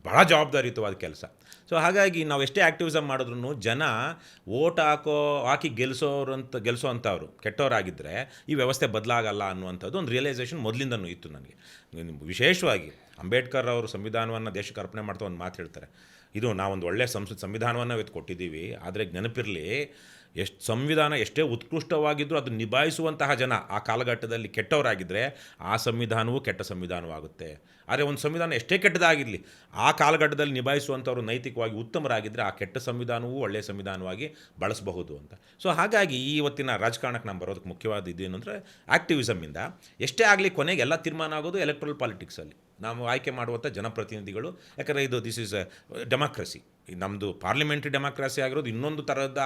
ಭಾಳ ಜವಾಬ್ದಾರಿಯುತವಾದ ಕೆಲಸ. ಸೊ ಹಾಗಾಗಿ ನಾವು ಎಷ್ಟೇ ಆ್ಯಕ್ಟಿವಿಸಮ್ ಮಾಡಿದ್ರು ಜನ ಓಟ್ ಹಾಕಿ ಗೆಲ್ಲಿಸೋ ಅಂಥವ್ರು ಕೆಟ್ಟವರಾಗಿದ್ದರೆ ಈ ವ್ಯವಸ್ಥೆ ಬದಲಾಗಲ್ಲ ಅನ್ನುವಂಥದ್ದು ಒಂದು ರಿಯಲೈಸೇಷನ್ ಮೊದಲಿಂದನೂ ಇತ್ತು ನನಗೆ. ವಿಶೇಷವಾಗಿ ಅಂಬೇಡ್ಕರ್ ಅವರು ಸಂವಿಧಾನವನ್ನು ದೇಶಕ್ಕೆ ಅರ್ಪಣೆ ಮಾಡ್ತಾ ಒಂದು ಮಾತು ಹೇಳ್ತಾರೆ, ಇದು ನಾವೊಂದು ಒಳ್ಳೆಯ ಸಂವಿಧಾನವನ್ನು ಇವತ್ತು ಕೊಟ್ಟಿದ್ದೀವಿ, ಆದರೆ ನೆನಪಿರಲಿ ಸಂವಿಧಾನ ಎಷ್ಟೇ ಉತ್ಕೃಷ್ಟವಾಗಿದ್ದರೂ ಅದು ನಿಭಾಯಿಸುವಂತಹ ಜನ ಆ ಕಾಲಘಟ್ಟದಲ್ಲಿ ಕೆಟ್ಟವರಾಗಿದ್ದರೆ ಆ ಸಂವಿಧಾನವೂ ಕೆಟ್ಟ ಸಂವಿಧಾನವಾಗುತ್ತೆ. ಆದರೆ ಒಂದು ಸಂವಿಧಾನ ಎಷ್ಟೇ ಕೆಟ್ಟದಾಗಿರಲಿ ಆ ಕಾಲಘಟ್ಟದಲ್ಲಿ ನಿಭಾಯಿಸುವಂಥವ್ರು ನೈತಿಕವಾಗಿ ಉತ್ತಮರಾಗಿದ್ದರೆ ಆ ಕೆಟ್ಟ ಸಂವಿಧಾನವೂ ಒಳ್ಳೆಯ ಸಂವಿಧಾನವಾಗಿ ಬಳಸಬಹುದು ಅಂತ. ಸೊ ಹಾಗಾಗಿ ಇವತ್ತಿನ ರಾಜಕಾರಣಕ್ಕೆ ನಾವು ಬರೋದಕ್ಕೆ ಮುಖ್ಯವಾದ ಇದೇನು ಅಂದರೆ ಆ್ಯಕ್ಟಿವಿಸಮಿಂದ ಎಷ್ಟೇ ಆಗಲಿ ಕೊನೆಗೆ ಎಲ್ಲ ತೀರ್ಮಾನ ಆಗೋದು ಎಲೆಕ್ಟ್ರಲ್ ಪಾಲಿಟಿಕ್ಸಲ್ಲಿ. ನಾವು ಆಯ್ಕೆ ಮಾಡುವಂಥ ಜನಪ್ರತಿನಿಧಿಗಳು, ಯಾಕಂದರೆ ಇದು ದಿಸ್ ಈಸ್ ಡೆಮಾಕ್ರಸಿ. ನಮ್ಮದು ಪಾರ್ಲಿಮೆಂಟ್ರಿ ಡೆಮಾಕ್ರಸಿ ಆಗಿರೋದು ಇನ್ನೊಂದು ಥರದ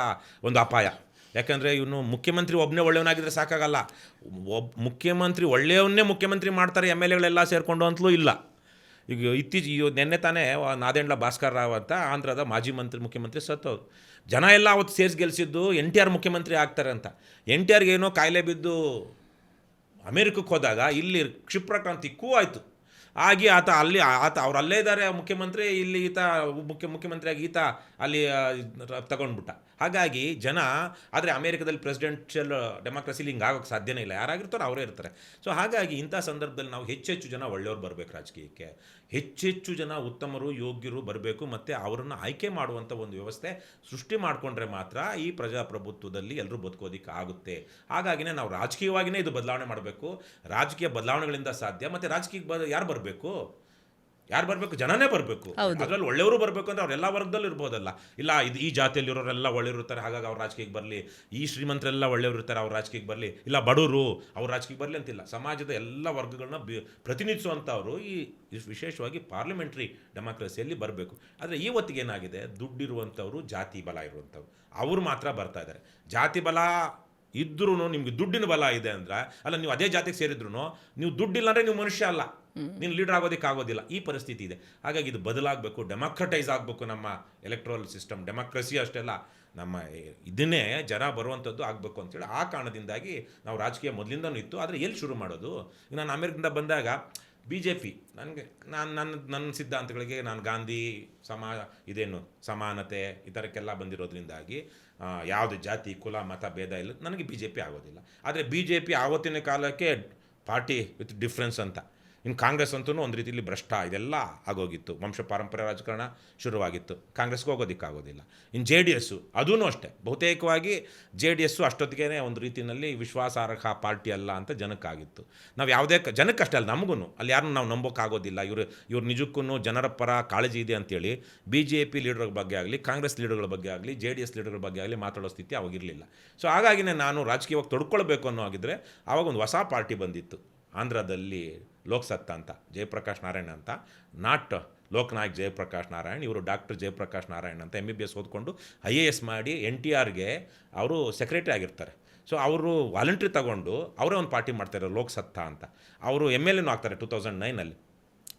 ಒಂದು ಅಪಾಯ. ಯಾಕಂದರೆ ಇವನು ಮುಖ್ಯಮಂತ್ರಿ ಒಬ್ಬನೇ ಒಳ್ಳೆಯವನಾಗಿದ್ದರೆ ಸಾಕಾಗಲ್ಲ. ಮುಖ್ಯಮಂತ್ರಿ ಒಳ್ಳೆಯವನ್ನೇ ಮುಖ್ಯಮಂತ್ರಿ ಮಾಡ್ತಾರೆ ಎಮ್ ಎಲ್ ಎಗಳೆಲ್ಲ ಸೇರಿಕೊಂಡು ಅಂತಲೂ ಇಲ್ಲ. ಈಗ ನೆನ್ನೆ ತಾನೇ ನಾದೆಂಡ್ಲ ಭಾಸ್ಕರ್ ರಾವ್ ಅಂತ ಆಂಧ್ರದ ಮಾಜಿ ಮುಖ್ಯಮಂತ್ರಿ ಸತ್ತವರು. ಜನ ಎಲ್ಲ ಅವತ್ತು ಸೇರಿಸಿ ಗೆಲ್ಲಿಸಿದ್ದು NTR ಮುಖ್ಯಮಂತ್ರಿ ಆಗ್ತಾರೆ ಅಂತ. NTRಗೆ ಏನೋ ಕಾಯಿಲೆ ಬಿದ್ದು ಅಮೇರಿಕಕ್ಕೆ ಹೋದಾಗ ಇಲ್ಲಿ ಕ್ಷಿಪ್ರಕ್ರಾಂತಿ ಆಯಿತು ಆಗಿ ಅವ್ರು ಅಲ್ಲೇ ಇದ್ದಾರೆ ಮುಖ್ಯಮಂತ್ರಿ, ಇಲ್ಲಿ ಮುಖ್ಯಮಂತ್ರಿಯಾಗಿ ಈತ ಅಲ್ಲಿ ತಗೊಂಡ್ಬಿಟ್ಟ. ಹಾಗಾಗಿ ಜನ, ಆದರೆ ಅಮೇರಿಕದಲ್ಲಿ ಪ್ರೆಸಿಡೆನ್ಷಿಯಲ್ ಡೆಮಾಕ್ರಸಿಲಿ ಹಿಂಗೆ ಆಗೋಕ್ಕೆ ಸಾಧ್ಯನೇ ಇಲ್ಲ. ಯಾರಾಗಿರ್ತಾರೋ ಅವರೇ ಇರ್ತಾರೆ. ಸೊ ಹಾಗಾಗಿ ಇಂಥ ಸಂದರ್ಭದಲ್ಲಿ ನಾವು ಹೆಚ್ಚೆಚ್ಚು ಜನ ಒಳ್ಳೆಯವ್ರು ಬರಬೇಕು ರಾಜಕೀಯಕ್ಕೆ, ಹೆಚ್ಚೆಚ್ಚು ಜನ ಉತ್ತಮರು ಯೋಗ್ಯರು ಬರಬೇಕು, ಮತ್ತು ಅವರನ್ನು ಆಯ್ಕೆ ಮಾಡುವಂಥ ಒಂದು ವ್ಯವಸ್ಥೆ ಸೃಷ್ಟಿ ಮಾಡಿಕೊಂಡ್ರೆ ಮಾತ್ರ ಈ ಪ್ರಜಾಪ್ರಭುತ್ವದಲ್ಲಿ ಎಲ್ಲರೂ ಬದುಕೋದಕ್ಕೆ ಆಗುತ್ತೆ. ಹಾಗಾಗಿನೇ ನಾವು ರಾಜಕೀಯವಾಗಿಯೇ ಇದು ಬದಲಾವಣೆ ಮಾಡಬೇಕು. ರಾಜಕೀಯ ಬದಲಾವಣೆಗಳಿಂದ ಸಾಧ್ಯ. ಮತ್ತು ರಾಜಕೀಯಕ್ಕೆ ಯಾರು ಬರಬೇಕು? ಜನನೇ ಬರಬೇಕು. ಅದರಲ್ಲಿ ಒಳ್ಳೆಯವರು ಬರಬೇಕು ಅಂದರೆ ಅವ್ರು ಎಲ್ಲ ವರ್ಗದಲ್ಲೂ ಇರ್ಬೋದಲ್ಲ. ಇಲ್ಲ ಈ ಜಾತಿಯಲ್ಲಿರೋರೆಲ್ಲ ಒಳ್ಳೆಯವರು ಇರ್ತಾರೆ, ಹಾಗಾಗಿ ಅವ್ರು ರಾಜಕೀಯಕ್ಕೆ ಬರಲಿ. ಈ ಶ್ರೀಮಂತರೆಲ್ಲ ಒಳ್ಳೆಯವರು ಇರ್ತಾರೆ, ಅವ್ರು ರಾಜಕೀಯಕ್ಕೆ ಬರಲಿ. ಇಲ್ಲ ಬಡವರು ಅವ್ರು ರಾಜಕೀಯಕ್ಕೆ ಬರಲಿ ಅಂತಿಲ್ಲ. ಸಮಾಜದ ಎಲ್ಲ ವರ್ಗಗಳನ್ನ ಪ್ರತಿನಿಧಿಸುವಂಥವ್ರು ಈ ವಿಶೇಷವಾಗಿ ಪಾರ್ಲಿಮೆಂಟ್ರಿ ಡೆಮಾಕ್ರಸಿಯಲ್ಲಿ ಬರಬೇಕು. ಆದರೆ ಇವತ್ತಿಗೆ ಏನಾಗಿದೆ, ದುಡ್ಡಿರುವಂಥವ್ರು, ಜಾತಿ ಬಲ ಇರುವಂಥವ್ರು ಅವರು ಮಾತ್ರ ಬರ್ತಾ ಇದ್ದಾರೆ. ಜಾತಿ ಬಲ ಇದ್ರೂ ನಿಮ್ಗೆ ದುಡ್ಡಿನ ಬಲ ಇದೆ ಅಂದ್ರೆ, ಅಲ್ಲ ನೀವು ಅದೇ ಜಾತಿಗೆ ಸೇರಿದ್ರು ನೀವು ದುಡ್ಡಿಲ್ಲ ಅಂದರೆ ನೀವು ಮನುಷ್ಯ ಅಲ್ಲ, ನೀನು ಲೀಡರ್ ಆಗೋದಕ್ಕೆ ಆಗೋದಿಲ್ಲ. ಈ ಪರಿಸ್ಥಿತಿ ಇದೆ. ಹಾಗಾಗಿ ಇದು ಬದಲಾಗಬೇಕು, ಡೆಮಾಕ್ರಟೈಸ್ ಆಗಬೇಕು ನಮ್ಮ ಎಲೆಕ್ಟ್ರಲ್ ಸಿಸ್ಟಮ್. ಡೆಮಾಕ್ರಸಿ ಅಷ್ಟೆಲ್ಲ ನಮ್ಮ ಇದನ್ನೇ ಜನ ಬರುವಂಥದ್ದು ಆಗಬೇಕು ಅಂತೇಳಿ ಆ ಕಾರಣದಿಂದಾಗಿ ನಾವು ರಾಜಕೀಯ ಮೊದಲಿಂದನೂ ಇತ್ತು. ಆದರೆ ಎಲ್ಲಿ ಶುರು ಮಾಡೋದು? ನಾನು ಅಮೇರಿಕದಿಂದ ಬಂದಾಗ ಬಿ ಜೆ ಪಿ ನನಗೆ ನನ್ನ ಸಿದ್ಧಾಂತಗಳಿಗೆ ನಾನು ಗಾಂಧಿ ಇದೇನು ಸಮಾನತೆ ಈ ಥರಕ್ಕೆಲ್ಲ ಬಂದಿರೋದ್ರಿಂದಾಗಿ ಯಾವುದು ಜಾತಿ ಕುಲ ಮತ ಭೇದ ಇಲ್ಲ, ನನಗೆ ಬಿ ಜೆ ಪಿ ಆಗೋದಿಲ್ಲ. ಆದರೆ ಬಿ ಜೆ ಪಿ ಆವತ್ತಿನ ಕಾಲಕ್ಕೆ ಪಾರ್ಟಿ ವಿತ್ ಡಿಫ್ರೆನ್ಸ್ ಅಂತ. ಇನ್ನು ಕಾಂಗ್ರೆಸ್ ಅಂತೂ ಒಂದು ರೀತಿಯಲ್ಲಿ ಭ್ರಷ್ಟ ಇದೆಲ್ಲ ಆಗೋಗಿತ್ತು, ವಂಶ ಪಾರಂಪರ್ಯ ರಾಜಕಾರಣ ಶುರುವಾಗಿತ್ತು, ಕಾಂಗ್ರೆಸ್ಗೆ ಹೋಗೋದಕ್ಕಾಗೋದಿಲ್ಲ. ಇನ್ನು ಜೆ ಡಿ ಎಸ್ಸು ಅದೂ ಅಷ್ಟೇ, ಬಹುತೇಕವಾಗಿ ಜೆ ಡಿ ಎಸ್ಸು ಅಷ್ಟೊತ್ತಿಗೆ ಒಂದು ರೀತಿಯಲ್ಲಿ ವಿಶ್ವಾಸಾರ್ಹ ಪಾರ್ಟಿ ಅಲ್ಲ ಅಂತ ಜನಕ್ಕಾಗಿತ್ತು. ನಾವು ಯಾವುದೇ ಜನಕ್ಕಷ್ಟೇ ಅಲ್ಲ, ನಮಗೂ ಅಲ್ಲಿ ಯಾರನ್ನೂ ನಾವು ನಂಬೋಕ್ಕಾಗೋದಿಲ್ಲ, ಇವ್ರು ನಿಜಕ್ಕೂ ಜನರ ಪರ ಕಾಳಜಿ ಇದೆ ಅಂತೇಳಿ ಬಿ ಜೆ ಪಿ ಲೀಡರ್ಗಳ ಬಗ್ಗೆ ಆಗಲಿ, ಕಾಂಗ್ರೆಸ್ ಲೀಡರ್ಗಳ ಬಗ್ಗೆ ಆಗಲಿ, ಜೆ ಡಿ ಎಸ್ ಲೀಡರ್ಗಳ ಬಗ್ಗೆ ಆಗಲಿ ಮಾತಾಡೋ ಸ್ಥಿತಿ ಅವಾಗಿರಲಿಲ್ಲ. ಸೊ ಹಾಗಾಗಿನೇ ನಾನು ರಾಜಕೀಯವಾಗಿ ತೊಡ್ಕೊಳ್ಬೇಕು ಅನ್ನೋ ಆಗಿದ್ದರೆ ಆವಾಗ ಒಂದು ಹೊಸ ಪಾರ್ಟಿ ಬಂದಿತ್ತು ಆಂಧ್ರದಲ್ಲಿ, ಲೋಕಸತ್ತಾ ಅಂತ, ಜಯಪ್ರಕಾಶ್ ನಾರಾಯಣ್ ಅಂತ, ನಾಟ್ ಲೋಕನಾಯಕ್ ಜಯಪ್ರಕಾಶ್ ನಾರಾಯಣ್. ಇವರು ಡಾಕ್ಟರ್ ಜಯಪ್ರಕಾಶ್ ನಾರಾಯಣ್ ಅಂತ MBBS ಓದ್ಕೊಂಡು IAS ಮಾಡಿ NTRಗೆ ಅವರು ಸೆಕ್ರೆಟರಿ ಆಗಿರ್ತಾರೆ. ಸೊ ಅವರು ವಾಲಂಟ್ರಿ ತಗೊಂಡು ಅವರೇ ಒಂದು ಪಾರ್ಟಿ ಮಾಡ್ತಾರೆ ಲೋಕಸತ್ತಾ ಅಂತ. ಅವರು MLAನೂ ಆಗ್ತಾರೆ 2009ಅಲ್ಲಿ.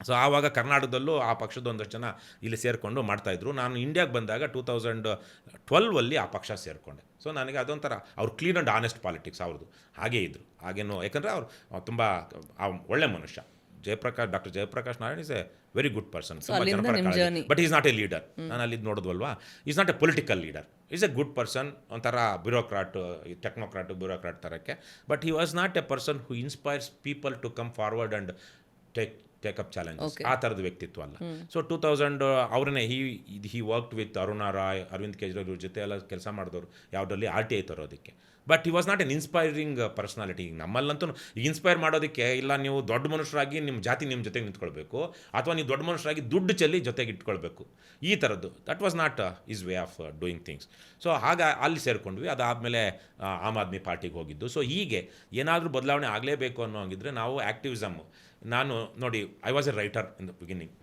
ಸೊ ಆವಾಗ ಕರ್ನಾಟಕದಲ್ಲೂ ಆ ಪಕ್ಷದ ಒಂದಷ್ಟು ಜನ ಇಲ್ಲಿ ಸೇರಿಕೊಂಡು ಮಾಡ್ತಾಯಿದ್ರು. ನಾನು ಇಂಡಿಯಾಗೆ ಬಂದಾಗ 2012ಅಲ್ಲಿ ಆ ಪಕ್ಷ ಸೇರಿಕೊಂಡೆ. ಸೊ ನನಗೆ ಅದೊಂಥರ ಅವ್ರು ಕ್ಲೀನ್ ಆ್ಯಂಡ್ ಆನೆಸ್ಟ್ ಪಾಲಿಟಿಕ್ಸ್ ಅವ್ರದ್ದು ಹಾಗೇ ಇದ್ದರು. ಹಾಗೇನು ಯಾಕಂದರೆ ಅವ್ರು ತುಂಬ ಒಳ್ಳೆ ಮನುಷ್ಯ. Doctor Jayaprakash Narayan is a very good person, ತುಂಬ ಜನಪರ, but is not a leader. ನಾನು ಅಲ್ಲಿದ್ದು ನೋಡೋದ್ವಲ್ವಾ, is not a political leader, is a good person, ಒಂಥರ ಬ್ಯೂರೋಕ್ರಾಟ್, ಬ್ಯೂರೋಕ್ರಾಟ್ ಥರಕ್ಕೆ. But he was not a person who inspires people to come forward and take up challenges, ಆ ಥರದ ವ್ಯಕ್ತಿತ್ವ ಅಲ್ಲ. So 2000 ಅವ್ರನ್ನೇ he worked with Aruna Roy, Arvind Kejriwal ಇವ್ರ ಜೊತೆ ಎಲ್ಲ ಕೆಲಸ ಮಾಡಿದವರು ಯಾವುದರಲ್ಲಿ RTI ತರೋದಕ್ಕೆ. But he was not an inspiring personality. ನಮ್ಮಲ್ಲಂತೂ ಈಗ ಇನ್ಸ್ಪೈರ್ ಮಾಡೋದಕ್ಕೆ ಇಲ್ಲ, ನೀವು ದೊಡ್ಡ ಮನುಷ್ಯರಾಗಿ ನಿಮ್ಮ ಜಾತಿ ನಿಮ್ಮ ಜೊತೆಗೆ ನಿಂತ್ಕೊಳ್ಬೇಕು, ಅಥವಾ ನೀವು ದೊಡ್ಡ ಮನುಷ್ಯರಾಗಿ ದುಡ್ಡು ಚೆಲ್ಲಿ ಜೊತೆಗೆ ಇಟ್ಕೊಳ್ಬೇಕು, ಈ ಥರದ್ದು. That was not is way of doing things. So ಅಲ್ಲಿ ಸೇರಿಕೊಂಡ್ವಿ. ಅದಾದಮೇಲೆ ಆಮ್ ಆದ್ಮಿ ಪಾರ್ಟಿಗೆ ಹೋಗಿದ್ದು. ಸೊ ಹೀಗೆ ಏನಾದರೂ ಬದಲಾವಣೆ ಆಗಲೇಬೇಕು ಅನ್ನೋ ಹಂಗಿದ್ರೆ ನಾವು ಆ್ಯಕ್ಟಿವಿಸಮ್, ನಾನು ನೋಡಿ, I was A writer in the beginning.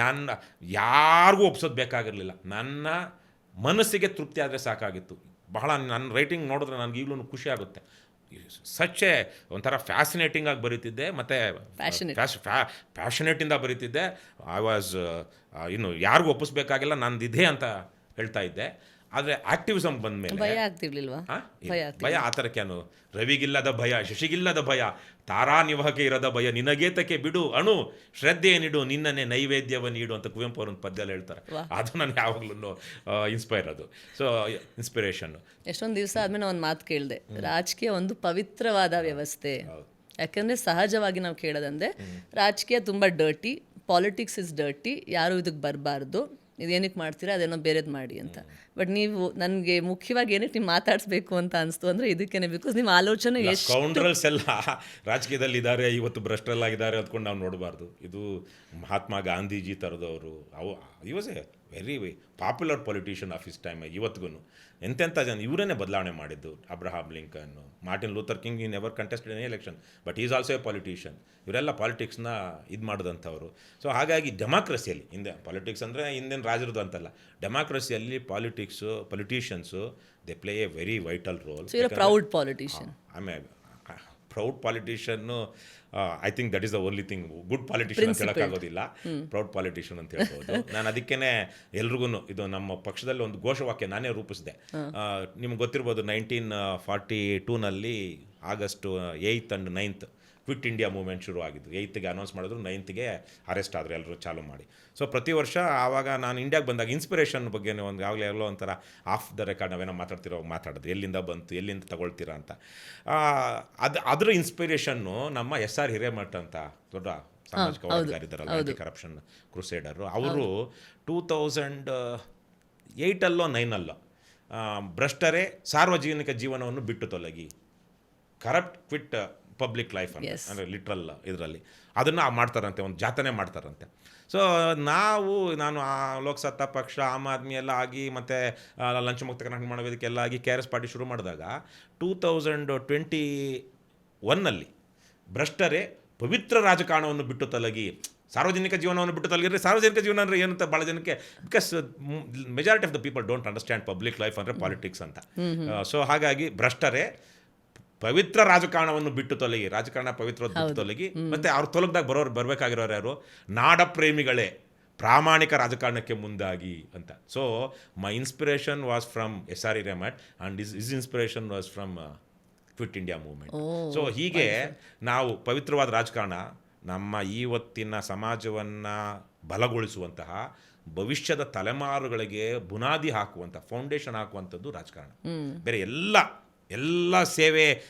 ನಾನು ಯಾರಿಗೂ ಒಪ್ಸೋದು ಬೇಕಾಗಿರಲಿಲ್ಲ, ನನ್ನ ಮನಸ್ಸಿಗೆ ತೃಪ್ತಿ ಆದರೆ ಸಾಕಾಗಿತ್ತು. ಬಹಳ ನನ್ನ ರೈಟಿಂಗ್ ನೋಡಿದ್ರೆ ನನಗೆ ಈಗಲೂ ಖುಷಿ ಆಗುತ್ತೆ. ಸಚ್ಚೆ ಒಂಥರ ಫ್ಯಾಸಿನೇಟಿಂಗಾಗಿ ಬರೀತಿದ್ದೆ, ಮತ್ತು ಪ್ಯಾಷನೇಟಿಂದ ಬರೀತಿದ್ದೆ. ಐ ವಾಸ್ ಇನ್ನು ಯಾರಿಗೂ ಒಪ್ಪಿಸ್ಬೇಕಾಗಿಲ್ಲ, ನಂದಿದೆ ಅಂತ ಹೇಳ್ತಾ ಇದ್ದೆ. ಆದರೆ ಆಕ್ಟಿವಿಸಮ್ ಬಂದ ಮೇಲೆ ಭಯ ಆಗ್ತಿರ್ಲಿಲ್ವಾ? ಭಯ ಆ ಥರಕ್ಕೇನು, ರವಿಗಿಲ್ಲದ ಭಯ, ಶಶಿಗಿಲ್ಲದ ಭಯ, ತಾರಾ ನಿವಾಹಕ್ಕೆ ಇರದ ಭಯ, ನಿನಗೇತಕ್ಕೆ ಬಿಡು ಅಣು ಶ್ರದ್ಧೆ ನೀಡು, ನಿನ್ನನ್ನೇ ನೈವೇದ್ಯವ ನೀಡು ಅಂತ ಕುವೆಂಪು ಅವ್ರನ್ನ ಪದ್ಯದಲ್ಲಿ ಹೇಳ್ತಾರೆ. ಅದು ನನಗೆ ಯಾವಾಗಲೂ ಇನ್ಸ್ಪೈರ್, ಅದು. So inspiration. ಎಷ್ಟೊಂದು ದಿವಸ ಆದಮೇಲೆ ಒಂದು ಮಾತು ಕೇಳಿದೆ, ರಾಜಕೀಯ ಒಂದು ಪವಿತ್ರವಾದ ವ್ಯವಸ್ಥೆ. ಯಾಕಂದರೆ ಸಹಜವಾಗಿ ನಾವು ಕೇಳೋದಂದರೆ ರಾಜಕೀಯ ತುಂಬ ಡರ್ಟಿ, ಪಾಲಿಟಿಕ್ಸ್ ಇಸ್ ಡರ್ಟಿ, ಯಾರು ಇದಕ್ಕೆ ಬರಬಾರ್ದು, ಇದೇನಕ್ಕೆ ಮಾಡ್ತೀರಾ ಅದೇನೋ ಬೇರೆದು ಮಾಡಿ ಅಂತ. ಬಟ್ ನೀವು ನನಗೆ ಮುಖ್ಯವಾಗಿ ಏನಕ್ಕೆ ನೀವು ಮಾತಾಡಿಸ್ಬೇಕು ಅಂತ ಅನಿಸ್ತು ಅಂದರೆ ಇದಕ್ಕೇನೆ, ಬಿಕಾಸ್ ನಿಮ್ಮ ಆಲೋಚನೆ ಎಷ್ಟು ಕೌಂಡ್ರಲ್ಸ್ ಎಲ್ಲ ರಾಜಕೀಯದಲ್ಲಿ ಇದ್ದಾರೆ, ಇವತ್ತು ಭ್ರಷ್ಟರಲ್ಲಾಗಿದ್ದಾರೆ ಅಂದ್ಕೊಂಡು ನಾವು ನೋಡಬಾರ್ದು. ಇದು ಮಹಾತ್ಮ ಗಾಂಧೀಜಿ ಥರದವರು, he was a very popular politician of his time. ಇವತ್ತಿಗೂ ಎಂತೆಂಥ ಜನ ಇವರನ್ನೇ ಬದಲಾವಣೆ ಮಾಡಿದ್ದು. Abraham Lincoln, Martin Luther King, he never contested any election, but is also a politician. ಇವರೆಲ್ಲ ಪಾಲಿಟಿಕ್ಸ್ನ ಇದು ಮಾಡಿದಂಥವ್ರು. ಸೊ ಹಾಗಾಗಿ ಡೆಮಾಕ್ರಸಿಯಲ್ಲಿ, ಹಿಂದೆ ಪಾಲಿಟಿಕ್ಸ್ ಅಂದರೆ ಹಿಂದಿನ ರಾಜರದು ಅಂತಲ್ಲ, ಡೆಮಾಕ್ರಸಿಯಲ್ಲಿ politicians they play a very vital role. Proud politician. ಆಮೇಲೆ proud politician, I think that is the only thing. Good politician ಅಂತ ಹೇಳೋಕ್ಕಾಗೋದಿಲ್ಲ, ಪ್ರೌಡ್ ಪಾಲಿಟಿಷಿಯನ್ ಅಂತ ಹೇಳ್ಬೋದು. ನಾನು ಅದಕ್ಕೇ ಎಲ್ರಿಗೂ ಇದು ನಮ್ಮ ಪಕ್ಷದಲ್ಲಿ ಒಂದು ಘೋಷವಾಕ್ಯ ನಾನೇ ರೂಪಿಸಿದೆ. ನಿಮ್ಗೆ ಗೊತ್ತಿರ್ಬೋದು, 1942ನಲ್ಲಿ August 8th and 9th quit India movement ಶುರು ಆಗಿದ್ದು. 8th ಅನೌನ್ಸ್ ಮಾಡಿದ್ರು, 9th ಅರೆಸ್ಟ್ ಆದರು ಎಲ್ಲರೂ ಚಾಲೂ ಮಾಡಿ. ಸೊ ಪ್ರತಿ ವರ್ಷ ಆವಾಗ ನಾನು ಇಂಡಿಯಾಗೆ ಬಂದಾಗ ಇನ್ಸ್ಪಿರೇಷನ್ ಬಗ್ಗೆ ಒಂದು ಯಾವಾಗಲೇ ಎಲ್ಲೋ ಒಂಥರ ಆಫ್ ದ ರೆಕಾರ್ಡ್ ನಾವೇನೋ ಮಾತಾಡೋದು, ಎಲ್ಲಿಂದ ಬಂತು, ಎಲ್ಲಿಂದ ತಗೊಳ್ತೀರಾ ಅಂತ. ಅದರ ಇನ್ಸ್ಪಿರೇಷನ್ನು ನಮ್ಮ SR ಹಿರೇಮಠ ಅಂತ ದೊಡ್ಡ ಸಾಮಾಜಿಕ ಹೋರಾಟಗಾರಿದ್ದಾರಲ್ಲ, ಆಂಟಿ ಕರಪ್ಷನ್ ಕ್ರುಸೇಡರು, ಅವರು 2008 9 ಭ್ರಷ್ಟರೇ ಸಾರ್ವಜನಿಕ ಜೀವನವನ್ನು ಬಿಟ್ಟು ತೊಲಗಿ, ಕರಪ್ಟ್ ಕ್ವಿಟ್ ಪಬ್ಲಿಕ್ ಲೈಫ್ ಅಂತ, ಅಂದರೆ ಲಿಟ್ರಲ್ ಇದರಲ್ಲಿ ಅದನ್ನು ಮಾಡ್ತಾರಂತೆ, ಒಂದು ಜಾಥಾನೇ ಮಾಡ್ತಾರಂತೆ. ಸೊ ನಾನು ಆ ಲೋಕಸತ್ತಾ ಪಕ್ಷ, ಆಮ್ ಆದ್ಮಿ ಎಲ್ಲ ಆಗಿ, ಮತ್ತು ಲಂಚ ಮುಕ್ತ ಕರ್ನಾಟಕ ಮಾಡೋ ವೇದಿಕೆ ಎಲ್ಲ ಆಗಿ KRS ಪಾರ್ಟಿ ಶುರು ಮಾಡಿದಾಗ 2021ನಲ್ಲಿ ಭ್ರಷ್ಟರೇ ಪವಿತ್ರ ರಾಜಕಾರಣವನ್ನು ಬಿಟ್ಟು ತೊಲಗಿ, ಸಾರ್ವಜನಿಕ ಜೀವನವನ್ನು ಬಿಟ್ಟು ತೊಲಗಿದ್ರೆ, ಸಾರ್ವಜನಿಕ ಜೀವನ ಅಂದರೆ ಏನಂತ ಭಾಳ ಜನಕ್ಕೆ, because majority of the people don't understand public life ಅಂದರೆ ಪಾಲಿಟಿಕ್ಸ್ ಅಂತ. ಸೊ ಹಾಗಾಗಿ ಭ್ರಷ್ಟರೇ ಪವಿತ್ರ ರಾಜಕಾರಣವನ್ನು ಬಿಟ್ಟು ತೊಲಗಿ, ರಾಜಕಾರಣ ಪವಿತ್ರವಾದ ಬಿಟ್ಟು ತೊಲಗಿ, ಮತ್ತು ಅವ್ರು ತೊಲಗದಾಗ ಬರಬೇಕಾಗಿರೋರು ಯಾರು? ನಾಡ ಪ್ರೇಮಿಗಳೇ, ಪ್ರಾಮಾಣಿಕ ರಾಜಕಾರಣಕ್ಕೆ ಮುಂದಾಗಿ ಅಂತ. So my inspiration was from SRE Ramat and his inspiration was from quit India movement. So ಹೀಗೆ ನಾವು ಪವಿತ್ರವಾದ ರಾಜಕಾರಣ ನಮ್ಮ ಇವತ್ತಿನ ಸಮಾಜವನ್ನು ಬಲಗೊಳಿಸುವಂತಹ, ಭವಿಷ್ಯದ ತಲೆಮಾರುಗಳಿಗೆ ಬುನಾದಿ ಹಾಕುವಂಥ, ಫೌಂಡೇಶನ್ ಹಾಕುವಂಥದ್ದು ರಾಜಕಾರಣ. ಬೇರೆ ಎಲ್ಲ ಸೇವೆ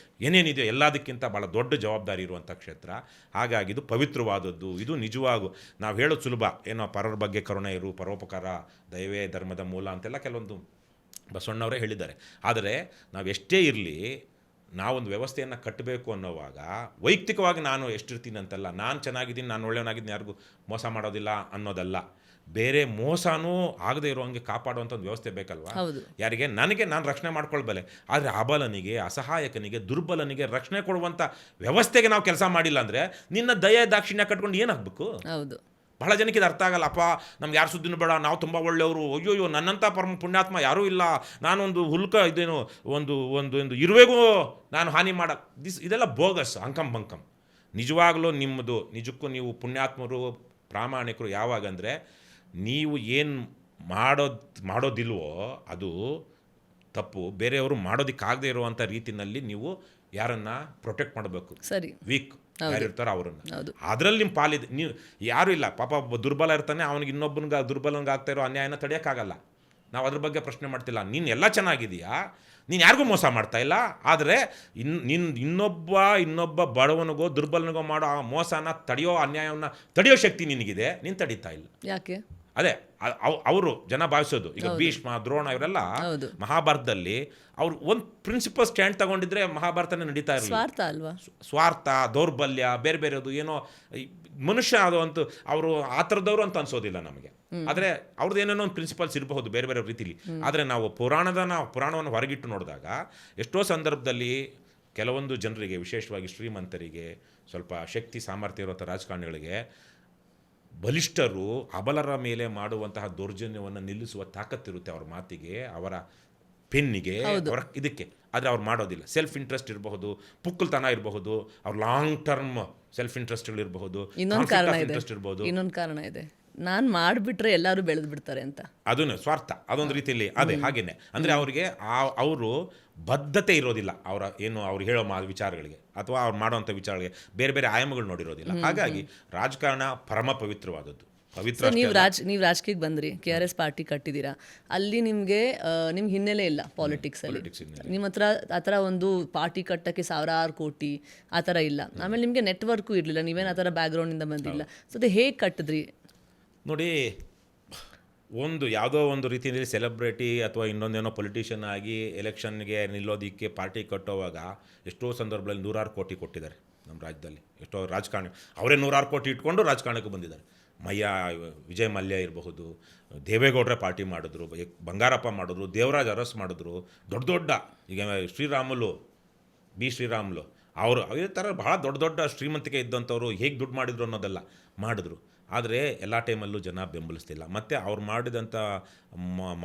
ಏನೇನಿದೆಯೋ ಎಲ್ಲದಕ್ಕಿಂತ ಭಾಳ ದೊಡ್ಡ ಜವಾಬ್ದಾರಿ ಇರುವಂಥ ಕ್ಷೇತ್ರ. ಹಾಗಾಗಿ ಇದು ಪವಿತ್ರವಾದದ್ದು. ಇದು ನಿಜವಾಗೂ ನಾವು ಹೇಳೋದು ಸುಲಭ, ಏನೋ ಪರರ ಬಗ್ಗೆ ಕರುಣೆ ಇರು, ಪರೋಪಕಾರ ದಯವೇ ಧರ್ಮದ ಮೂಲ ಅಂತೆಲ್ಲ ಕೆಲವೊಂದು ಬಸವಣ್ಣವರೇ ಹೇಳಿದ್ದಾರೆ. ಆದರೆ ನಾವು ಎಷ್ಟೇ ಇರಲಿ, ನಾವೊಂದು ವ್ಯವಸ್ಥೆಯನ್ನು ಕಟ್ಟಬೇಕು ಅನ್ನೋವಾಗ ವೈಯಕ್ತಿಕವಾಗಿ ನಾನು ಎಷ್ಟಿರ್ತೀನಿ ಅಂತಲ್ಲ, ನಾನು ಚೆನ್ನಾಗಿದ್ದೀನಿ, ನಾನು ಒಳ್ಳೆಯವನಾಗಿದ್ದೀನಿ, ಯಾರಿಗೂ ಮೋಸ ಮಾಡೋದಿಲ್ಲ ಅನ್ನೋದಲ್ಲ. ಬೇರೆ ಮೋಸನೂ ಆಗದೆ ಇರೋ ಹಂಗೆ ಕಾಪಾಡುವಂಥ ಒಂದು ವ್ಯವಸ್ಥೆ ಬೇಕಲ್ವಾ? ಯಾರಿಗೆ? ನನಗೆ ನಾನು ರಕ್ಷಣೆ ಮಾಡ್ಕೊಳ್ಬಲ್ಲೆ. ಆದರೆ ಅಬಲನಿಗೆ, ಅಸಹಾಯಕನಿಗೆ, ದುರ್ಬಲನಿಗೆ ರಕ್ಷಣೆ ಕೊಡುವಂಥ ವ್ಯವಸ್ಥೆಗೆ ನಾವು ಕೆಲಸ ಮಾಡಿಲ್ಲ ಅಂದರೆ ನಿನ್ನ ದಯೆ ದಾಕ್ಷಿಣ್ಯ ಕಟ್ಕೊಂಡು ಏನಾಗಬೇಕು? ಹೌದು. ಬಹಳ ಜನಕ್ಕೆ ಇದು ಅರ್ಥ ಆಗಲ್ಲ. ಅಪ್ಪ ನಮ್ಗೆ ಯಾರು ಸುದ್ದಿನೂ ಬೇಡ, ನಾವು ತುಂಬ ಒಳ್ಳೆಯವರು, ಅಯ್ಯೋಯ್ಯೋ ನನ್ನಂಥ ಪರಮ ಪುಣ್ಯಾತ್ಮ ಯಾರೂ ಇಲ್ಲ, ನಾನೊಂದು ಹುಲ್ಕ ಇದೇನು ಒಂದು ಒಂದು ಒಂದು ಇರುವೆಗೂ ನಾನು ಹಾನಿ ಮಾಡ ಇದೆಲ್ಲ ಬೋಗಸ್, ಅಂಕಂ ಬಂಕಂ. ನಿಜವಾಗಲೂ ನಿಜಕ್ಕೂ ನೀವು ಪುಣ್ಯಾತ್ಮರು, ಪ್ರಾಮಾಣಿಕರು ಯಾವಾಗಂದರೆ ನೀವು ಏನು ಮಾಡೋದಿಲ್ವೋ ಅದು ತಪ್ಪು. ಬೇರೆಯವರು ಮಾಡೋದಕ್ಕಾಗದೇ ಇರುವಂಥ ರೀತಿಯಲ್ಲಿ ನೀವು ಯಾರನ್ನು ಪ್ರೊಟೆಕ್ಟ್ ಮಾಡಬೇಕು. ಸರಿ, ವೀಕ್ ಯಾರಿರ್ತಾರೋ ಅವರನ್ನು, ಅದರಲ್ಲಿ ನಿಮ್ಮ ಪಾಲಿದೆ. ನೀವು ಯಾರೂ ಇಲ್ಲ, ಪಾಪ ಒಬ್ಬ ದುರ್ಬಲ ಇರ್ತಾನೆ, ಅವನಿಗೆ ಇನ್ನೊಬ್ಬನಿಗೆ ದುರ್ಬಲನಿಗೆ ಆಗ್ತಾ ಇರೋ ಅನ್ಯಾಯನ ತಡೆಯೋಕ್ಕಾಗಲ್ಲ. ನಾವು ಅದ್ರ ಬಗ್ಗೆ ಪ್ರಶ್ನೆ ಮಾಡ್ತಿಲ್ಲ. ನೀನು ಎಲ್ಲ ಚೆನ್ನಾಗಿದೆಯಾ, ನೀನು ಯಾರಿಗೂ ಮೋಸ ಮಾಡ್ತಾ ಇಲ್ಲ. ಆದರೆ ಇನ್ನೊಬ್ಬ ಬಡವನಿಗೋ ದುರ್ಬಲನಿಗೋ ಮಾಡೋ ಆ ಮೋಸನ ತಡೆಯೋ, ಅನ್ಯಾಯವನ್ನು ತಡೆಯೋ ಶಕ್ತಿ ನಿನಗಿದೆ, ನೀನು ತಡೀತಾ ಇಲ್ಲ. ಯಾಕೆ? ಅದೇ ಅವರು ಜನ ಭಾವಿಸೋದು. ಈಗ ಭೀಷ್ಮ, ದ್ರೋಣ ಇವರೆಲ್ಲ ಮಹಾಭಾರತದಲ್ಲಿ ಅವ್ರು ಒಂದು ಪ್ರಿನ್ಸಿಪಲ್ ಸ್ಟ್ಯಾಂಡ್ ತಗೊಂಡಿದ್ರೆ ಮಹಾಭಾರತನೇ ನಡೀತಾ ಇರಲಿಲ್ಲ. ಸ್ವಾರ್ಥ ಅಲ್ವಾ? ಸ್ವಾರ್ಥ, ದೌರ್ಬಲ್ಯ, ಬೇರೆದು ಏನೋ ಮನುಷ್ಯ ಅದು ಅಂತೂ ಅವರು ಆ ಥರದವರು ಅಂತ ಅನ್ಸೋದಿಲ್ಲ ನಮಗೆ. ಆದರೆ ಅವ್ರದ್ದು ಏನೇನೋ ಒಂದು ಪ್ರಿನ್ಸಿಪಲ್ಸ್ ಇರಬಹುದು ಬೇರೆ ರೀತಿಲಿ. ಆದರೆ ನಾವು ಪುರಾಣವನ್ನು ಹೊರಗಿಟ್ಟು ನೋಡಿದಾಗ ಎಷ್ಟೋ ಸಂದರ್ಭದಲ್ಲಿ ಕೆಲವೊಂದು ಜನರಿಗೆ, ವಿಶೇಷವಾಗಿ ಶ್ರೀಮಂತರಿಗೆ, ಸ್ವಲ್ಪ ಶಕ್ತಿ ಸಾಮರ್ಥ್ಯ ಇರುವಂಥ ರಾಜಕಾರಣಿಗಳಿಗೆ, ಬಲಿಷ್ಠರು ಅಬಲರ ಮೇಲೆ ಮಾಡುವಂತಹ ದೌರ್ಜನ್ಯವನ್ನು ನಿಲ್ಲಿಸುವ ತಾಕತ್ತಿರುತ್ತೆ ಅವ್ರ ಮಾತಿಗೆ, ಅವರ ಪೆನ್ನಿಗೆ, ಅವರ ಇದಕ್ಕೆ. ಆದರೆ ಅವ್ರು ಮಾಡೋದಿಲ್ಲ. ಸೆಲ್ಫ್ ಇಂಟ್ರೆಸ್ಟ್ ಇರಬಹುದು, ಪುಕ್ಕಲ್ತನ ಇರಬಹುದು, ಅವ್ರ ಲಾಂಗ್ ಟರ್ಮ್ ಸೆಲ್ಫ್ ಇಂಟ್ರೆಸ್ಟ್ಗಳಿರಬಹುದು, ಇಂಟ್ರೆಸ್ಟ್ ಇರಬಹುದು. ಇನ್ನೊಂದು ಕಾರಣ ಇದೆ, ನಾನು ಮಾಡಿಬಿಟ್ರೆ ಎಲ್ಲರೂ ಬೆಳೆದು ಬಿಡ್ತಾರೆ ಅಂತ. ಅದನ್ನು ಸ್ವಾರ್ಥ, ಅದೊಂದು ರೀತಿಯಲ್ಲಿ ಅದೇ ಹಾಗೇನೆ. ಅಂದರೆ ಅವರಿಗೆ ಅವರು ಬದ್ಧತೆ ಇರೋದಿಲ್ಲ, ಅವ್ರು ಹೇಳೋ ವಿಚಾರಗಳಿಗೆ ಅಥವಾ ಅವ್ರು ಮಾಡುವಂಥ ವಿಚಾರಗಳಿಗೆ ಬೇರೆ ಆಯಾಮಗಳು ನೋಡಿರೋದಿಲ್ಲ. ಹಾಗಾಗಿ ರಾಜಕಾರಣ ಪರಮ ಪವಿತ್ರವಾದದ್ದು. ನೀವು ರಾಜಕೀಯಕ್ಕೆ ಬಂದ್ರಿ, KRS ಪಾರ್ಟಿ ಕಟ್ಟಿದ್ದೀರಾ, ಅಲ್ಲಿ ನಿಮಗೆ ಹಿನ್ನೆಲೆ ಇಲ್ಲ ಪಾಲಿಟಿಕ್ಸಲ್ಲಿ. ನಿಮ್ಮ ಹತ್ರ ಆ ಥರ ಒಂದು ಪಾರ್ಟಿ ಕಟ್ಟಕ್ಕೆ ಸಾವಿರಾರು ಕೋಟಿ ಆ ಥರ ಇಲ್ಲ. ಆಮೇಲೆ ನಿಮಗೆ ನೆಟ್ವರ್ಕು ಇರಲಿಲ್ಲ, ನೀವೇನು ಆ ಥರ ಬ್ಯಾಕ್ಗ್ರೌಂಡಿಂದ ಬಂದಿಲ್ಲ. ಸೊ ಅದು ಹೇಗೆ ಕಟ್ಟಿದ್ರಿ? ನೋಡಿ, ಯಾವುದೋ ಒಂದು ರೀತಿಯಲ್ಲಿ ಸೆಲೆಬ್ರಿಟಿ ಅಥವಾ ಇನ್ನೊಂದೇನೋ ಪೊಲಿಟಿಷಿಯನ್ ಆಗಿ ಎಲೆಕ್ಷನ್ಗೆ ನಿಲ್ಲೋದಕ್ಕೆ ಪಾರ್ಟಿ ಕಟ್ಟೋವಾಗ ಎಷ್ಟೋ ಸಂದರ್ಭದಲ್ಲಿ 100 ಕೋಟಿ ಕೊಟ್ಟಿದ್ದಾರೆ ನಮ್ಮ ರಾಜ್ಯದಲ್ಲಿ. ಎಷ್ಟೋ ರಾಜಕಾರಣಿ ಅವರೇ 100 ಕೋಟಿ ಇಟ್ಕೊಂಡು ರಾಜಕಾರಣಕ್ಕೆ ಬಂದಿದ್ದಾರೆ. ವಿಜಯ್ ಮಲ್ಯ ಇರಬಹುದು, ದೇವೇಗೌಡರೇ ಪಾರ್ಟಿ ಮಾಡಿದ್ರು, ಬಂಗಾರಪ್ಪ ಮಾಡಿದ್ರು, ದೇವರಾಜ್ ಅರಸ್ ಮಾಡಿದ್ರು, ದೊಡ್ಡ ಈಗ ಶ್ರೀರಾಮುಲು ಅವರು ಅದೇ ಥರ ಬಹಳ ದೊಡ್ಡ ಶ್ರೀಮಂತಿಕೆ ಇದ್ದಂಥವ್ರು ಹೇಗೆ ದುಡ್ಡು ಮಾಡಿದ್ರು ಅನ್ನೋದೆಲ್ಲ ಮಾಡಿದ್ರು. ಆದರೆ ಎಲ್ಲ ಟೈಮಲ್ಲೂ ಜನ ಬೆಂಬಲಿಸ್ತಿಲ್ಲ. ಮತ್ತು ಅವ್ರು ಮಾಡಿದಂಥ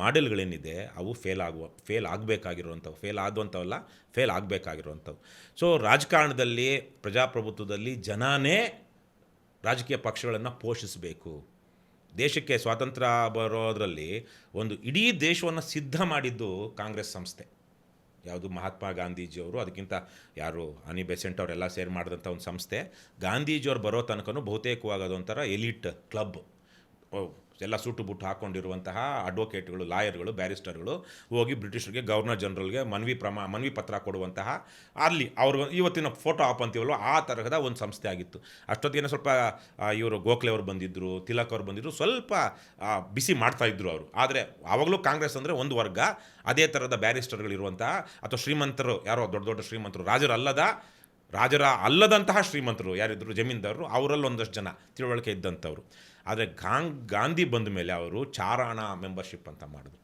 ಮಾಡೆಲ್ಗಳೇನಿದೆ ಅವು ಫೇಲ್ ಆಗಬೇಕಾಗಿರುವಂಥವು, ಫೇಲ್ ಆಗಬೇಕಾಗಿರುವಂಥವು. ಸೊ ರಾಜಕಾರಣದಲ್ಲಿ, ಪ್ರಜಾಪ್ರಭುತ್ವದಲ್ಲಿ ಜನನೇ ರಾಜಕೀಯ ಪಕ್ಷಗಳನ್ನು ಪೋಷಿಸಬೇಕು. ದೇಶಕ್ಕೆ ಸ್ವಾತಂತ್ರ್ಯ ಬರೋದರಲ್ಲಿ ಒಂದು ಇಡೀ ದೇಶವನ್ನು ಸಿದ್ಧ ಮಾಡಿದ್ದು ಕಾಂಗ್ರೆಸ್ ಸಂಸ್ಥೆ. ಯಾವುದು ಮಹಾತ್ಮ ಗಾಂಧೀಜಿಯವರು, ಅದಕ್ಕಿಂತ ಅನಿ ಬೆಸೆಂಟ್ ಅವರೆಲ್ಲ ಸೇರಿ ಮಾಡಿದಂಥ ಒಂದು ಸಂಸ್ಥೆ. ಗಾಂಧೀಜಿಯವ್ರು ಬರೋ ತನಕನೂ ಬಹುತೇಕವಾಗಿ ಅದೊಂಥರ ಎಲಿಟ್ ಕ್ಲಬ್. ಎಲ್ಲ ಸೂಟು ಬುಟ್ಟು ಹಾಕ್ಕೊಂಡಿರುವಂತಹ ಅಡ್ವೊಕೇಟ್ಗಳು, ಲಾಯರ್ಗಳು, ಬ್ಯಾರಿಸ್ಟರ್ಗಳು ಹೋಗಿ ಬ್ರಿಟಿಷರಿಗೆ, ಗವರ್ನರ್ ಜನರಲ್ಗೆ ಮನವಿ ಪತ್ರ ಕೊಡುವಂತಹ, ಅಲ್ಲಿ ಅವರು ಇವತ್ತಿನ ಫೋಟೋ ಆಪ್ ಅಂತೀವಲ್ವ ಆ ತರಹದ ಒಂದು ಸಂಸ್ಥೆ ಆಗಿತ್ತು. ಅಷ್ಟೊತ್ತಿಗೆ ಸ್ವಲ್ಪ ಇವರು ಗೋಖಲೆ ಅವರು ಬಂದಿದ್ದರು, ತಿಲಕ್ ಅವರು ಬಂದಿದ್ದರು, ಸ್ವಲ್ಪ ಬಿಸಿ ಮಾಡ್ತಾಯಿದ್ರು ಅವರು. ಆದರೆ ಆವಾಗಲೂ ಕಾಂಗ್ರೆಸ್ ಅಂದರೆ ಒಂದು ವರ್ಗ, ಅದೇ ಥರದ ಬ್ಯಾರಿಸ್ಟರ್ಗಳಿರುವಂತಹ ಅಥವಾ ಶ್ರೀಮಂತರು, ಯಾರೋ ದೊಡ್ಡ ಶ್ರೀಮಂತರು, ರಾಜರ ಅಲ್ಲದಂತಹ ಶ್ರೀಮಂತರು ಯಾರಿದ್ರು, ಜಮೀನ್ದಾರರು, ಅವರಲ್ಲಿ ಒಂದಷ್ಟು ಜನ ತಿಳುವಳಿಕೆ ಇದ್ದಂಥವ್ರು. ಆದರೆ ಗಾಂಧಿ ಬಂದ ಮೇಲೆ ಅವರು ಚಾರಾಣ ಮೆಂಬರ್ಶಿಪ್ ಅಂತ ಮಾಡಿದ್ರು.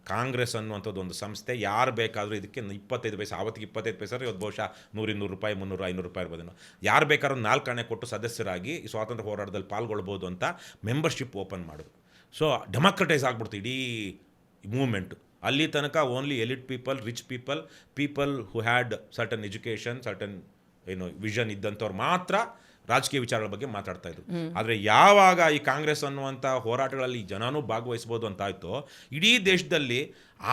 ಕಾಂಗ್ರೆಸ್ ಅನ್ನುವಂಥದ್ದು ಒಂದು ಸಂಸ್ಥೆ, ಯಾರು ಬೇಕಾದರೂ ಇದಕ್ಕೆ 25 ಪೈಸೆ, ಆವತ್ತಿಗೆ 25 ಪೈಸೆ, ಇವತ್ತು ಬಹುಶಃ 100-200 ರೂಪಾಯಿ, 300-500 ರೂಪಾಯಿ ಇರ್ಬೋದೇನೋ, ಯಾರು ಬೇಕಾದ್ರೂ 4 ಆಣೆ ಕೊಟ್ಟು ಸದಸ್ಯರಾಗಿ ಈ ಸ್ವಾತಂತ್ರ್ಯ ಹೋರಾಟದಲ್ಲಿ ಪಾಲ್ಗೊಳ್ಬೋದು ಅಂತ ಮೆಂಬರ್ಶಿಪ್ ಓಪನ್ ಮಾಡಿದ್ರು. ಸೊ ಡೆಮಾಕ್ರಟೈಸ್ ಆಗ್ಬಿಡ್ತು ಇಡೀ ಮೂವ್ಮೆಂಟು. ಅಲ್ಲಿ ತನಕ only elite people, rich people who had certain education, certain vision ಇದ್ದಂಥವ್ರು ಮಾತ್ರ ರಾಜಕೀಯ ವಿಚಾರಗಳ ಬಗ್ಗೆ ಮಾತಾಡ್ತಾ ಇದ್ರು. ಆದರೆ ಯಾವಾಗ ಈ ಕಾಂಗ್ರೆಸ್ ಅನ್ನುವಂಥ ಹೋರಾಟಗಳಲ್ಲಿ ಜನನೂ ಭಾಗವಹಿಸ್ಬೋದು ಅಂತ ಆಯಿತು, ಇಡೀ ದೇಶದಲ್ಲಿ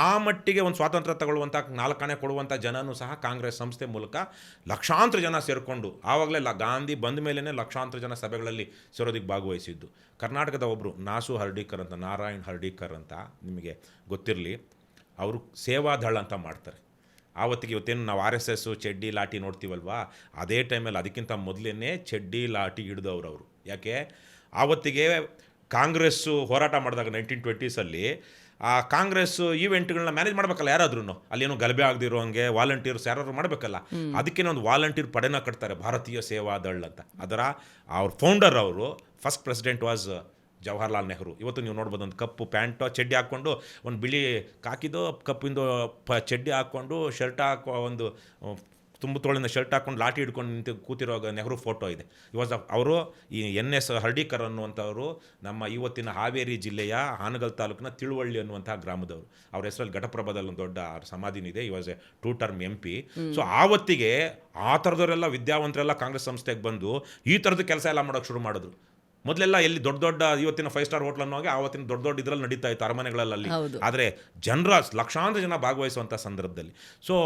ಆ ಮಟ್ಟಿಗೆ ಒಂದು ಸ್ವಾತಂತ್ರ್ಯ ತಗೊಳ್ಳುವಂಥ 4 ಆಣೆ ಕೊಡುವಂಥ ಜನನೂ ಸಹ ಕಾಂಗ್ರೆಸ್ ಸಂಸ್ಥೆ ಮೂಲಕ ಲಕ್ಷಾಂತರ ಜನ ಸೇರಿಕೊಂಡು, ಆವಾಗಲೇ ಗಾಂಧಿ ಬಂದ ಮೇಲೇ ಲಕ್ಷಾಂತರ ಜನ ಸಭೆಗಳಲ್ಲಿ ಸೇರೋದಕ್ಕೆ ಭಾಗವಹಿಸಿದ್ದು. ಕರ್ನಾಟಕದ ಒಬ್ಬರು ನಾಸು ಹರ್ಡೀಕರ್ ಅಂತ, ನಾರಾಯಣ್ ಹರ್ಡೀಕರ್ ಅಂತ, ನಿಮಗೆ ಗೊತ್ತಿರಲಿ, ಅವರು ಸೇವಾದಳ ಅಂತ ಮಾಡ್ತಾರೆ. ಆವತ್ತಿಗೆ ಇವತ್ತೇನು ನಾವು RSS ಚಡ್ಡಿ ಲಾಠಿ ನೋಡ್ತೀವಲ್ವಾ, ಅದೇ ಟೈಮಲ್ಲಿ ಅದಕ್ಕಿಂತ ಮೊದಲೇ ಚಡ್ಡಿ ಲಾಠಿ ಹಿಡಿದವರು ಅವರು. ಯಾಕೆ ಆವತ್ತಿಗೆ ಕಾಂಗ್ರೆಸ್ಸು ಹೋರಾಟ ಮಾಡಿದಾಗ 1920s ಆ ಕಾಂಗ್ರೆಸ್ ಈವೆಂಟ್ಗಳನ್ನ ಮ್ಯಾನೇಜ್ ಮಾಡಬೇಕಲ್ಲ ಯಾರಾದ್ರೂ, ಅಲ್ಲೇನು ಗಲಭೆ ಆಗದಿರೋ ಹಂಗೆ ವಾಲಂಟಿಯರ್ಸ್ ಯಾರು ಮಾಡಬೇಕಲ್ಲ, ಅದಕ್ಕೇನೋ ಒಂದು ವಾಲಂಟಿಯರ್ ಪಡೆನ ಕಟ್ತಾರೆ, ಭಾರತೀಯ ಸೇವಾದಳ್ ಅಂತ. ಅದರ ಅವ್ರ ಫೌಂಡರ್ ಅವರು first president was Jawaharlal Nehru. ಇವತ್ತು ನೀವು ನೋಡ್ಬೋದು, ಒಂದು ಕಪ್ಪು ಪ್ಯಾಂಟು ಚಡ್ಡಿ ಹಾಕ್ಕೊಂಡು, ಒಂದು ಬಿಳಿ ಕಾಕಿದ್ದು ಕಪ್ಪಿಂದು ಚಡ್ಡಿ ಹಾಕ್ಕೊಂಡು, ಶರ್ಟ್ ಒಂದು ತುಂಬ ತೋಳಿನ ಶರ್ಟ್ ಹಾಕ್ಕೊಂಡು ಲಾಠಿ ಹಿಡ್ಕೊಂಡು ನಿಂತು ಕೂತಿರೋ ನೆಹರು ಫೋಟೋ ಇದೆ. ಅವರು ಈ NS ಹರ್ಡೀಕರ್ ಅನ್ನುವಂಥವರು ನಮ್ಮ ಇವತ್ತಿನ ಹಾವೇರಿ ಜಿಲ್ಲೆಯ ಹಾನಗಲ್ ತಾಲೂಕಿನ ತಿಳುವಳ್ಳಿ ಅನ್ನುವಂಥ ಗ್ರಾಮದವರು. ಅವ್ರ ಹೆಸರಲ್ಲಿ ಘಟಪ್ರಭಾದಲ್ಲಿ ಒಂದು ದೊಡ್ಡ ಸಮಾಧಿನಿದೆ. He was a 2 term MP. So ಆವತ್ತಿಗೆ ಆ ಥರದವರೆಲ್ಲ ವಿದ್ಯಾವಂತರೆಲ್ಲ ಕಾಂಗ್ರೆಸ್ ಸಂಸ್ಥೆಗೆ ಬಂದು ಈ ಥರದ ಕೆಲಸ ಎಲ್ಲ ಮಾಡೋಕ್ಕೆ ಶುರು ಮಾಡಿದ್ರು. ಮೊದಲೆಲ್ಲ ಎಲ್ಲಿ ದೊಡ್ಡ ದೊಡ್ಡ ಇವತ್ತಿನ 5 ಸ್ಟಾರ್ ಹೋಟ್ಲ್ ಅನ್ನೋಗೆ ಆವತ್ತಿನ ದೊಡ್ಡ ದೊಡ್ಡ ಇದರಲ್ಲಿ ನಡೀತಾ ಇತ್ತು, ಅರಮನೆಗಳಲ್ಲಿ. ಆದರೆ ಲಕ್ಷಾಂತರ ಜನ ಭಾಗವಹಿಸುವಂಥ ಸಂದರ್ಭದಲ್ಲಿ ಸೊ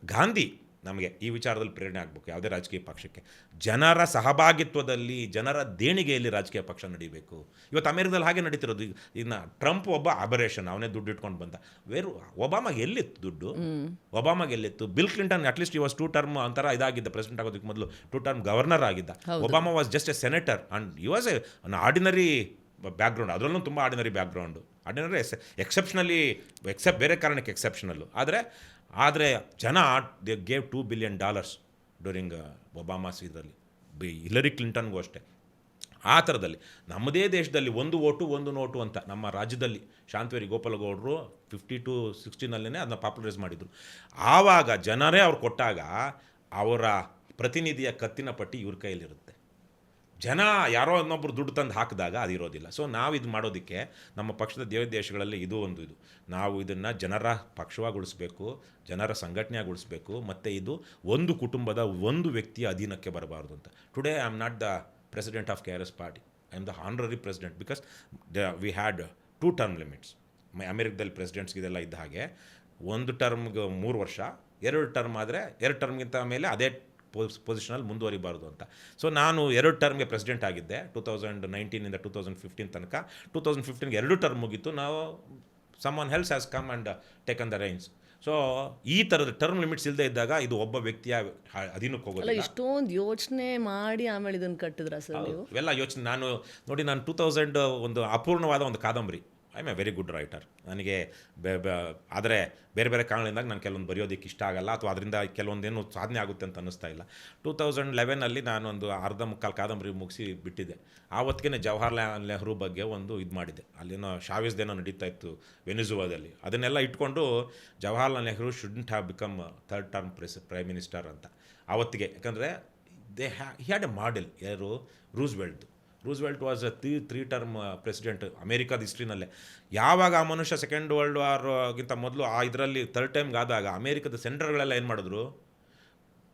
ಗಾಂಧಿ ನಮಗೆ ಈ ವಿಚಾರದಲ್ಲಿ ಪ್ರೇರಣೆ ಆಗಬೇಕು. ಯಾವುದೇ ರಾಜಕೀಯ ಪಕ್ಷಕ್ಕೆ ಜನರ ಸಹಭಾಗಿತ್ವದಲ್ಲಿ, ಜನರ ದೇಣಿಗೆಯಲ್ಲಿ ರಾಜಕೀಯ ಪಕ್ಷ ನಡೀಬೇಕು. ಇವತ್ತು ಅಮೆರಿಕದಲ್ಲಿ ಹಾಗೆ ನಡೀತಿರೋದು. ಇನ್ನು ಟ್ರಂಪ್ ಒಬ್ಬ ಅಬರೇಷನ್, ಅವನೇ ದುಡ್ಡು ಇಟ್ಕೊಂಡು ಬಂದ. ಒಬಾಮಾಗೆ ಎಲ್ಲಿತ್ತು ದುಡ್ಡು? ಒಬಾಮಾಗೆ ಎಲ್ಲಿತ್ತು? Bill Clinton at least he was 2 term ಒಂಥರ ಇದಾಗಿದ್ದ, ಪ್ರೆಸಿಡೆಂಟ್ ಆಗೋದಕ್ಕೆ ಮೊದಲು 2 ಟರ್ಮ್ ಗವರ್ನರ್ ಆಗಿದ್ದ. Obama was just a senator and you was an ordinary background. ಅದರಲ್ಲೂ ತುಂಬ ಆರ್ಡಿನರಿ ಬ್ಯಾಕ್ಗ್ರೌಂಡು, ಆರ್ಡಿನರಿ ಎಕ್ಸೆಪ್ಷನಲಿ, ಬೇರೆ ಕಾರಣಕ್ಕೆ ಎಕ್ಸೆಪ್ಷನಲ್ಲು. ಆದರೆ ಜನ ದೇ ಗೇವ್ $2 billion ಡ್ಯೂರಿಂಗ್ ಒಬಾಮಾಸ್ ಇದರಲ್ಲಿ. ಹಿಲರಿ ಕ್ಲಿಂಟನ್ಗೂ ಅಷ್ಟೇ. ಆ ಥರದಲ್ಲಿ ನಮ್ಮದೇ ದೇಶದಲ್ಲಿ 1 ವೋಟು 1 ನೋಟು ಅಂತ ನಮ್ಮ ರಾಜ್ಯದಲ್ಲಿ ಶಾಂತವೇರಿ ಗೋಪಾಲಗೌಡರು 52-60 ಅದನ್ನ ಪಾಪ್ಯುಲರೈಸ್ ಮಾಡಿದರು. ಆವಾಗ ಜನರೇ ಅವ್ರು ಕೊಟ್ಟಾಗ ಅವರ ಪ್ರತಿನಿಧಿಯ ಕತ್ತಿನ ಪಟ್ಟಿ ಇವ್ರ ಕೈಯಲ್ಲಿರುತ್ತೆ. ಜನ ಯಾರೋ ಇನ್ನೊಬ್ಬರು ದುಡ್ಡು ತಂದು ಹಾಕಿದಾಗ ಅದಿರೋದಿಲ್ಲ. ಸೊ ನಾವು ಇದು ಮಾಡೋದಕ್ಕೆ ನಮ್ಮ ಪಕ್ಷದ ದೇಶಗಳಲ್ಲಿ ಇದು ನಾವು ಇದನ್ನು ಜನರ ಪಕ್ಷವಾಗಿಗೊಳಿಸ್ಬೇಕು, ಜನರ ಸಂಘಟನೆಯಾಗೊಳಿಸ್ಬೇಕು, ಮತ್ತು ಇದು ಒಂದು ಕುಟುಂಬದ ಒಂದು ವ್ಯಕ್ತಿಯ ಅಧೀನಕ್ಕೆ ಬರಬಾರ್ದು ಅಂತ. Today I am not the president of KRS party, I am the honorary president because we had 2 term limits. ಅಮೆರಿಕದಲ್ಲಿ ಪ್ರೆಸಿಡೆಂಟ್ಸ್ಗೆ ಇದೆಲ್ಲ ಇದ್ದ ಹಾಗೆ 1 ಟರ್ಮ್ಗೆ 3 ವರ್ಷ, 2 ಟರ್ಮ್ ಆದರೆ 2 ಟರ್ಮ್ಗಿಂತ ಮೇಲೆ ಅದೇ ಪೊಸಿಷನಲ್ಲಿ ಮುಂದುವರಿಬಾರ್ದು ಅಂತ. ಸೊ ನಾನು 2 ಟರ್ಮ್ಗೆ ಪ್ರೆಸಿಡೆಂಟ್ ಆಗಿದ್ದೆ 2019 2015 ತನಕ. 2015ಗೆ 2 ಟರ್ಮ್ ಮುಗೀತು. ನಾವು someone else has come and taken the reins. So ಈ ಥರದ ಟರ್ಮ್ ಲಿಮಿಟ್ಸ್ ಇಲ್ಲದೆ ಇದ್ದಾಗ ಇದು ಒಬ್ಬ ವ್ಯಕ್ತಿಯ ಅಧೀನಕ್ಕೆ ಹೋಗೋದಿಲ್ಲ. ಇಷ್ಟೊಂದು ಯೋಚನೆ ಮಾಡಿ ಆಮೇಲೆ ಇದನ್ನು ಕಟ್ಟಿದ್ರ ಸರ್ ನೀವು? ಇವೆಲ್ಲ ಯೋಚನೆ ನಾನು 2000 ಒಂದು ಅಪೂರ್ಣವಾದ ಒಂದು ಕಾದಂಬರಿ. I am A very good writer. ನನಗೆ ಆದರೆ ಬೇರೆ ಕಾರಣದಿಂದಾಗ ನಾನು ಕೆಲವೊಂದು ಬರೆಯೋದಕ್ಕೆ ಇಷ್ಟ ಆಗಲ್ಲ, ಅಥವಾ ಅದರಿಂದ ಕೆಲವೊಂದೇನು ಸಾಧನೆ ಆಗುತ್ತೆ ಅಂತ ಅನ್ನಿಸ್ತಾ ಇಲ್ಲ. 2011 ನಾನೊಂದು ಅರ್ಧ ಮುಕ್ಕಾಲು ಕಾದಂಬರಿ ಮುಗಿಸಿ ಬಿಟ್ಟಿದ್ದೆ. ಆವತ್ತಿಗೆ ಜವಾಹರ್ಲಾಲ್ ನೆಹರು ಬಗ್ಗೆ ಒಂದು ಇದು ಮಾಡಿದ್ದೆ. ಅಲ್ಲೇನೋ ಶಾವಿಸ್ದೇನೋ ನಡೀತಾ ಇತ್ತು ವೆನಿಜುವಾದಲ್ಲಿ. ಅದನ್ನೆಲ್ಲ ಇಟ್ಕೊಂಡು Jawaharlal Nehru shouldn't have become 3rd term prime minister ಅಂತ ಆವತ್ತಿಗೆ. ಯಾಕಂದರೆ ಹಿ ಹ್ಯಾಡ್ ಎ ಮಾಡೆಲ್. ಯಾರು? Roosevelt was a 3 term president ಅಮೇರಿಕಾದ ಹಿಸ್ಟ್ರಿನಲ್ಲೇ. ಯಾವಾಗ ಆ ಮನುಷ್ಯ ಸೆಕೆಂಡ್ ವರ್ಲ್ಡ್ ವಾರ್ಗಿಂತ ಮೊದಲು ಆ ಇದರಲ್ಲಿ 3rd ಟೈಮ್ಗೆ ಆದಾಗ ಅಮೇರಿಕದ ಸೆಂಟ್ರಲ್ಗಳೆಲ್ಲ ಏನು ಮಾಡಿದ್ರು,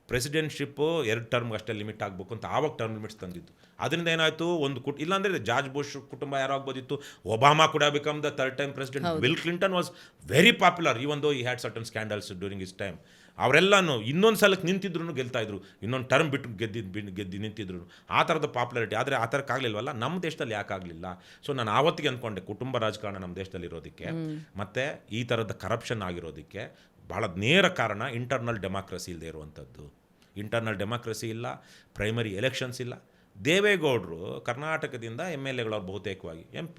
ಪ್ರೆಸಿಡೆಂಟ್ಶಿಪ್ಪು 2 ಟರ್ಮ್ಗೆ ಅಷ್ಟೇ ಲಿಮಿಟ್ ಆಗಬೇಕು ಅಂತ ಆವಾಗ ಟರ್ಮ್ ಲಿಮಿಟ್ಸ್ ತಂದಿದ್ದು. ಅದರಿಂದ ಏನಾಯಿತು, ಒಂದು ಇಲ್ಲಾಂದರೆ ಜಾರ್ಜ್ ಬುಷ್ ಕುಟುಂಬ ಯಾರೋ ಆಗ್ಬೋದಿತ್ತು, ಒಬಾಮಾ ಕೂಡ become the 3rd time president. Bill Clinton was very popular even though he had certain scandals during his time. ಅವರೆಲ್ಲನೂ ಇನ್ನೊಂದು ಸಲಕ್ಕೆ ನಿಂತಿದ್ರು ಗೆಲ್ತಾಯಿದ್ರು, ಇನ್ನೊಂದು ಟರ್ಮ್ ಬಿಟ್ಟು ಗೆದ್ದು ನಿಂತಿದ್ರು. ಆ ಥರದ ಪಾಪ್ಯುಲಾರಿಟಿ. ಆದರೆ ಆ ಥರಕ್ಕಾಗಲಿಲ್ವಲ್ಲ ನಮ್ಮ ದೇಶದಲ್ಲಿ ಯಾಕಾಗಲಿಲ್ಲ? ಸೊ ನಾನು ಆವತ್ತಿಗೆ ಅಂದ್ಕೊಂಡೆ, ಕುಟುಂಬ ರಾಜಕಾರಣ ನಮ್ಮ ದೇಶದಲ್ಲಿ ಇರೋದಕ್ಕೆ ಮತ್ತು ಈ ಥರದ ಕರಪ್ಷನ್ ಆಗಿರೋದಕ್ಕೆ ಭಾಳ ನೇರ ಕಾರಣ ಇಂಟರ್ನಲ್ ಡೆಮಾಕ್ರಸಿ ಇಲ್ಲದೆ ಇರುವಂಥದ್ದು. ಇಂಟರ್ನಲ್ ಡೆಮಾಕ್ರಸಿ ಇಲ್ಲ, ಪ್ರೈಮರಿ ಎಲೆಕ್ಷನ್ಸ್ ಇಲ್ಲ. ದೇವೇಗೌಡರು ಕರ್ನಾಟಕದಿಂದ MLAಗಳು ಅವ್ರು ಬಹುತೇಕವಾಗಿ MP.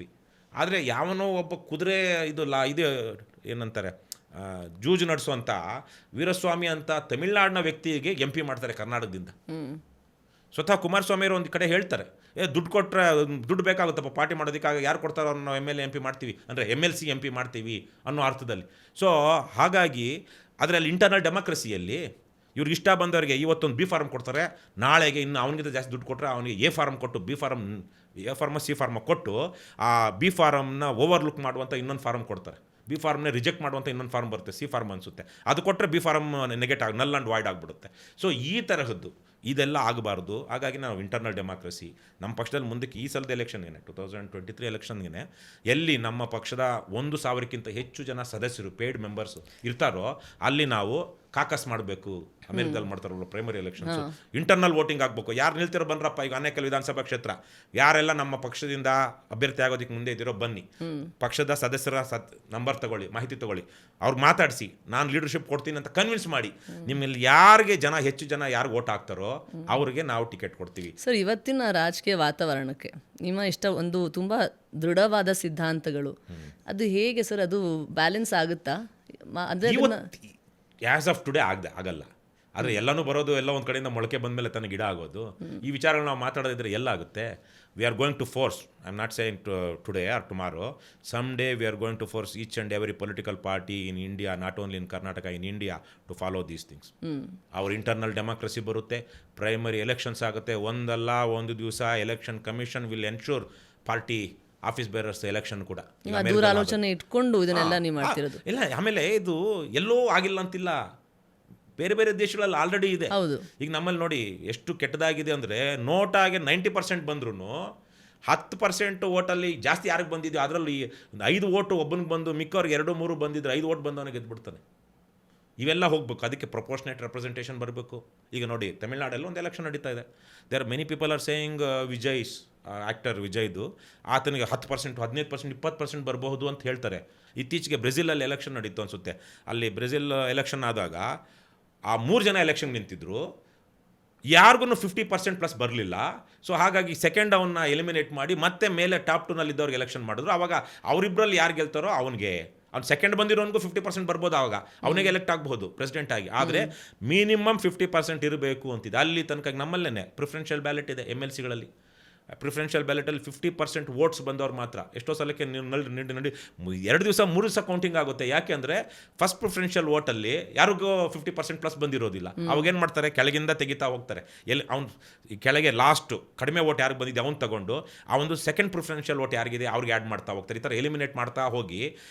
ಆದರೆ ಯಾವನೋ ಒಬ್ಬ ಕುದುರೆ ಇದು ಏನಂತಾರೆ ಜೂಜು ನಡೆಸುವಂಥ ವೀರಸ್ವಾಮಿ ಅಂತ ತಮಿಳ್ನಾಡಿನ ವ್ಯಕ್ತಿಗೆ MP ಮಾಡ್ತಾರೆ ಕರ್ನಾಟಕದಿಂದ. ಸ್ವತಃ ಕುಮಾರಸ್ವಾಮಿಯವರು ಒಂದು ಕಡೆ ಹೇಳ್ತಾರೆ, ದುಡ್ಡು ಕೊಟ್ಟರೆ ದುಡ್ಡು ಬೇಕಾಗುತ್ತಪ್ಪ ಪಾರ್ಟಿ ಮಾಡೋದಕ್ಕಾಗ, ಯಾರು ಕೊಡ್ತಾರೋ ಅವ್ರನ್ನ ನಾವು MLA MP ಮಾಡ್ತೀವಿ, ಅಂದರೆ MLC MP ಮಾಡ್ತೀವಿ ಅನ್ನೋ ಅರ್ಥದಲ್ಲಿ. ಸೊ ಹಾಗಾಗಿ ಅದರಲ್ಲಿ ಇಂಟರ್ನಲ್ ಡೆಮಾಕ್ರಸಿಯಲ್ಲಿ ಇವ್ರಿಗೆ ಇಷ್ಟ ಬಂದವರಿಗೆ ಇವತ್ತೊಂದು B ಫಾರ್ಮ್ ಕೊಡ್ತಾರೆ, ನಾಳೆಗೆ ಇನ್ನು ಅವನಿಗಿಂತ ಜಾಸ್ತಿ ದುಡ್ಡು ಕೊಟ್ಟರೆ ಅವನಿಗೆ A ಫಾರ್ಮ್ ಕೊಟ್ಟು A ಫಾರ್ಮ C ಫಾರ್ಮ ಕೊಟ್ಟು ಆ B ಫಾರ್ಮ್ನ ಓವರ್ಲುಕ್ ಮಾಡುವಂಥ ಇನ್ನೊಂದು ಫಾರ್ಮ್ ಕೊಡ್ತಾರೆ. B ಫಾರ್ಮ್ನೇ ರಿಜೆಕ್ಟ್ ಮಾಡುವಂಥ ಇನ್ನೊಂದು ಫಾರ್ಮ್ ಬರುತ್ತೆ, C ಫಾರ್ಮ್ ಅನಿಸುತ್ತೆ. ಅದು ಕೊಟ್ಟರೆ B ಫಾರ್ಮ್ ನೆಗೆಟ್ ನಲ್ ಆ್ಯಂಡ್ ವಾಯ್ಡ್ ಆಗಿಬಿಡುತ್ತೆ. ಸೊ ಈ ತರಹದ್ದು ಇದೆಲ್ಲ ಆಗಬಾರ್ದು. ಹಾಗಾಗಿ ನಾವು ಇಂಟರ್ನಲ್ ಡೆಮಾಕ್ರಸಿ ನಮ್ಮ ಪಕ್ಷದಲ್ಲಿ ಮುಂದಕ್ಕೆ ಈ ಸಲದ ಎಲೆಕ್ಷನ್ಗೆ 2023 ಎಲೆಕ್ಷನ್ಗೆ ಎಲ್ಲಿ ನಮ್ಮ ಪಕ್ಷದ 1,000ಕ್ಕಿಂತ ಹೆಚ್ಚು ಜನ ಸದಸ್ಯರು ಪೇಯ್ಡ್ ಮೆಂಬರ್ಸು ಇರ್ತಾರೋ ಅಲ್ಲಿ ನಾವು ಕಾಕಸ್ ಮಾಡಬೇಕು. ಅಮೆರಿಕದಲ್ಲಿ ಮಾಡ್ತಾರಲ್ಲ ಪ್ರೈಮರಿ ಎಲೆಕ್ಷನ್ಸ್, ಇಂಟರ್ನಲ್ ವೋಟಿಂಗ್ ಆಗಬೇಕು. ಯಾರು ನಿಲ್ತಿರೋ ಬನ್ರಪ್ಪ, ಈಗ ಅನೇಕ ವಿಧಾನಸಭಾ ಕ್ಷೇತ್ರ ಯಾರೆಲ್ಲ ನಮ್ಮ ಪಕ್ಷದಿಂದ ಅಭ್ಯರ್ಥಿ ಆಗೋದಕ್ಕೆ ಮುಂದೆ ಇದ್ದೀರೋ ಬನ್ನಿ, ಪಕ್ಷದ ಸದಸ್ಯರ ನಂಬರ್ ತಗೊಳ್ಳಿ, ಮಾಹಿತಿ ತಗೊಳ್ಳಿ, ಅವ್ರು ಮಾತಾಡಿಸಿ, ನಾನು ಲೀಡರ್ಶಿಪ್ ಕೊಡ್ತೀನಿ ಅಂತ ಕನ್ವಿನ್ಸ್ ಮಾಡಿ. ನಿಮ್ಮಲ್ಲಿ ಯಾರಿಗೆ ಹೆಚ್ಚು ಜನ ಯಾರು ವೋಟ್ ಹಾಕ್ತಾರೋ ಅವ್ರಿಗೆ ನಾವು ಟಿಕೆಟ್ ಕೊಡ್ತೀವಿ. ಸರ್, ಇವತ್ತಿನ ರಾಜಕೀಯ ವಾತಾವರಣಕ್ಕೆ ನಿಮ್ಮ ಒಂದು ತುಂಬ ದೃಢವಾದ ಸಿದ್ಧಾಂತಗಳು ಅದು ಹೇಗೆ ಸರ್, ಅದು ಬ್ಯಾಲೆನ್ಸ್ ಆಗುತ್ತಾ? ಆ್ಯಸ್ ಆಫ್ ಟುಡೇ ಆಗಲ್ಲ. ಆದರೆ ಎಲ್ಲನೂ ಬರೋದು ಎಲ್ಲ ಒಂದು ಕಡೆಯಿಂದ ಮೊಳಕೆ ಬಂದಮೇಲೆ ತನ್ನ ಗಿಡ ಆಗೋದು. ಈ ವಿಚಾರಗಳು ನಾವು ಮಾತಾಡೋದಿದ್ರೆ ಎಲ್ಲ ಆಗುತ್ತೆ. We are going to force, I am not saying today or tomorrow, some day we are going to force each and every political party in India, not only in Karnataka, in India, to follow these things. ಅವ್ರ internal democracy ಬರುತ್ತೆ, primary elections ಆಗುತ್ತೆ. ಒಂದಲ್ಲ ಒಂದು ದಿವಸ election commission will ensure party office bearers election ಕೂಡ. ದೂರಾಲೋಚನೆ ಇಟ್ಕೊಂಡು ಇದನ್ನೆಲ್ಲ ನೀವು ಮಾಡ್ತಿರೋದು ಇಲ್ಲ. ಆಮೇಲೆ ಇದು ಎಲ್ಲೋ ಆಗಿಲ್ಲ ಅಂತಿಲ್ಲ, ಬೇರೆ ಬೇರೆ ದೇಶಗಳಲ್ಲಿ ಆಲ್ರೆಡಿ ಇದೆ. ಈಗ ನಮ್ಮಲ್ಲಿ ನೋಡಿ ಎಷ್ಟು ಕೆಟ್ಟದಾಗಿದೆ ಅಂದರೆ, ನೋಟಾಗೆ 90% ಬಂದ್ರೂ 10% ಓಟಲ್ಲಿ ಜಾಸ್ತಿ ಯಾರಿಗೆ ಬಂದಿದೆಯೋ ಅದರಲ್ಲಿ 5 ಓಟು ಒಬ್ಬನಿಗೆ ಬಂದು ಮಿಕ್ಕವ್ರಿಗೆ 2-3 ಬಂದಿದ್ರೆ 5 ಓಟ್ ಬಂದವನಿಗೆ ಗೆದ್ಬಿಡ್ತಾನೆ. ಇವೆಲ್ಲ ಹೋಗ್ಬೇಕು, ಅದಕ್ಕೆ ಪ್ರಪೋರ್ಷನೇಟ್ ರೆಪ್ರೆಸೆಂಟೇಷನ್ ಬರಬೇಕು. ಈಗ ನೋಡಿ ತಮಿಳ್ನಾಡಲ್ಲಿ ಒಂದು ಎಲೆಕ್ಷನ್ ನಡೀತಾ ಇದೆ. There many people are saying Vijay's actor ವಿಜಯ್ದು ಆತನಿಗೆ 10%, 15%, 20% ಬರಬಹುದು ಅಂತ ಹೇಳ್ತಾರೆ. ಇತ್ತೀಚೆಗೆ ಬ್ರೆಜಿಲಲ್ಲಿ ಎಲೆಕ್ಷನ್ ನಡೀತು ಅನಿಸುತ್ತೆ. ಅಲ್ಲಿ ಬ್ರೆಜಿಲ್ ಎಲೆಕ್ಷನ್ ಆದಾಗ ಆ 3 ಜನ ಎಲೆಕ್ಷನ್ ನಿಂತಿದ್ರು, ಯಾರಿಗೂ 50% ಪ್ಲಸ್ ಬರಲಿಲ್ಲ. ಸೊ ಹಾಗಾಗಿ ಸೆಕೆಂಡ್ ಅವನ್ನ ಎಲಿಮಿನೇಟ್ ಮಾಡಿ ಮತ್ತೆ ಮೇಲೆ ಟಾಪ್ 2ನಲ್ಲಿ ಇದ್ದವ್ರಿಗೆ ಎಲೆಕ್ಷನ್ ಮಾಡಿದ್ರು. ಆವಾಗ ಅವರಿಬ್ಬರಲ್ಲಿ ಯಾರು ಗೆಲ್ತಾರೋ ಅವನಿಗೆ, ಅವ್ನು ಸೆಕೆಂಡ್ ಬಂದಿರೋನಿಗೂ 50% ಬರ್ಬೋದು, ಆವಾಗ ಅವನಿಗೆ ಎಲೆಕ್ಟ್ ಆಗಬಹುದು ಪ್ರೆಸಿಡೆಂಟ್ ಆಗಿ. ಆದರೆ ಮಿನಿಮಮ್ 50% ಇರಬೇಕು ಅಂತಿದೆ. ಅಲ್ಲಿ ತನಕ ನಮ್ಮಲ್ಲೇ ಪ್ರಿಫರೆನ್ಷಿಯಲ್ ಬ್ಯಾಲೆಟ್ ಇದೆ MLCಗಳಲ್ಲಿ. ಪ್ರಿಫರೆನ್ಷಿಯಲ್ ಬ್ಯಾಲೆಟಲ್ಲಿ 50% ವೋಟ್ಸ್ ಬಂದವ್ರು ಮಾತ್ರ. ಎಷ್ಟೋ ಸಲಕ್ಕೆ ನೋಡಿ 2 ದಿವಸ 3 ದಿವಸ ಕೌಂಟಿಂಗ್ ಆಗುತ್ತೆ. ಯಾಕೆ ಅಂದರೆ ಫಸ್ಟ್ ಪ್ರಿಫರೆನ್ಷಿಯಲ್ ವೋಟಲ್ಲಿ ಯಾರಿಗೂ 50% ಪ್ಲಸ್ ಬಂದಿರೋದಿಲ್ಲ. ಅವಾಗೇನು ಮಾಡ್ತಾರೆ, ಕೆಳಗಿಂದ ತೆಗಿತಾ ಹೋಗ್ತಾರೆ. ಅವ್ನು ಕೆಳಗೆ ಲಾಸ್ಟು ಕಡಿಮೆ ವೋಟ್ ಯಾರಿಗೆ ಬಂದಿದೆ ಅವ್ನು ತಗೊಂಡು ಆ ಒಂದು ಸೆಕೆಂಡ್ ಪ್ರಿಫರೆನ್ಷಿಯಲ್ ವೋಟ್ ಯಾರಿಗಿದೆ ಅವ್ರಿಗೆ ಆ್ಯಡ್ ಮಾಡ್ತಾ ಹೋಗ್ತಾರೆ. ಈ ಥರ ಎಲಿಮಿನೇಟ್ ಮಾಡ್ತಾ ಹೋಗಿ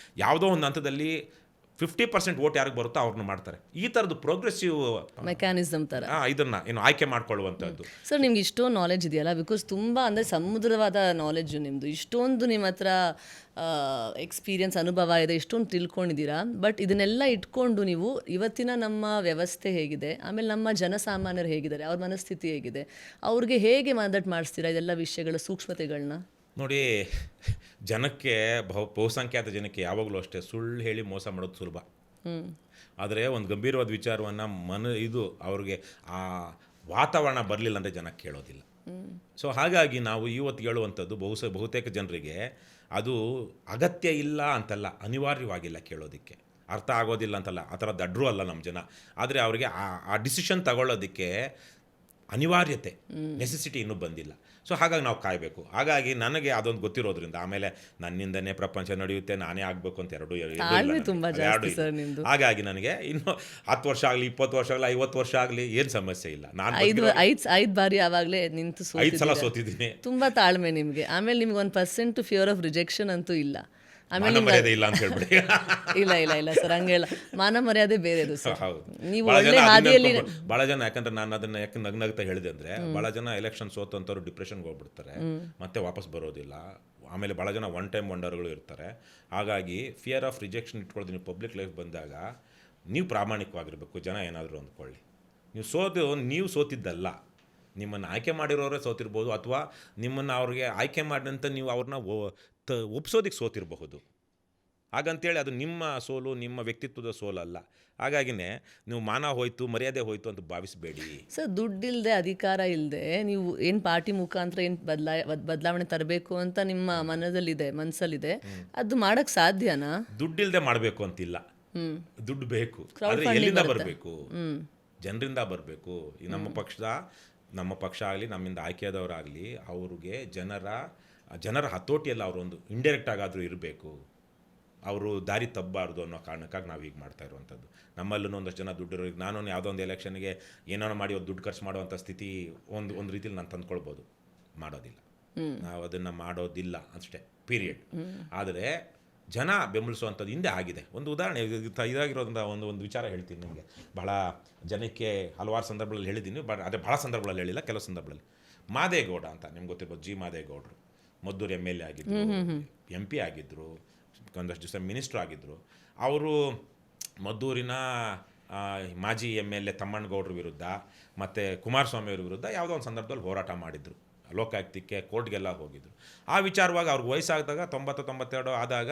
ಯಾವುದೋ ಒಂದು ಹಂತದಲ್ಲಿ 50% ವೋಟ್ ಯಾರಿಗೆ ಬರುತ್ತೋ ಅವ್ರನ್ನ ಮಾಡ್ತಾರೆ. ಈ ಥರದ್ದು ಪ್ರೋಗ್ರೆಸಿವ್ ಮೆಕ್ಯಾನಿಸಮ್ ಥರ ಇದನ್ನು ಆಯ್ಕೆ ಮಾಡ್ಕೊಳ್ಳುವಂಥದ್ದು. ಸರ್, ನಿಮ್ಗೆ ಇಷ್ಟೊಂದು ನಾಲೆಜ್ ಇದೆಯಲ್ಲ, ಬಿಕಾಸ್ ತುಂಬ ಅಂದರೆ ಸಮುದ್ರವಾದ ನಾಲೆಡ್ಜು ನಿಮ್ಮದು. ಇಷ್ಟೊಂದು ನಿಮ್ಮ ಹತ್ರ ಎಕ್ಸ್ಪೀರಿಯನ್ಸ್, ಅನುಭವ ಇದೆ, ಇಷ್ಟೊಂದು ತಿಳ್ಕೊಂಡಿದ್ದೀರಾ. ಬಟ್ ಇದನ್ನೆಲ್ಲ ಇಟ್ಕೊಂಡು ನೀವು ಇವತ್ತಿನ ನಮ್ಮ ವ್ಯವಸ್ಥೆ ಹೇಗಿದೆ, ಆಮೇಲೆ ನಮ್ಮ ಜನಸಾಮಾನ್ಯರು ಹೇಗಿದ್ದಾರೆ, ಅವ್ರ ಮನಸ್ಥಿತಿ ಹೇಗಿದೆ, ಅವ್ರಿಗೆ ಹೇಗೆ ಮದಟ್ ಮಾಡಿಸ್ತೀರಾ ಇದೆಲ್ಲ ವಿಷಯಗಳ ಸೂಕ್ಷ್ಮತೆಗಳನ್ನ? ನೋಡಿ, ಜನಕ್ಕೆ ಬಹುಸಂಖ್ಯಾತ ಜನಕ್ಕೆ ಯಾವಾಗಲೂ ಅಷ್ಟೇ ಸುಳ್ಳು ಹೇಳಿ ಮೋಸ ಮಾಡೋದು ಸುಲಭ. ಆದರೆ ಒಂದು ಗಂಭೀರವಾದ ವಿಚಾರವನ್ನು ಅವ್ರಿಗೆ ಆ ವಾತಾವರಣ ಬರಲಿಲ್ಲ ಅಂದರೆ ಜನ ಕೇಳೋದಿಲ್ಲ. ಸೊ ಹಾಗಾಗಿ ನಾವು ಇವತ್ತು ಹೇಳುವಂಥದ್ದು ಬಹುತೇಕ ಜನರಿಗೆ ಅದು ಅಗತ್ಯ ಇಲ್ಲ ಅಂತಲ್ಲ, ಅನಿವಾರ್ಯವಾಗಿಲ್ಲ ಕೇಳೋದಕ್ಕೆ, ಅರ್ಥ ಆಗೋದಿಲ್ಲ ಅಂತಲ್ಲ, ಆ ಥರ ದಡ್ರು ಅಲ್ಲ ನಮ್ಮ ಜನ. ಆದರೆ ಅವರಿಗೆ ಆ ಡಿಸಿಷನ್ ತಗೊಳ್ಳೋದಕ್ಕೆ ಅನಿವಾರ್ಯತೆ, ನೆಸೆಸಿಟಿ ಇನ್ನೂ ಬಂದಿಲ್ಲ. ಸೊ ಹಾಗಾಗಿ ನಾವು ಕಾಯಬೇಕು. ಹಾಗಾಗಿ ನನಗೆ ಅದೊಂದು ಗೊತ್ತಿರೋದ್ರಿಂದ, ಆಮೇಲೆ ನನ್ನಿಂದನೇ ಪ್ರಪಂಚ ನಡೆಯುತ್ತೆ, ನಾನೇ ಆಗಬೇಕು ಅಂತ ಎರಡೂ. ಹಾಗಾಗಿ ನನಗೆ ಇನ್ನು 10 ವರ್ಷ ಆಗಲಿ, 20 ವರ್ಷ ಆಗಲಿ, 50 ವರ್ಷ ಆಗಲಿ ಏನು ಸಮಸ್ಯೆ ಇಲ್ಲ. ನಾನು 5 ಬಾರಿ ಆವಾಗಲೇ ನಿಂತು 5 ಸಲ ಸೋತಿದ್ದೀನಿ. ತುಂಬ ತಾಳ್ಮೆ ನಿಮಗೆ. ಆಮೇಲೆ ನಿಮ್ಗೆ 1% ಫಿಯರ್ ಆಫ್ ರಿಜೆಕ್ಷನ್ ಅಂತೂ ಇಲ್ಲ. ಆಮೇಲೆ ಮರ್ಯಾದೆ ಇಲ್ಲ ಅಂತ ಹೇಳ್ಬಿಡಿ. ಇಲ್ಲ ಸರ್, ಹಂಗೇಳ ಮಾನ ಮರ್ಯಾದೆ ಬೇರೆದು ಸರ್. ನೀವು ಭಾಳ ಜನ, ಯಾಕಂದ್ರೆ ನಾನು ಅದನ್ನ ಯಾಕೆ ನಗ್ನಗ್ತಾ ಹೇಳಿದೆ ಅಂದರೆ, ಭಾಳ ಜನ ಎಲೆಕ್ಷನ್ ಸೋತಂತವ್ರು ಡಿಪ್ರೆಷನ್ಗೆ ಹೋಗ್ಬಿಡ್ತಾರೆ, ಮತ್ತೆ ವಾಪಸ್ ಬರೋದಿಲ್ಲ. ಆಮೇಲೆ ಭಾಳ ಜನ ಒನ್ ಟೈಮ್ ವಂಡರ್ಗಳು ಇರ್ತಾರೆ. ಹಾಗಾಗಿ ಫಿಯರ್ ಆಫ್ ರಿಜೆಕ್ಷನ್ ಇಟ್ಕೊಳ್ಳೋದು. ನೀವು ಪಬ್ಲಿಕ್ ಲೈಫ್ ಬಂದಾಗ ನೀವು ಪ್ರಾಮಾಣಿಕವಾಗಿರಬೇಕು. ಜನ ಏನಾದರೂ ಅಂದ್ಕೊಳ್ಳಿ, ನೀವು ಸೋತಿದ್ದಲ್ಲ, ನಿಮ್ಮನ್ನು ಆಯ್ಕೆ ಮಾಡಿರೋರೇ ಸೋತಿರ್ಬೋದು, ಅಥವಾ ನಿಮ್ಮನ್ನು ಅವ್ರಿಗೆ ಆಯ್ಕೆ ಮಾಡಿದಂಥ ನೀವು ಅವ್ರನ್ನ ಒಪ್ಸೋದಕ್ಕೆ ಸೋತಿರಬಹುದು. ಹಾಗಂತೇಳಿ ಅದು ನಿಮ್ಮ ಸೋಲು, ನಿಮ್ಮ ವ್ಯಕ್ತಿತ್ವದ ಸೋಲಲ್ಲ. ಹಾಗಾಗಿನೇ ನೀವು ಮಾನ ಹೋಯ್ತು, ಮರ್ಯಾದೆ ಹೋಯ್ತು ಅಂತ ಭಾವಿಸಬೇಡಿ. ಸರ್, ದುಡ್ಡಿಲ್ಲದೆ, ಅಧಿಕಾರ ಇಲ್ಲದೆ ನೀವು ಏನು ಪಾರ್ಟಿ ಮುಖಾಂತರ ಏನು ಬದಲಾವಣೆ ತರಬೇಕು ಅಂತ ನಿಮ್ಮ ಮನಸ್ಸಲ್ಲಿದೆ, ಅದು ಮಾಡೋಕ್ಕೆ ಸಾಧ್ಯನಾ? ದುಡ್ಡಿಲ್ಲದೆ ಮಾಡಬೇಕು ಅಂತಿಲ್ಲ, ದುಡ್ಡು ಬೇಕು. ಆದರೆ ಎಲ್ಲಿಂದ ಬರಬೇಕು? ಜನರಿಂದ ಬರಬೇಕು. ಈ ನಮ್ಮ ಪಕ್ಷ ಆಗಲಿ, ನಮ್ಮಿಂದ ಆಯ್ಕೆಯಾದವರಾಗಲಿ, ಅವ್ರಿಗೆ ಜನರ ಹತೋಟಿಯಲ್ಲಿ ಅವರೊಂದು ಇಂಡೈರೆಕ್ಟ್ ಆಗಾದರೂ ಇರಬೇಕು. ಅವರು ದಾರಿ ತಪ್ಪಬಾರ್ದು ಅನ್ನೋ ಕಾರಣಕ್ಕಾಗಿ ನಾವು ಈಗ ಮಾಡ್ತಾ ಇರುವಂಥದ್ದು. ನಮ್ಮಲ್ಲೂ ಒಂದಷ್ಟು ಜನ ದುಡ್ಡಿರೋ, ನಾನು ಯಾವುದೋ ಒಂದು ಎಲೆಕ್ಷನ್ಗೆ ಏನೋ ಮಾಡಿ ದುಡ್ಡು ಖರ್ಚು ಮಾಡುವಂಥ ಸ್ಥಿತಿ ಒಂದು ರೀತಿಯಲ್ಲಿ ನಾನು ತಂದ್ಕೊಳ್ಬೋದು. ಮಾಡೋದಿಲ್ಲ, ನಾವು ಅದನ್ನು ಮಾಡೋದಿಲ್ಲ ಅಷ್ಟೇ, ಪೀರಿಯಡ್. ಆದರೆ ಜನ ಬೆಂಬಲಿಸುವಂಥದ್ದು ಹಿಂದೆ ಆಗಿದೆ. ಒಂದು ಉದಾಹರಣೆ ಇದಾಗಿರೋದ್ರಿಂದ ಒಂದು ವಿಚಾರ ಹೇಳ್ತೀನಿ ನಿಮಗೆ. ಬಹಳ ಜನಕ್ಕೆ ಹಲವಾರು ಸಂದರ್ಭಗಳಲ್ಲಿ ಹೇಳಿದ್ದೀನಿ, ಅದೇ ಭಾಳ ಸಂದರ್ಭಗಳಲ್ಲಿ ಹೇಳಿಲ್ಲ, ಕೆಲವು ಸಂದರ್ಭಗಳಲ್ಲಿ. ಮಾದೇಗೌಡ ಅಂತ ನಿಮ್ಗೆ ಗೊತ್ತಿರ್ಬೋದು, ಜಿ ಮಾದೇಗೌಡರು ಮದ್ದೂರು MLA ಆಗಿದ್ದರು, MP ಆಗಿದ್ದರು, ಒಂದಷ್ಟು ದಿವಸ ಮಿನಿಸ್ಟ್ರು ಆಗಿದ್ದರು. ಅವರು ಮದ್ದೂರಿನ ಮಾಜಿ MLA ತಮ್ಮಣ್ಣಗೌಡರ ವಿರುದ್ಧ ಮತ್ತು ಕುಮಾರಸ್ವಾಮಿ ಅವ್ರ ವಿರುದ್ಧ ಯಾವುದೋ ಒಂದು ಸಂದರ್ಭದಲ್ಲಿ ಹೋರಾಟ ಮಾಡಿದರು. ಲೋಕಾಯುಕ್ತಕ್ಕೆ ಕೋರ್ಟ್ಗೆಲ್ಲ ಹೋಗಿದ್ರು. ಆ ವಿಚಾರವಾಗಿ ಅವ್ರಿಗೆ ವಯಸ್ಸಾದಾಗ 90-92 ಆದಾಗ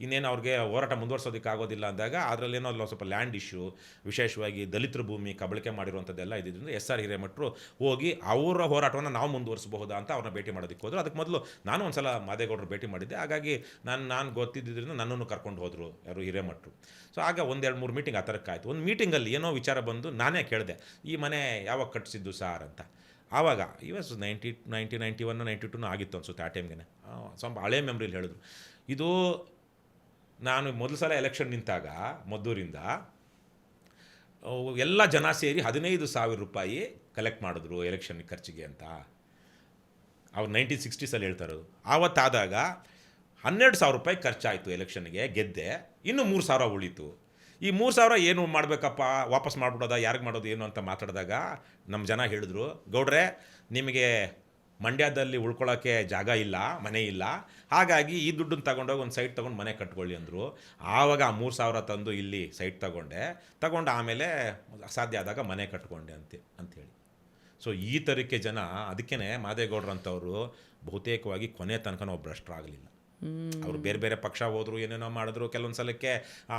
ಇನ್ನೇನು ಅವ್ರಿಗೆ ಹೋರಾಟ ಮುಂದುವರ್ಸೋದಕ್ಕೆ ಆಗೋದಿಲ್ಲ ಅಂದಾಗ ಅದರಲ್ಲೇನೋ ಸ್ವಲ್ಪ ಲ್ಯಾಂಡ್ ಇಶ್ಯೂ, ವಿಶೇಷವಾಗಿ ದಲಿತರ ಭೂಮಿ ಕಬಳಿಕೆ ಮಾಡಿರುವಂಥದ್ದೆಲ್ಲ ಇದ್ದಿದ್ದರಿಂದ SR ಹಿರೇಮಠರು ಹೋಗಿ ಅವರ ಹೋರಾಟವನ್ನು ನಾವು ಮುಂದುವರಿಸಬಹುದಾ ಅಂತ ಅವ್ರನ್ನ ಭೇಟಿ ಮಾಡೋದಕ್ಕೆ ಹೋದರು. ಅದಕ್ಕೆ ಮೊದಲು ನಾನು ಒಂದು ಸಲ ಮಾದೇಗೌಡರು ಭೇಟಿ ಮಾಡಿದ್ದೆ. ಹಾಗಾಗಿ ನಾನು ಗೊತ್ತಿದ್ದರಿಂದ ನನ್ನನ್ನು ಕರ್ಕೊಂಡು ಹೋದರು ಯಾರು ಹಿರೇಮಠರು. ಸೊ ಆಗ 1-2-3 ಮೀಟಿಂಗ್ ಆ ಥರಕ್ಕೆ ಆಯಿತು. ಒಂದು ಮೀಟಿಂಗಲ್ಲಿ ಏನೋ ವಿಚಾರ ಬಂದು ನಾನೇ ಕೇಳಿದೆ, ಈ ಮನೆ ಯಾವಾಗ ಕಟ್ಟಿಸಿದ್ದು ಸಾರ್ ಅಂತ. ಆವಾಗ ಇವಸ್ 1991-92 ಆಗಿತ್ತು ಅನ್ಸುತ್ತೆ ಆ ಟೈಮ್ಗೆ. ಸ್ವಲ್ಪ ಹಳೆ ಮೆಮ್ರಿಲಿ ಹೇಳಿದ್ರು. ಇದು ನಾನು ಮೊದಲು ಸಲ ಎಲೆಕ್ಷನ್ ನಿಂತಾಗ ಮದ್ದೂರಿಂದ ಎಲ್ಲ ಜನ ಸೇರಿ 15,000 ರೂಪಾಯಿ ಕಲೆಕ್ಟ್ ಮಾಡಿದ್ರು ಎಲೆಕ್ಷನ್ ಖರ್ಚಿಗೆ ಅಂತ. ಅವ್ರು 1960s ಹೇಳ್ತಾ ಇರೋದು. ಆವತ್ತಾದಾಗ 12,000 ರೂಪಾಯಿ ಖರ್ಚಾಯಿತು ಎಲೆಕ್ಷನ್ಗೆ, ಗೆದ್ದೆ. ಇನ್ನೂ 3,000 ಉಳೀತು. ಈ 3,000 ಏನು ಮಾಡಬೇಕಪ್ಪ, ವಾಪಸ್ ಮಾಡಿಬಿಡೋದ, ಯಾರಿಗೆ ಮಾಡೋದು ಏನು ಅಂತ ಮಾತಾಡಿದಾಗ ನಮ್ಮ ಜನ ಹೇಳಿದ್ರು, ಗೌಡ್ರೆ ನಿಮಗೆ ಮಂಡ್ಯದಲ್ಲಿ ಉಳ್ಕೊಳ್ಳೋಕ್ಕೆ ಜಾಗ ಇಲ್ಲ, ಮನೆ ಇಲ್ಲ, ಹಾಗಾಗಿ ಈ ದುಡ್ಡನ್ನು ತಗೊಂಡೋಗಿ ಒಂದು ಸೈಟ್ ತೊಗೊಂಡು ಮನೆ ಕಟ್ಕೊಳ್ಳಿ ಅಂದರು. ಆವಾಗ ಆ 3,000 ತಂದು ಇಲ್ಲಿ ಸೈಟ್ ತಗೊಂಡು ಆಮೇಲೆ ಸಾಧ್ಯ ಆದಾಗ ಮನೆ ಕಟ್ಕೊಂಡೆ ಅಂಥೇಳಿ. ಸೊ ಈ ಥರಕ್ಕೆ ಜನ, ಅದಕ್ಕೇ ಮಾದೇಗೌಡರಂಥವ್ರು ಬಹುತೇಕವಾಗಿ ಕೊನೆ ತನಕ ನಾವು ಭ್ರಷ್ಟರಾಗಲಿಲ್ಲ. ಅವರು ಬೇರೆ ಬೇರೆ ಪಕ್ಷ ಹೋದರು, ಏನೇನೋ ಮಾಡಿದ್ರು ಕೆಲವೊಂದು ಸಲಕ್ಕೆ.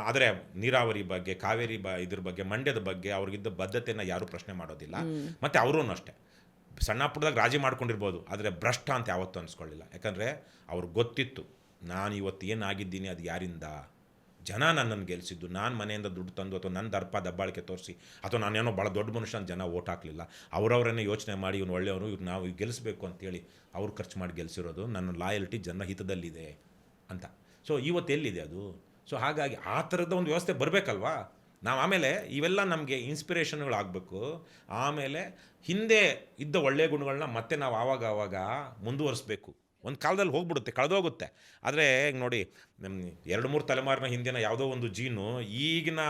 ಆದರೆ ನೀರಾವರಿ ಬಗ್ಗೆ, ಕಾವೇರಿ ಇದ್ರ ಬಗ್ಗೆ, ಮಂಡ್ಯದ ಬಗ್ಗೆ ಅವ್ರಿಗಿದ್ದ ಬದ್ಧತೆಯನ್ನು ಯಾರೂ ಪ್ರಶ್ನೆ ಮಾಡೋದಿಲ್ಲ. ಮತ್ತು ಅವರೂ ಅಷ್ಟೇ ಸಣ್ಣ ಪುಟ್ಟದಾಗ ರಾಜಿ ಮಾಡ್ಕೊಂಡಿರ್ಬೋದು, ಆದರೆ ಭ್ರಷ್ಟ ಅಂತ ಯಾವತ್ತೂ ಅನ್ಸ್ಕೊಳ್ಳಿಲ್ಲ. ಯಾಕಂದರೆ ಅವ್ರಿಗೆ ಗೊತ್ತಿತ್ತು, ನಾನು ಇವತ್ತು ಏನಾಗಿದ್ದೀನಿ ಅದು ಯಾರಿಂದ, ಜನ ನನ್ನನ್ನು ಗೆಲ್ಲಿಸಿದ್ದು. ನಾನು ಮನೆಯಿಂದ ದುಡ್ಡು ತಂದು ಅಥವಾ ನನ್ನ ದರ್ಪ ದಬ್ಬಾಳಿಕೆ ತೋರಿಸಿ ಅಥವಾ ನಾನೇನೋ ಭಾಳ ದೊಡ್ಡ ಮನುಷ್ಯ ಅಂತ ಜನ ಓಟ್ ಹಾಕಲಿಲ್ಲ. ಅವರವರನ್ನೇ ಯೋಚನೆ ಮಾಡಿ ಇವ್ನು ಒಳ್ಳೆಯವನು, ಇವ್ರು ನಾವು ಗೆಲ್ಲಿಸ್ಬೇಕು ಅಂತೇಳಿ ಅವ್ರು ಖರ್ಚು ಮಾಡಿ ಗೆಲ್ಲಿಸಿರೋದು. ನನ್ನ ಲಾಯಲ್ಟಿ ಜನ ಹಿತದಲ್ಲಿದೆ ಅಂತ. ಸೊ ಇವತ್ತು ಎಲ್ಲಿದೆ ಅದು? ಸೊ ಹಾಗಾಗಿ ಆ ಥರದ ಒಂದು ವ್ಯವಸ್ಥೆ ಬರಬೇಕಲ್ವಾ. ನಾವು ಆಮೇಲೆ ಇವೆಲ್ಲ ನಮಗೆ ಇನ್ಸ್ಪಿರೇಷನ್ಗಳಾಗಬೇಕು. ಆಮೇಲೆ ಹಿಂದೆ ಇದ್ದ ಒಳ್ಳೆಯ ಗುಣಗಳನ್ನ ಮತ್ತೆ ನಾವು ಆವಾಗ ಮುಂದುವರಿಸ್ಬೇಕು. ಒಂದು ಕಾಲದಲ್ಲಿ ಹೋಗ್ಬಿಡುತ್ತೆ, ಕಳೆದೋಗುತ್ತೆ. ಆದರೆ ಈಗ ನೋಡಿ, 2-3 ತಲೆಮಾರಿನ ಹಿಂದಿನ ಯಾವುದೋ ಒಂದು ಜೀನು ಈಗಿನ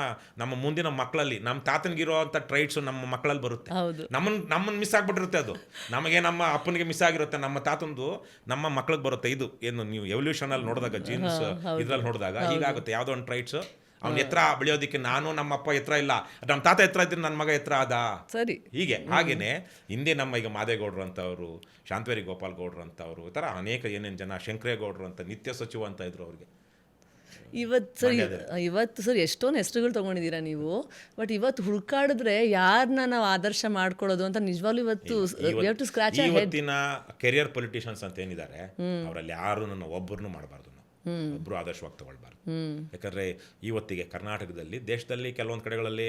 ನಮ್ಮ ಮುಂದಿನ ಮಕ್ಕಳಲ್ಲಿ, ನಮ್ಮ ತಾತನಿಗಿರೋ ಅಂಥ ಟ್ರೈಟ್ಸು ನಮ್ಮ ಮಕ್ಕಳಲ್ಲಿ ಬರುತ್ತೆ. ನಮ್ಮನ್ನು ಮಿಸ್ ಆಗಿಬಿಟ್ಟಿರುತ್ತೆ. ಅದು ನಮಗೆ ನಮ್ಮ ಅಪ್ಪನಿಗೆ ಮಿಸ್ ಆಗಿರುತ್ತೆ, ನಮ್ಮ ತಾತಂದು ನಮ್ಮ ಮಕ್ಳಿಗೆ ಬರುತ್ತೆ. ಇದು ಏನು ನೀವು ಎವಲ್ಯೂಷನಲ್ಲಿ ನೋಡಿದಾಗ, ಜೀನ್ಸ್ ಇದರಲ್ಲಿ ನೋಡಿದಾಗ ಹೀಗಾಗುತ್ತೆ. ಯಾವುದೋ ಒಂದು ಟ್ರೈಟ್ಸು, ಅವ್ನ ಎತ್ತರ ಬೆಳೆಯೋದಕ್ಕೆ ನಾನು ನಮ್ಮ ಅಪ್ಪ ಎತ್ತರ ಇಲ್ಲ, ನಮ್ಮ ತಾತ ಎತ್ತರ ಇದ್ರೆ ನನ್ನ ಮಗ ಎತ್ತರ ಆದ, ಸರಿ ಹೀಗೆ. ಹಾಗೆಯೇ ಹಿಂದೆ ನಮ್ಮ ಈಗ ಮಾದೇಗೌಡರು ಅಂತವರು, ಶಾಂತವೇರಿ ಗೋಪಾಲ್ ಗೌಡ್ರು ಅಂತವರು, ಈ ಥರ ಅನೇಕ ಏನೇನು ಜನ, ಶಂಕರೇಗೌಡರು ಅಂತ ನಿತ್ಯ ಸಚಿವ ಅಂತ ಇದ್ರು. ಅವ್ರಿಗೆ ಇವತ್ತು ಸರ್ ಎಷ್ಟೊಂದು ಹೆಸರುಗಳು ತೊಗೊಂಡಿದ್ದೀರಾ ನೀವು. ಬಟ್ ಇವತ್ತು ಹುಡುಕಾಡಿದ್ರೆ ಯಾರನ್ನ ನಾವು ಆದರ್ಶ ಮಾಡ್ಕೊಳ್ಳೋದು ಅಂತ ನಿಜವಾಗ್ಲೂ ಇವತ್ತಿನ ಕೆರಿಯರ್ ಪೊಲಿಟಿಷಿಯನ್ಸ್ ಅಂತ ಏನಿದ್ದಾರೆ, ಅವರಲ್ಲಿ ಯಾರು ನನ್ನ ಒಬ್ಬರನ್ನು ಮಾಡಬಾರ್ದು, ಒಬ್ಬರು ಆದರ್ಶವಾಗಿ ತಗೊಳ್ಬಾರ್ದು. ಯಾಕಂದರೆ ಇವತ್ತಿಗೆ ಕರ್ನಾಟಕದಲ್ಲಿ, ದೇಶದಲ್ಲಿ ಕೆಲವೊಂದು ಕಡೆಗಳಲ್ಲಿ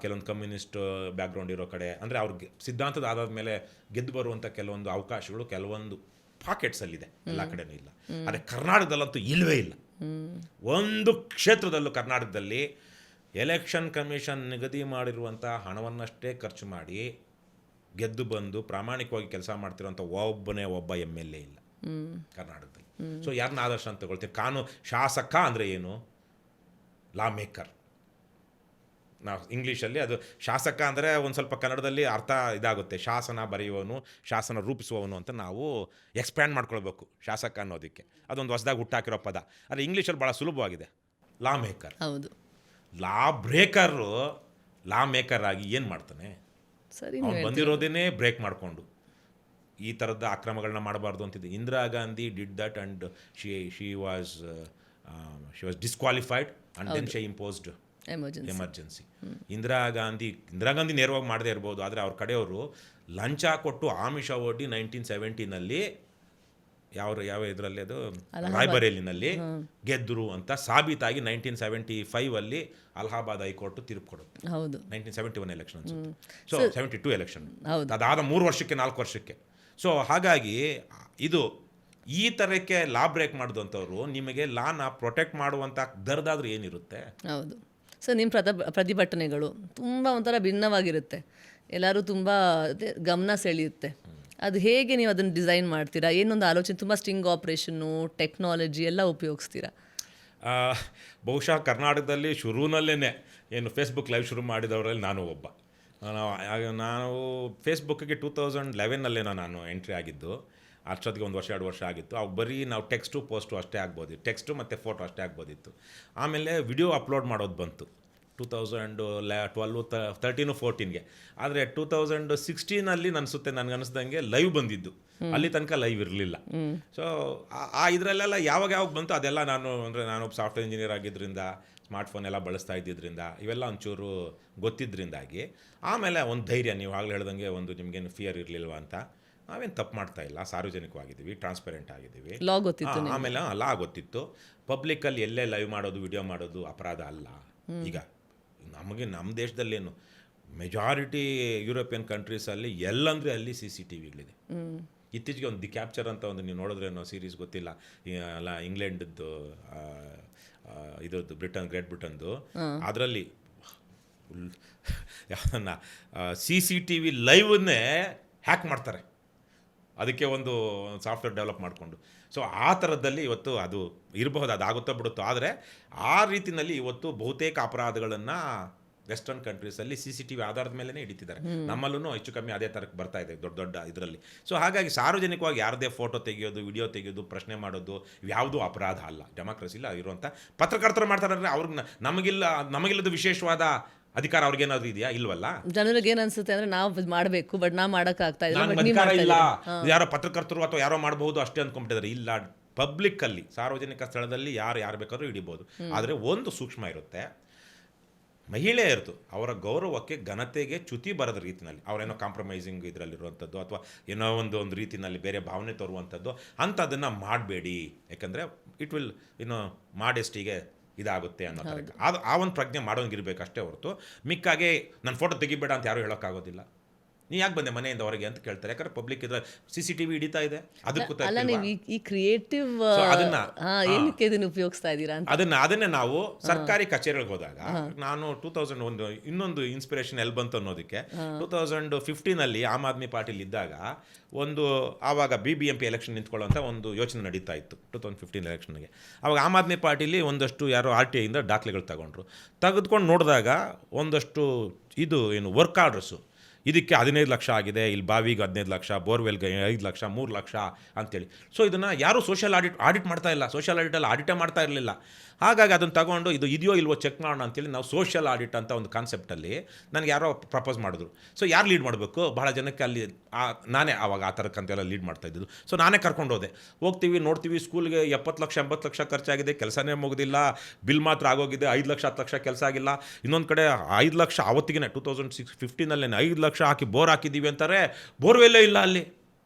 ಕೆಲವೊಂದು ಕಮ್ಯುನಿಸ್ಟ್ ಬ್ಯಾಕ್ಗ್ರೌಂಡ್ ಇರೋ ಕಡೆ, ಅಂದರೆ ಅವ್ರಿಗೆ ಸಿದ್ಧಾಂತದ ಆಧಾರದ ಮೇಲೆ ಗೆದ್ದು ಬರುವಂಥ ಕೆಲವೊಂದು ಅವಕಾಶಗಳು ಕೆಲವೊಂದು ಪಾಕೆಟ್ಸಲ್ಲಿದೆ, ಎಲ್ಲ ಕಡೆನೂ ಇಲ್ಲ. ಆದರೆ ಕರ್ನಾಟಕದಲ್ಲಂತೂ ಇಲ್ಲವೇ ಇಲ್ಲ. ಒಂದು ಕ್ಷೇತ್ರದಲ್ಲೂ ಕರ್ನಾಟಕದಲ್ಲಿ ಎಲೆಕ್ಷನ್ ಕಮಿಷನ್ ನಿಗದಿ ಮಾಡಿರುವಂಥ ಹಣವನ್ನಷ್ಟೇ ಖರ್ಚು ಮಾಡಿ ಗೆದ್ದು ಬಂದು ಪ್ರಾಮಾಣಿಕವಾಗಿ ಕೆಲಸ ಮಾಡ್ತಿರೋಂಥ ಒಬ್ಬ MLA ಇಲ್ಲ ಕರ್ನಾಟಕದಲ್ಲಿ. ಸೊ ಯಾರನ್ನ ಆದರ್ಶ ಅಂತ ತಗೊಳ್ತೀವಿ? ಶಾಸಕ ಅಂದರೆ ಏನು? ಲಾ ಮೇಕರ್. ನಾವು ಇಂಗ್ಲೀಷಲ್ಲಿ ಅದು ಶಾಸಕ ಅಂದರೆ ಒಂದು ಸ್ವಲ್ಪ ಕನ್ನಡದಲ್ಲಿ ಅರ್ಥ ಇದಾಗುತ್ತೆ, ಶಾಸನ ಬರೆಯುವವನು, ಶಾಸನ ರೂಪಿಸುವವನು ಅಂತ ನಾವು ಎಕ್ಸ್ಪ್ಯಾಂಡ್ ಮಾಡ್ಕೊಳ್ಬೇಕು ಶಾಸಕ ಅನ್ನೋದಕ್ಕೆ. ಅದೊಂದು ಹೊಸದಾಗಿ ಹುಟ್ಟಾಕಿರೋ ಪದ. ಆದರೆ ಇಂಗ್ಲೀಷಲ್ಲಿ ಭಾಳ ಸುಲಭವಾಗಿದೆ, ಲಾ ಮೇಕರ್. ಹೌದು. ಲಾ ಬ್ರೇಕರು ಲಾ ಮೇಕರ್ ಆಗಿ ಏನು ಮಾಡ್ತಾನೆ? ಅವ್ನು ಬಂದಿರೋದೇನೇ ಬ್ರೇಕ್ ಮಾಡಿಕೊಂಡು ಈ ಥರದ ಅಕ್ರಮಗಳನ್ನ ಮಾಡಬಾರ್ದು ಅಂತಿದ್ದೆ. Indira Gandhi did that and she was disqualified and then she imposed emergency. Indira Gandhi ನೇರವಾಗಿ ಮಾಡದೇ ಇರ್ಬೋದು, ಆದರೆ ಅವ್ರ ಕಡೆಯವರು ಲಂಚ ಕೊಟ್ಟು ಆಮಿಷ ಒಡ್ಡಿ 1970ನಲ್ಲಿ ಯಾವ ಇದರಲ್ಲಿ ಅದು ರಾಯ್ಬರೇಲಿನಲ್ಲಿ ಗೆದ್ದರು ಅಂತ ಸಾಬೀತಾಗಿ 1975 ಅಲಹಾಬಾದ್ ಹೈಕೋರ್ಟ್ ತೀರ್ಪು ಕೊಡುತ್ತೆ. 1971 ಎಲೆಕ್ಷನ್ ಅನ್ಸುತ್ತೆ. ಸೊ 72 ಎಲೆಕ್ಷನ್ ಅದಾದ 3 ವರ್ಷಕ್ಕೆ 4 ವರ್ಷಕ್ಕೆ. ಸೊ ಹಾಗಾಗಿ ಇದು ಈ ಥರಕ್ಕೆ ಲಾ ಬ್ರೇಕ್ ಮಾಡಿದಂಥವ್ರು ನಿಮಗೆ ಲಾನ ಪ್ರೊಟೆಕ್ಟ್ ಮಾಡುವಂಥ ದರದಾದ್ರೂ ಏನಿರುತ್ತೆ? ಹೌದು. ಸೊ ನಿಮ್ಮ ಪ್ರತಿಭಟನೆಗಳು ತುಂಬ ಒಂಥರ ಭಿನ್ನವಾಗಿರುತ್ತೆ, ಎಲ್ಲರೂ ತುಂಬ ಗಮನ ಸೆಳೆಯುತ್ತೆ. ಅದು ಹೇಗೆ ನೀವು ಅದನ್ನು ಡಿಸೈನ್ ಮಾಡ್ತೀರಾ? ಏನೊಂದು ಆಲೋಚನೆ, ತುಂಬ ಸ್ಟಿಂಗ್ ಆಪ್ರೇಷನ್ನು, ಟೆಕ್ನಾಲಜಿ ಎಲ್ಲ ಉಪಯೋಗಿಸ್ತೀರಾ? ಆ, ಬಹುಶಃ ಕರ್ನಾಟಕದಲ್ಲಿ ಶುರುನಲ್ಲೇ ಏನು ಫೇಸ್ಬುಕ್ ಲೈವ್ ಶುರು ಮಾಡಿದವರಲ್ಲಿ ನಾನು ಒಬ್ಬ. ನಾವು ಫೇಸ್ಬುಕ್ಕಿಗೆ 2011 ನಾನು ಎಂಟ್ರಿ ಆಗಿದ್ದು. ಅಷ್ಟೊತ್ತಿಗೆ 1 ವರ್ಷ 2 ವರ್ಷ ಆಗಿತ್ತು. ಅವು ಬರೀ ನಾವು ಟೆಕ್ಸ್ಟು ಪೋಸ್ಟು ಅಷ್ಟೇ ಆಗ್ಬೋದಿತ್ತು, ಟೆಕ್ಸ್ಟು ಮತ್ತು ಫೋಟೋ ಅಷ್ಟೇ ಆಗ್ಬೋದಿತ್ತು. ಆಮೇಲೆ ವಿಡಿಯೋ ಅಪ್ಲೋಡ್ ಮಾಡೋದು ಬಂತು 2012 13 14ಗೆ. ಆದರೆ 2016 ಅನಿಸುತ್ತೆ ನನಗನ್ನಿಸ್ದಂಗೆ ಲೈವ್ ಬಂದಿದ್ದು. ಅಲ್ಲಿ ತನಕ ಲೈವ್ ಇರಲಿಲ್ಲ. ಸೊ ಆ ಇದರಲ್ಲೆಲ್ಲ ಯಾವಾಗ ಬಂತು ಅದೆಲ್ಲ ನಾನೊಬ್ಬ ಸಾಫ್ಟ್ವೇರ್ ಇಂಜಿನಿಯರ್ ಆಗಿದ್ದರಿಂದ, ಸ್ಮಾರ್ಟ್ಫೋನ್ ಎಲ್ಲ ಬಳಸ್ತಾ ಇದ್ದಿದ್ದರಿಂದ, ಇವೆಲ್ಲ ಒಂಚೂರು ಗೊತ್ತಿದ್ದರಿಂದಾಗಿ ಆಮೇಲೆ ಒಂದು ಧೈರ್ಯ, ನೀವು ಆಗಲೇ ಹೇಳ್ದಂಗೆ ಒಂದು ನಿಮಗೇನು ಫಿಯರ್ ಇರಲಿಲ್ವ ಅಂತ. ನಾವೇನು ತಪ್ಪು ಮಾಡ್ತಾ ಇಲ್ಲ, ಸಾರ್ವಜನಿಕವಾಗಿದ್ದೀವಿ, ಟ್ರಾನ್ಸ್ಪರೆಂಟ್ ಆಗಿದ್ದೀವಿ. ಲಾ ಗೊತ್ತಿತ್ತು. ಆಮೇಲೆ ಲಾ ಗೊತ್ತಿತ್ತು. ಪಬ್ಲಿಕ್ಕಲ್ಲಿ ಎಲ್ಲೇ ಲೈವ್ ಮಾಡೋದು, ವಿಡಿಯೋ ಮಾಡೋದು ಅಪರಾಧ ಅಲ್ಲ. ಈಗ ನಮ್ಮ ದೇಶದಲ್ಲೇನು ಮೆಜಾರಿಟಿ ಯುರೋಪಿಯನ್ ಕಂಟ್ರೀಸಲ್ಲಿ ಎಲ್ಲಂದರೆ ಅಲ್ಲಿ CCTVಗಳಿದೆ. ಇತ್ತೀಚೆಗೆ ಒಂದು ದಿ ಕ್ಯಾಪ್ಚರ್ ಅಂತ ಒಂದು ನೀವು ನೋಡಿದ್ರೇನೋ ಸೀರೀಸ್, ಗೊತ್ತಿಲ್ಲ, ಅಲ್ಲ ಇಂಗ್ಲೆಂಡದ್ದು ಇದ್ರದ್ದು ಗ್ರೇಟ್ ಬ್ರಿಟನ್ದು, ಅದರಲ್ಲಿ ಯಾವುದನ್ನ CCTV ಲೈವನ್ನೇ ಹ್ಯಾಕ್ ಮಾಡ್ತಾರೆ. ಅದಕ್ಕೆ ಒಂದು ಸಾಫ್ಟ್ವೇರ್ ಡೆವಲಪ್ ಮಾಡಿಕೊಂಡು. ಸೊ ಆ ಥರದಲ್ಲಿ ಇವತ್ತು ಅದು ಇರಬಹುದು, ಅದು ಆಗುತ್ತೋ ಬಿಡುತ್ತೋ. ಆದರೆ ಆ ರೀತಿಯಲ್ಲಿ ಇವತ್ತು ಬಹುತೇಕ ಅಪರಾಧಗಳನ್ನು ವೆಸ್ಟರ್ನ್ ಕಂಟ್ರೀಸಲ್ಲಿ CCTV ಆಧಾರದ ಮೇಲೇ ಹಿಡಿತಿದ್ದಾರೆ. ನಮ್ಮಲ್ಲೂ ಹೆಚ್ಚು ಕಮ್ಮಿ ಅದೇ ಥರಕ್ಕೆ ಬರ್ತಾ ಇದೆ ದೊಡ್ಡ ದೊಡ್ಡ ಇದರಲ್ಲಿ. ಸೊ ಹಾಗಾಗಿ ಸಾರ್ವಜನಿಕವಾಗಿ ಯಾರದೇ ಫೋಟೋ ತೆಗೆಯೋದು, ವಿಡಿಯೋ ತೆಗೆಯೋದು, ಪ್ರಶ್ನೆ ಮಾಡೋದು ಯಾವುದೂ ಅಪರಾಧ ಅಲ್ಲ. ಡೆಮಾಕ್ರಸಿಲ್ಲ ಇರುವಂಥ ಪತ್ರಕರ್ತರು ಮಾಡ್ತಾರೆ. ಅಂದರೆ ಅವ್ರಿಗೆ ನಮಗಿಲ್ಲದ ವಿಶೇಷವಾದ ಅಧಿಕಾರ ಅವ್ರಿಗೇನಾದ್ರು ಇದೆಯಾ? ಇಲ್ವಲ್ಲ. ಜನರಿಗೆ ಏನ್ ಅನ್ಸುತ್ತೆ ಅಂದ್ರೆ ನಾವು ಮಾಡಬೇಕು, ಬಟ್ ನಾವು ಮಾಡೋಕ್ಕಾಗ್ತಾ ಇಲ್ಲ, ಅಧಿಕಾರ ಇಲ್ಲ, ಯಾರೋ ಪತ್ರಕರ್ತರು ಅಥವಾ ಯಾರೋ ಮಾಡಬಹುದು ಅಷ್ಟೇ ಅಂದ್ಕೊಂಡ್ಬಿಟ್ಟಿದ್ದಾರೆ. ಇಲ್ಲ, ಪಬ್ಲಿಕ್ಕಲ್ಲಿ ಸಾರ್ವಜನಿಕ ಸ್ಥಳದಲ್ಲಿ ಯಾರು ಬೇಕಾದ್ರೂ ಹಿಡಿಬೋದು. ಆದರೆ ಒಂದು ಸೂಕ್ಷ್ಮ ಇರುತ್ತೆ, ಮಹಿಳೆ ಇರ್ತು ಅವರ ಗೌರವಕ್ಕೆ ಘನತೆಗೆ ಚ್ಯುತಿ ಬರದ ರೀತಿಯಲ್ಲಿ ಅವರೇನೋ ಕಾಂಪ್ರಮೈಸಿಂಗ್ ಇದರಲ್ಲಿರುವಂಥದ್ದು ಅಥವಾ ಏನೋ ಒಂದು ರೀತಿಯಲ್ಲಿ ಬೇರೆ ಭಾವನೆ ತರುವಂಥದ್ದು ಅಂಥದ್ದನ್ನು ಮಾಡಬೇಡಿ. ಯಾಕಂದರೆ ಇಟ್ ವಿಲ್ ಮಾಡೆಸ್ಟಿಗೆ ಇದಾಗುತ್ತೆ ಅನ್ನೋ ಥರಕ್ಕೆ ಆ ಒಂದು ಪ್ರಜ್ಞೆ ಮಾಡೋಂಗಿರ್ಬೇಕು ಅಷ್ಟೇ ಹೊರತು ಮಿಕ್ಕಾಗೆ ನನ್ನ ಫೋಟೋ ತೆಗಿಬೇಡ ಅಂತ ಯಾರೂ ಹೇಳೋಕ್ಕಾಗೋದಿಲ್ಲ. ನೀ ಯಾಕೆ ಬಂದೆ ಮನೆಯಿಂದ ಹೊರಗೆ ಅಂತ ಕೇಳ್ತಾರೆ. ಯಾಕಂದ್ರೆ ಪಬ್ಲಿಕ್ ಇದ್ರೆ CCTV ಹಿಡಿತಾ ಇದೆ, ಅದಕ್ಕೂ ಈ ಕ್ರಿಯೇಟಿವ್ ಏನಕ್ಕೆ ಇದನ್ನು ಉಪಯೋಗಿಸ್ತಾ ಇದ್ದೀರಾ ಅಂತ. ಅದನ್ನೇ ನಾವು ಸರ್ಕಾರಿ ಕಚೇರಿಗಳಿಗೆ ಹೋದಾಗ ನಾನು 2001 ಇನ್ನೊಂದು ಇನ್ಸ್ಪಿರೇಷನ್ ಎಲ್ಲಿ ಬಂತು ಅನ್ನೋದಕ್ಕೆ 2015 ಆಮ್ ಆದ್ಮಿ ಪಾರ್ಟಿಲಿ ಇದ್ದಾಗ ಆವಾಗ BBMP ಎಲೆಕ್ಷನ್ ನಿಂತ್ಕೊಳ್ಳೋಂಥ ಒಂದು ಯೋಚನೆ ನಡೀತಾ ಇತ್ತು 2015 ಎಲೆಕ್ಷನ್ಗೆ. ಆವಾಗ ಆಮ್ ಆದ್ಮಿ ಪಾರ್ಟಿಲಿ ಒಂದಷ್ಟು ಯಾರೋ RTI ಇಂದ ದಾಖಲೆಗಳು ತೆಗೆದುಕೊಂಡು ನೋಡಿದಾಗ ಒಂದಷ್ಟು ವರ್ಕ್ ಆರ್ಡರ್ಸು ಇದಕ್ಕೆ 15 ಲಕ್ಷ ಆಗಿದೆ, ಇಲ್ಲಿ ಬಾವಿಗೆ 15 ಲಕ್ಷ, ಬೋರ್ವೆಲ್ಗೆ 5 ಲಕ್ಷ, 3 ಲಕ್ಷ ಅಂತೇಳಿ. ಸೊ ಇದನ್ನು ಯಾರೂ ಸೋಷಿಯಲ್ ಆಡಿಟ್ ಮಾಡ್ತಾ ಇಲ್ಲ, ಸೋಷಿಯಲ್ ಆಡಿಟಲ್ಲಿ ಆಡಿಟೇ ಮಾಡ್ತಾ ಇರಲಿಲ್ಲ. ಹಾಗಾಗಿ ಅದನ್ನು ತಗೊಂಡು ಇದು ಇದೆಯೋ ಇಲ್ವೋ ಚೆಕ್ ಮಾಡೋಣ ಅಂತೇಳಿ ನಾವು ಸೋಷಿಯಲ್ ಆಡಿಟ್ ಅಂತ ಒಂದು ಕಾನ್ಸೆಪ್ಟಲ್ಲಿ ನನಗೆ ಯಾರೋ ಪ್ರಪೋಸ್ ಮಾಡಿದ್ರು. ಸೊ ಯಾರು ಲೀಡ್ ಮಾಡಬೇಕು? ಬಹಳ ಜನಕ್ಕೆ ಅಲ್ಲಿ ನಾನೇ ಆವಾಗ ಆ ಥರಕ್ಕಂತೆಲ್ಲ ಲೀಡ್ ಮಾಡ್ತಾಯಿದ್ದು. ಸೊ ನಾನೇ ಕರ್ಕೊಂಡು ಹೋಗ್ತೀವಿ, ನೋಡ್ತೀವಿ, ಸ್ಕೂಲ್ಗೆ 70 ಲಕ್ಷ 80 ಲಕ್ಷ ಖರ್ಚಾಗಿದೆ, ಕೆಲಸನೇ ಮುಗಿದಿಲ್ಲ, ಬಿಲ್ ಮಾತ್ರ ಆಗೋಗಿದೆ, 5 ಲಕ್ಷ 10 ಲಕ್ಷ ಕೆಲಸ ಆಗಿಲ್ಲ. ಇನ್ನೊಂದು ಕಡೆ 5 ಲಕ್ಷ ಆವತ್ತಿಗೆ 2015 5 ಲಕ್ಷ ಹಾಕಿ ಬೋರ್ ಹಾಕಿದ್ದೀವಿ ಅಂತಾರೆ, ಬೋರ್ವೆಲ್ಲೇ ಇಲ್ಲ. ಅಲ್ಲಿ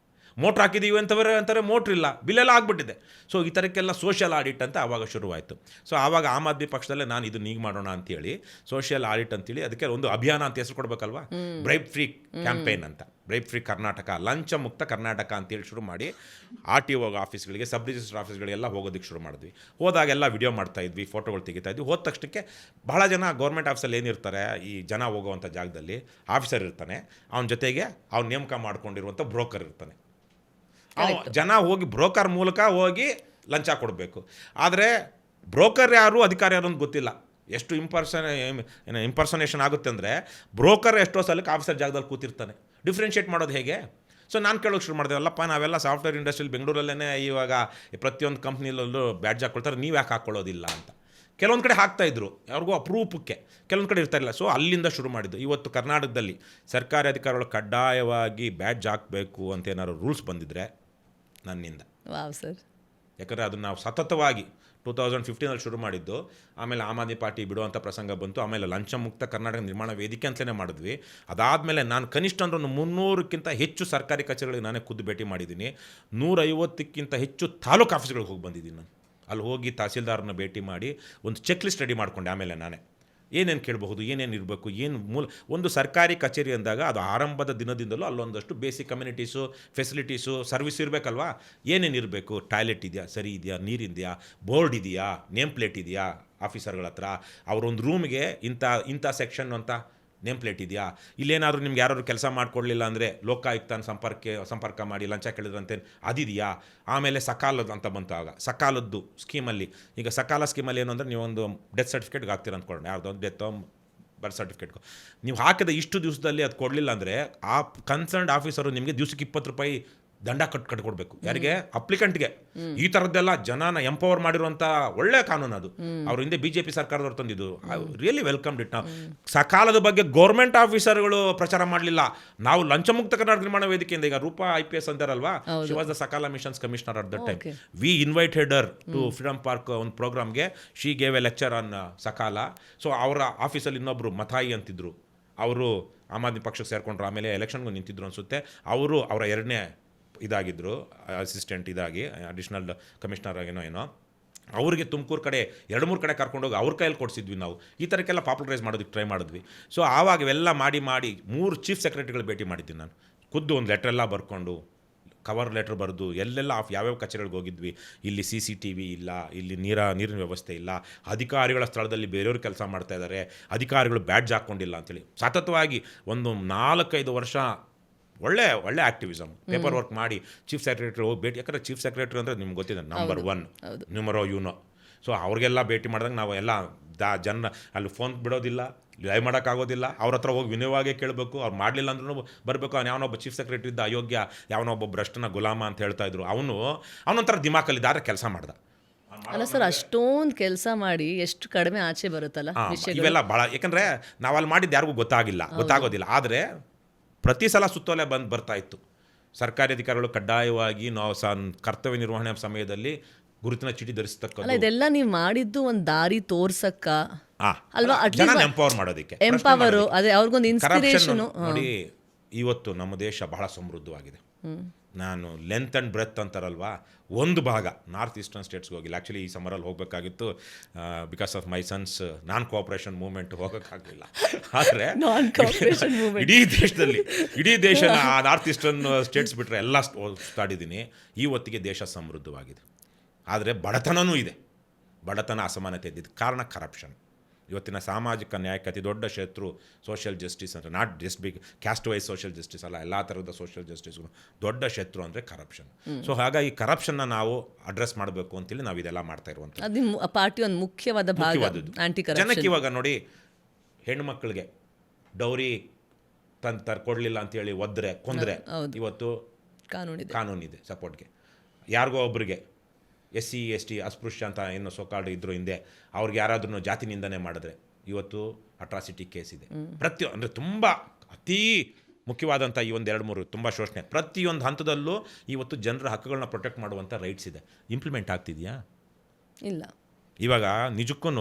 ಮೋಟ್ರ್ ಹಾಕಿದ್ದೀವಿ ಅಂತಾರೆ, ಮೋಟ್ರ್ ಇಲ್ಲ, ಬಿಲ್ಲೆಲ್ಲ ಆಗ್ಬಿಟ್ಟಿದೆ. ಸೊ ಈ ಥರಕ್ಕೆಲ್ಲ ಸೋಷಿಯಲ್ ಆಡಿಟ್ ಅಂತ ಆವಾಗ ಶುರುವಾಯಿತು. ಸೊ ಆವಾಗ ಆಮ್ ಆದ್ಮಿ ಪಕ್ಷದಲ್ಲೇ ನಾನು ಇದನ್ನ ಈಗ ಮಾಡೋಣ ಅಂತೇಳಿ ಸೋಷಿಯಲ್ ಆಡಿಟ್ ಅಂತೇಳಿ ಅದಕ್ಕೆ ಒಂದು ಅಭಿಯಾನ ಅಂತ ಹೆಸರು ಕೊಡಬೇಕಲ್ವಾ, ಬ್ರೈಬ್ ಫ್ರೀ ಕ್ಯಾಂಪೇನ್ ಅಂತ, ಬ್ರೈಬ್ ಫ್ರೀ ಕರ್ನಾಟಕ, ಲಂಚ ಮುಕ್ತ ಕರ್ನಾಟಕ ಅಂತೇಳಿ ಶುರು ಮಾಡಿ RTO ಆಫೀಸ್ಗಳಿಗೆ, ಸಬ್ ರಿಜಿಸ್ಟರ್ ಆಫೀಸ್ಗಳಿಗೆಲ್ಲ ಹೋಗೋದಕ್ಕೆ ಶುರು ಮಾಡಿದ್ವಿ. ಹೋದಾಗೆಲ್ಲ ವಿಡಿಯೋ ಮಾಡ್ತಾಯಿದ್ವಿ, ಫೋಟೋಗಳು ತೆಗಿತಾಯಿದ್ವಿ. ಹೋದ ತಕ್ಷಣಕ್ಕೆ ಬಹಳ ಜನ ಗೌರ್ಮೆಂಟ್ ಆಫೀಸಲ್ಲಿ ಏನಿರ್ತಾರೆ, ಈ ಜನ ಹೋಗೋವಂಥ ಜಾಗದಲ್ಲಿ ಆಫೀಸರ್ ಇರ್ತಾನೆ, ಅವನ ಜೊತೆಗೆ ಅವ್ನು ನೇಮಕ ಮಾಡ್ಕೊಂಡಿರುವಂಥ ಬ್ರೋಕರ್ ಇರ್ತಾನೆ. ಜನ ಹೋಗಿ ಬ್ರೋಕರ್ ಮೂಲಕ ಹೋಗಿ ಲಂಚ ಕೊಡಬೇಕು. ಆದರೆ ಬ್ರೋಕರ್ ಯಾರು, ಅಧಿಕಾರಿ ಯಾರು ಅಂತ ಗೊತ್ತಿಲ್ಲ. ಎಷ್ಟು ಇಂಪರ್ಸನೇಷನ್ ಆಗುತ್ತೆ ಅಂದರೆ ಬ್ರೋಕರ್ ಎಷ್ಟೋ ಸಲಕ್ಕೆ ಆಫೀಸರ್ ಜಾಗದಲ್ಲಿ ಕೂತಿರ್ತಾನೆ. ಡಿಫ್ರೆನ್ಷಿಯೇಟ್ ಮಾಡೋದು ಹೇಗೆ? ಸೊ ನಾನು ಕೇಳೋಕ್ಕೆ ಶುರು ಮಾಡಿದೆ, ಅಲ್ಲಪ್ಪ ನಾವೆಲ್ಲ ಸಾಫ್ಟ್ವೇರ್ ಇಂಡಸ್ಟ್ರಿಯಲ್ಲಿ ಬೆಂಗಳೂರಲ್ಲೇ ಇವಾಗ ಪ್ರತಿಯೊಂದು ಕಂಪ್ನಿಲಲ್ಲೂ ಬ್ಯಾಡ್ಜ್ ಹಾಕ್ಕೊಳ್ತಾರೆ, ನೀವು ಯಾಕೆ ಹಾಕ್ಕೊಳ್ಳೋದಿಲ್ಲ ಅಂತ. ಕೆಲವೊಂದು ಕಡೆ ಹಾಕ್ತಾಯಿದ್ರು, ಅವ್ರಿಗೂ ಅಪರೂಪಕ್ಕೆ, ಕೆಲವೊಂದು ಕಡೆ ಇರ್ತಾಯಿಲ್ಲ. ಸೊ ಅಲ್ಲಿಂದ ಶುರು ಮಾಡಿದ್ದು. ಇವತ್ತು ಕರ್ನಾಟಕದಲ್ಲಿ ಸರ್ಕಾರಿ ಅಧಿಕಾರಿಗಳು ಕಡ್ಡಾಯವಾಗಿ ಬ್ಯಾಡ್ಜ್ ಹಾಕಬೇಕು ಅಂತ ಏನಾದ್ರು ರೂಲ್ಸ್ ಬಂದಿದ್ದರೆ ನನ್ನಿಂದ. Wow sir. ಯಾಕಂದರೆ ಅದನ್ನು ನಾವು ಸತತವಾಗಿ 2015 ಶುರು ಮಾಡಿದ್ದು. ಆಮೇಲೆ ಆಮ್ ಆದ್ಮಿ ಪಾರ್ಟಿ ಬಿಡುವಂಥ ಪ್ರಸಂಗ ಬಂತು. ಆಮೇಲೆ ಲಂಚ ಮುಕ್ತ ಕರ್ನಾಟಕ ನಿರ್ಮಾಣ ವೇದಿಕೆ ಅಂತಲೇ ಮಾಡಿದ್ವಿ. ಅದಾದಮೇಲೆ ನಾನು ಕನಿಷ್ಠ ಅಂದ್ರೆ 300ಕ್ಕಿಂತ ಹೆಚ್ಚು ಸರ್ಕಾರಿ ಕಚೇರಿಗಳಿಗೆ ನಾನೇ ಖುದ್ದು ಭೇಟಿ ಮಾಡಿದ್ದೀನಿ. 150ಕ್ಕಿಂತ ಹೆಚ್ಚು ತಾಲೂಕು ಆಫೀಸ್ಗಳಿಗೆ ಹೋಗಿ ಬಂದಿದ್ದೀನಿ ನಾನು. ಅಲ್ಲಿ ಹೋಗಿ ತಹಸೀಲ್ದಾರನ್ನ ಭೇಟಿ ಮಾಡಿ ಒಂದು ಚೆಕ್ ಲಿಸ್ಟ್ ರೆಡಿ ಮಾಡಿಕೊಂಡೆ. ಆಮೇಲೆ ನಾನೇ ಏನೇನು ಕೇಳಬಹುದು, ಏನೇನು ಇರಬೇಕು, ಏನು ಒಂದು ಸರ್ಕಾರಿ ಕಚೇರಿ ಅಂದಾಗ ಅದು ಆರಂಭದ ದಿನದಿಂದಲೂ ಅಲ್ಲೊಂದಷ್ಟು ಬೇಸಿಕ್ ಕಮ್ಯುನಿಟೀಸು, ಫೆಸಿಲಿಟೀಸು, ಸರ್ವಿಸ್ ಇರಬೇಕಲ್ವಾ. ಏನೇನು ಇರಬೇಕು, ಟಾಯ್ಲೆಟ್ ಇದೆಯಾ, ಸರಿ ಇದೆಯಾ, ನೀರಿದೆಯಾ, ಬೋರ್ಡ್ ಇದೆಯಾ, ನೇಮ್ ಪ್ಲೇಟ್ ಇದೆಯಾ ಆಫೀಸರ್ಗಳ ಹತ್ರ, ಅವರೊಂದು ರೂಮ್ಗೆ ಇಂಥ ಸೆಕ್ಷನ್ ಅಂತ ನೇಮ್ ಪ್ಲೇಟ್ ಇದೆಯಾ? ಇಲ್ಲೇನಾದರೂ ನಿಮ್ಗೆ ಯಾರು ಕೆಲಸ ಮಾಡಿಕೊಡ್ಲಿಲ್ಲ ಅಂದರೆ ಲೋಕಾಯುಕ್ತನ ಸಂಪರ್ಕ ಮಾಡಿ ಲಂಚ ಕೇಳಿದ್ರಂತೆ ಅದಿದೆಯಾ? ಆಮೇಲೆ ಸಕಾಲದ ಅಂತ ಬಂತು. ಆಗ ಸಕಾಲದ್ದು ಸ್ಕೀಮಲ್ಲಿ, ಈಗ ಸಕಾಲ ಸ್ಕೀಮಲ್ಲಿ ಏನು ಅಂದರೆ ನೀವೊಂದು ಡೆತ್ ಸರ್ಟಿಫಿಕೇಟ್ಗೆ ಹಾಕ್ತೀರ ಅಂದ್ಕೊಂಡು, ಯಾವುದೋ ಡೆತ್ ಬರ್ತ್ ಸರ್ಟಿಫಿಕೇಟ್ಗೂ ನೀವು ಹಾಕಿದ ಇಷ್ಟು ದಿವಸದಲ್ಲಿ ಅದು ಕೊಡಲಿಲ್ಲ ಅಂದರೆ ಆ ಕನ್ಸರ್ನ್ಡ್ ಆಫೀಸರು ನಿಮಗೆ ದಿವಸಕ್ಕೆ 20 ರೂಪಾಯಿ ದಂಡ ಕಟ್ಕೊಡ್ಬೇಕು. ಯಾರಿಗೆ? ಅಪ್ಲಿಕೆಂಟ್ಗೆ. ಈ ಥರದ್ದೆಲ್ಲ ಜನನ ಎಂಪವರ್ ಮಾಡಿರುವಂಥ ಒಳ್ಳೆ ಕಾನೂನು ಅದು. ಅವ್ರ ಹಿಂದೆ BJP ಸರ್ಕಾರದವ್ರು ತಂದಿದ್ದು. Really welcomed it. ನಾವು ಸಕಾಲದ ಬಗ್ಗೆ ಗೌರ್ಮೆಂಟ್ ಆಫೀಸರ್ಗಳು ಪ್ರಚಾರ ಮಾಡಲಿಲ್ಲ. ನಾವು ಲಂಚಮುಕ್ತ ಕರ್ನಾಟಕ ನಿರ್ಮಾಣ ವೇದಿಕೆಯಿಂದ, ಈಗ ರೂಪಾ IPS ಅಂತಾರಲ್ವಾ, she was the Sakala missions commissioner at the time. We invited her to Freedom Park ಒಂದು ಪ್ರೋಗ್ರಾಮ್ಗೆ. She gave a lecture on Sakala. So ಅವರ ಆಫೀಸಲ್ಲಿ ಇನ್ನೊಬ್ಬರು ಮಥಾಯಿ ಅಂತಿದ್ರು, ಅವರು ಆಮ್ ಆದ್ಮಿ ಪಕ್ಷಕ್ಕೆ ಸೇರಿಕೊಂಡ್ರು, ಆಮೇಲೆ ಎಲೆಕ್ಷನ್ಗೂ ನಿಂತಿದ್ರು ಅನಿಸುತ್ತೆ. ಅವರು ಅವರ ಎರಡನೇ ಇದಾಗಿದ್ದರು, ಅಸಿಸ್ಟೆಂಟ್ ಇದಾಗಿ, ಅಡಿಷ್ನಲ್ ಕಮಿಷನರ್ ಏನೋ. ಅವ್ರಿಗೆ ತುಮಕೂರು ಕಡೆ 2-3 ಕಡೆ ಕರ್ಕೊಂಡೋಗಿ ಅವ್ರ ಕೈಯಲ್ಲಿ ಕೊಡಿಸಿದ್ವಿ ನಾವು. ಈ ಥರಕ್ಕೆಲ್ಲ ಪಾಪ್ಯುಲರೈಸ್ ಮಾಡೋದಕ್ಕೆ ಟ್ರೈ ಮಾಡಿದ್ವಿ. ಸೊ ಆವಾಗ ಇವೆಲ್ಲ ಮಾಡಿ 3 ಚೀಫ್ ಸೆಕ್ರೆಟರಿಗಳು ಭೇಟಿ ಮಾಡಿದ್ದೀನಿ ನಾನು. ಖುದ್ದು ಒಂದು ಲೆಟ್ರೆಲ್ಲ ಬರ್ಕೊಂಡು, ಕವರ್ ಲೆಟ್ರ್ ಬರೆದು, ಎಲ್ಲೆಲ್ಲ ಯಾವ್ಯಾವ ಕಚೇರಿಗಳಿಗೆ ಹೋಗಿದ್ವಿ. ಇಲ್ಲಿ CCTV ಇಲ್ಲ, ಇಲ್ಲಿ ನೀರಿನ ವ್ಯವಸ್ಥೆ ಇಲ್ಲ, ಅಧಿಕಾರಿಗಳ ಸ್ಥಳದಲ್ಲಿ ಬೇರೆಯವರು ಕೆಲಸ ಮಾಡ್ತಾ ಇದ್ದಾರೆ, ಅಧಿಕಾರಿಗಳು ಬ್ಯಾಡ್ಜ್ ಹಾಕ್ಕೊಂಡಿಲ್ಲ ಅಂತೇಳಿ ಸತತವಾಗಿ ಒಂದು 4-5 ವರ್ಷ ಒಳ್ಳೆ ಆ್ಯಕ್ಟಿವಿಸಮ್, ಪೇಪರ್ ವರ್ಕ್ ಮಾಡಿ ಚೀಫ್ ಸೆಕ್ರೆಟರಿ ಹೋಗಿ ಭೇಟಿ. ಯಾಕಂದರೆ ಚೀಫ್ ಸೆಕ್ರೆಟರಿ ಅಂದರೆ ನಿಮ್ಗೆ ಗೊತ್ತಿದೆ, ನಂಬರ್ 1 ನ್ಯೂಮರೋ ಯೂನೋ. ಸೊ ಅವ್ರಿಗೆಲ್ಲ ಭೇಟಿ ಮಾಡಿದಾಗ ನಾವು ಎಲ್ಲ ಜನ ಅಲ್ಲಿ ಫೋನ್ ಬಿಡೋದಿಲ್ಲ, ಲೈವ್ ಮಾಡೋಕ್ಕಾಗೋದಿಲ್ಲ. ಅವ್ರ ಹತ್ರ ಹೋಗಿ ವಿನಯವಾಗೇ ಕೇಳಬೇಕು. ಅವ್ರು ಮಾಡಲಿಲ್ಲ ಅಂದ್ರೂ ಬರಬೇಕು. ಯಾವನೊಬ್ಬ ಚೀಫ್ ಸೆಕ್ರೆಟರಿ ಇದ್ದ ಅಯೋಗ್ಯ, ಯಾವನೊಬ್ಬ ಭ್ರಷ್ಟನ ಗುಲಾಮ ಅಂತ ಹೇಳ್ತಾ ಇದ್ರು. ಅವನೊಂಥರ ದಿಮಾಕಲ್ಲಿದ್ದಾರೆ, ಕೆಲಸ ಮಾಡ್ದ. ಅಲ್ಲ ಸರ್, ಅಷ್ಟೊಂದು ಕೆಲಸ ಮಾಡಿ ಎಷ್ಟು ಕಡಿಮೆ ಆಚೆ ಬರುತ್ತಲ್ಲ ಇವೆಲ್ಲ ಭಾಳ. ಯಾಕಂದರೆ ನಾವು ಅಲ್ಲಿ ಮಾಡಿದ್ದು ಯಾರಿಗೂ ಗೊತ್ತಾಗೋದಿಲ್ಲ. ಆದರೆ ಪ್ರತಿ ಸಲ ಸುತ್ತೋಲೆ ಬರ್ತಾ ಇತ್ತು. ಸರ್ಕಾರಿ ಅಧಿಕಾರಿಗಳು ಕಡ್ಡಾಯವಾಗಿ ನಾವು ಕರ್ತವ್ಯ ನಿರ್ವಹಣೆ ಸಮಯದಲ್ಲಿ ಗುರುತಿನ ಚೀಟಿ ಧರಿಸತಕ್ಕದ್ದು. ಇದೆಲ್ಲ ನೀವು ಮಾಡಿದ್ದು ಒಂದು ದಾರಿ ತೋರ್ಸಕ್ಕ ಅಲ್ವಾ? ಎಂಪವರ್ ಮಾಡೋದಕ್ಕೆ, ಎಂಪವರ್, ಅದೇ ಅವ್ರಿಗೊಂದು ಇನ್ಸ್ಪಿರೇಷನ್. ನೋಡಿ, ಇವತ್ತು ನಮ್ಮ ದೇಶ ಬಹಳ ಸಮೃದ್ಧವಾಗಿದೆ. ನಾನು ಲೆಂತ್ ಆ್ಯಂಡ್ ಬ್ರೆತ್ ಅಂತಾರಲ್ವಾ, ಒಂದು ಭಾಗ ನಾರ್ತ್ ಈಸ್ಟರ್ನ್ ಸ್ಟೇಟ್ಸ್ಗೆ ಹೋಗಿಲ್ಲ. ಆ್ಯಕ್ಚುಲಿ ಈ ಸಮ್ಮರಲ್ಲಿ ಹೋಗಬೇಕಾಗಿತ್ತು, because of my son's non cooperation movement ಹೋಗೋಕ್ಕಾಗಲಿಲ್ಲ. ಆದರೆ ಇಡೀ ದೇಶನ ನಾರ್ತ್ ಈಸ್ಟರ್ನ್ ಸ್ಟೇಟ್ಸ್ ಬಿಟ್ಟರೆ ಎಲ್ಲ ಸುತ್ತಾಡಿದ್ದೀನಿ. ಇವತ್ತಿಗೆ ದೇಶ ಸಮೃದ್ಧವಾಗಿದೆ. ಆದರೆ ಬಡತನವೂ ಇದೆ. ಬಡತನ, ಅಸಮಾನತೆ ಇದ್ದಿದ್ದು ಕಾರಣ ಕರಪ್ಷನ್. ಇವತ್ತಿನ ಸಾಮಾಜಿಕ ನ್ಯಾಯಕ್ಕೆ ಅತಿ ದೊಡ್ಡ ಶತ್ರು ಸೋಷಿಯಲ್ ಜಸ್ಟಿಸ್ ಅಂದರೆ not just big caste wise social justice ಅಲ್ಲ, ಎಲ್ಲ ಥರದ ಸೋಷಿಯಲ್ ಜಸ್ಟಿಸ್ಗೂ ದೊಡ್ಡ ಶತ್ರು ಅಂದರೆ ಕರಪ್ಷನ್. ಸೊ ಹಾಗಾಗಿ ಕರಪ್ಷನ್ನ ನಾವು ಅಡ್ರೆಸ್ ಮಾಡಬೇಕು ಅಂತೇಳಿ ನಾವು ಇದೆಲ್ಲ ಮಾಡ್ತಾ ಇರುವಂಥದ್ದು. ಪಾರ್ಟಿ ಒಂದು ಮುಖ್ಯವಾದ ಜನಕ್ಕೆ ಇವಾಗ ನೋಡಿ, ಹೆಣ್ಣುಮಕ್ಕಳಿಗೆ ಡೌರಿ ಕೊಡಲಿಲ್ಲ ಅಂತೇಳಿ ಕೊಂದರೆ ಇವತ್ತು ಕಾನೂನಿದೆ ಸಪೋರ್ಟ್ಗೆ. ಯಾರಿಗೋ ಒಬ್ರಿಗೆ SC ST ಅಸ್ಪೃಶ್ಯ ಅಂತ ಏನು ಸೋಕಾಲ್ಡ್ ಇದ್ರು ಹಿಂದೆ, ಅವ್ರಿಗೆ ಯಾರಾದ್ರೂ ಜಾತಿ ನಿಂದನೆ ಮಾಡಿದ್ರೆ ಇವತ್ತು ಅಟ್ರಾಸಿಟಿ ಕೇಸ್ ಇದೆ. ಅಂದರೆ ತುಂಬ ಅತೀ ಮುಖ್ಯವಾದಂಥ ಈ 1-2-3 ತುಂಬ ಶೋಷಣೆ. ಪ್ರತಿಯೊಂದು ಹಂತದಲ್ಲೂ ಇವತ್ತು ಜನರ ಹಕ್ಕುಗಳನ್ನ ಪ್ರೊಟೆಕ್ಟ್ ಮಾಡುವಂಥ ರೈಟ್ಸ್ ಇದೆ. ಇಂಪ್ಲಿಮೆಂಟ್ ಆಗ್ತಿದೆಯಾ? ಇಲ್ಲ. ಇವಾಗ ನಿಜಕ್ಕೂ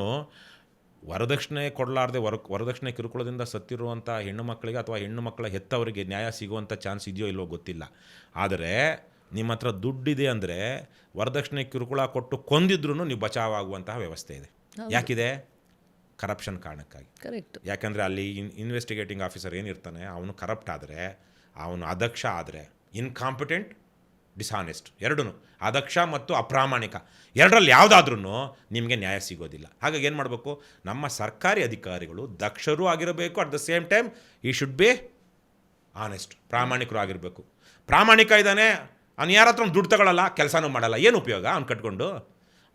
ವರದಕ್ಷಿಣೆ ಕೊಡಲಾರ್ದೆ ವರದಕ್ಷಿಣೆ ಕಿರುಕುಳದಿಂದ ಸತ್ತಿರುವಂಥ ಹೆಣ್ಣು ಮಕ್ಕಳಿಗೆ ಅಥವಾ ಹೆಣ್ಣು ಮಕ್ಕಳ ಹೆತ್ತವರಿಗೆ ನ್ಯಾಯ ಸಿಗುವಂಥ ಚಾನ್ಸ್ ಇದೆಯೋ ಇಲ್ಲವೋ ಗೊತ್ತಿಲ್ಲ. ಆದರೆ ನಿಮ್ಮ ಹತ್ರ ದುಡ್ಡಿದೆ ಅಂದರೆ ವರದಕ್ಷಿಣೆ ಕಿರುಕುಳ ಕೊಟ್ಟು ಕೊಂದಿದ್ರೂ ನೀವು ಬಚಾವಾಗುವಂತಹ ವ್ಯವಸ್ಥೆ ಇದೆ. ಯಾಕಿದೆ? ಕರಪ್ಷನ್ ಕಾರಣಕ್ಕಾಗಿ. ಕರೆಕ್ಟ್. ಯಾಕಂದರೆ ಅಲ್ಲಿ ಇನ್ವೆಸ್ಟಿಗೇಟಿಂಗ್ ಆಫೀಸರ್ ಏನಿರ್ತಾನೆ, ಅವನು ಕರಪ್ಟ್ ಆದರೆ, ಅವನು ಅದಕ್ಷ ಆದರೆ, ಇನ್ಕಾಂಪಿಟೆಂಟ್, ಡಿಸಾನೆಸ್ಟ್, ಎರಡೂ ಅದಕ್ಷ ಮತ್ತು ಅಪ್ರಾಮಾಣಿಕ, ಎರಡರಲ್ಲಿ ಯಾವುದಾದ್ರೂ ನಿಮಗೆ ನ್ಯಾಯ ಸಿಗೋದಿಲ್ಲ. ಹಾಗಾಗಿ ಏನು ಮಾಡಬೇಕು? ನಮ್ಮ ಸರ್ಕಾರಿ ಅಧಿಕಾರಿಗಳು ದಕ್ಷರೂ ಆಗಿರಬೇಕು, ಅಟ್ ದ ಸೇಮ್ ಟೈಮ್ ಈ ಶುಡ್ ಬಿ ಆನೆಸ್ಟ್, ಪ್ರಾಮಾಣಿಕರು ಆಗಿರಬೇಕು. ಪ್ರಾಮಾಣಿಕ ಇದ್ದಾನೆ, ಅವ್ನು ಯಾರ ಹತ್ರ ದುಡ್ಡು ತಗೊಳ್ಳಲ್ಲ, ಕೆಲಸನೂ ಮಾಡಲ್ಲ, ಏನು ಉಪಯೋಗ? ಅವ್ನು ಕಟ್ಕೊಂಡು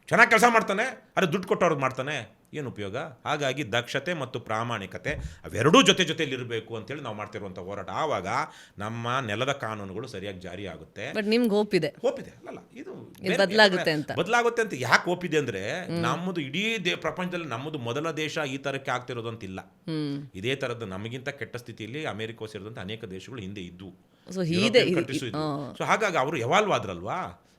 ಚೆನ್ನಾಗಿ ಕೆಲಸ ಮಾಡ್ತಾನೆ, ಅದು ದುಡ್ಡು ಕೊಟ್ಟವ್ರಿಗೆ ಮಾಡ್ತಾನೆ, ಏನು ಉಪಯೋಗ? ಹಾಗಾಗಿ ದಕ್ಷತೆ ಮತ್ತು ಪ್ರಾಮಾಣಿಕತೆ ಅವೆರಡೂ ಜೊತೆಯಲ್ಲಿರಬೇಕು ಅಂತೇಳಿ ನಾವು ಮಾಡ್ತಿರುವಂಥ ಹೋರಾಟ. ಆವಾಗ ನಮ್ಮ ನೆಲದ ಕಾನೂನುಗಳು ಸರಿಯಾಗಿ ಜಾರಿ ಆಗುತ್ತೆ. ಬಟ್ ನಿಮ್ಗೆ ಹೋಪಿದೆ ಅಲ್ಲ, ಇದು ಬದಲಾಗುತ್ತೆ ಅಂತ ಯಾಕೆ ಹೋಪಿದೆ ಅಂದರೆ, ನಮ್ಮದು ಇಡೀ ಪ್ರಪಂಚದಲ್ಲಿ ನಮ್ಮದು ಮೊದಲ ದೇಶ ಈ ಥರಕ್ಕೆ ಆಗ್ತಿರೋದಂತಿಲ್ಲ. ಇದೇ ಥರದ್ದು ನಮಗಿಂತ ಕೆಟ್ಟ ಸ್ಥಿತಿಯಲ್ಲಿ ಅಮೆರಿಕ ಸೇರಿದಂಥ ಅನೇಕ ದೇಶಗಳು ಹಿಂದೆ ಇದ್ವು. ಸೊ ಹಾಗಾಗಿ ಅವರು ಎವಾಲ್ವ್ ಆದ್ರಲ್ವಾ,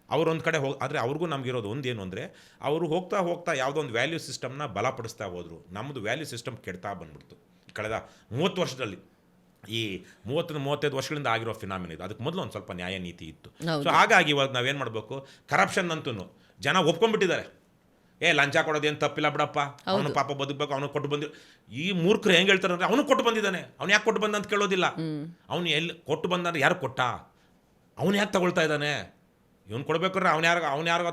ಅವರೊಂದು ಕಡೆ ಆದರೆ ಅವ್ರಿಗೂ ನಮಗಿರೋದು ಒಂದೇನು ಅಂದರೆ, ಅವರು ಹೋಗ್ತಾ ಯಾವುದೋ ಒಂದು ವ್ಯಾಲ್ಯೂ ಸಿಸ್ಟಮ್ನ ಬಲಪಡಿಸ್ತಾ ಹೋದರು. ನಮ್ಮದು ವ್ಯಾಲ್ಯೂ ಸಿಸ್ಟಮ್ ಕೆಡ್ತಾ ಬಂದ್ಬಿಡ್ತು ಕಳೆದ 30 ವರ್ಷದಲ್ಲಿ. ಈ 30-35 ವರ್ಷಗಳಿಂದ ಆಗಿರೋ ಫಿನಾಮಿನ ಇದು. ಅದಕ್ಕೆ ಮೊದಲು ಒಂದು ಸ್ವಲ್ಪ ನ್ಯಾಯ ನೀತಿ ಇತ್ತು. ಸೊ ಹಾಗಾಗಿ ಇವಾಗ ನಾವೇನು ಮಾಡಬೇಕು? ಕರಪ್ಷನ್ ಅಂತೂ ಜನ ಒಪ್ಕೊಂಡ್ಬಿಟ್ಟಿದ್ದಾರೆ. ಲಂಚ ಕೊಡೋದೇನು ತಪ್ಪಿಲ್ಲ ಬಿಡಪ್ಪ, ಅವನು ಪಾಪ ಬದುಕಬೇಕು, ಅವನು ಕೊಟ್ಟು ಬಂದಿ. ಈ ಮೂರ್ಖರು ಹೆಂಗೆ ಹೇಳ್ತಾರೆ ಅಂದರೆ, ಅವನು ಕೊಟ್ಟು ಬಂದಿದ್ದಾನೆ, ಅವ್ನು ಯಾಕೆ ಕೊಟ್ಟು ಬಂದ ಅಂತ ಕೇಳೋದಿಲ್ಲ. ಅವನು ಎಲ್ಲಿ ಕೊಟ್ಟು ಬಂದ್ರೆ ಯಾರು ಕೊಟ್ಟ, ಅವನು ಯಾಕೆ ತಗೊಳ್ತಾ ಇದ್ದಾನೆ, ಇವನು ಕೊಡ್ಬೇಕಾದ್ರೆ ಅವ್ನು ಯಾರು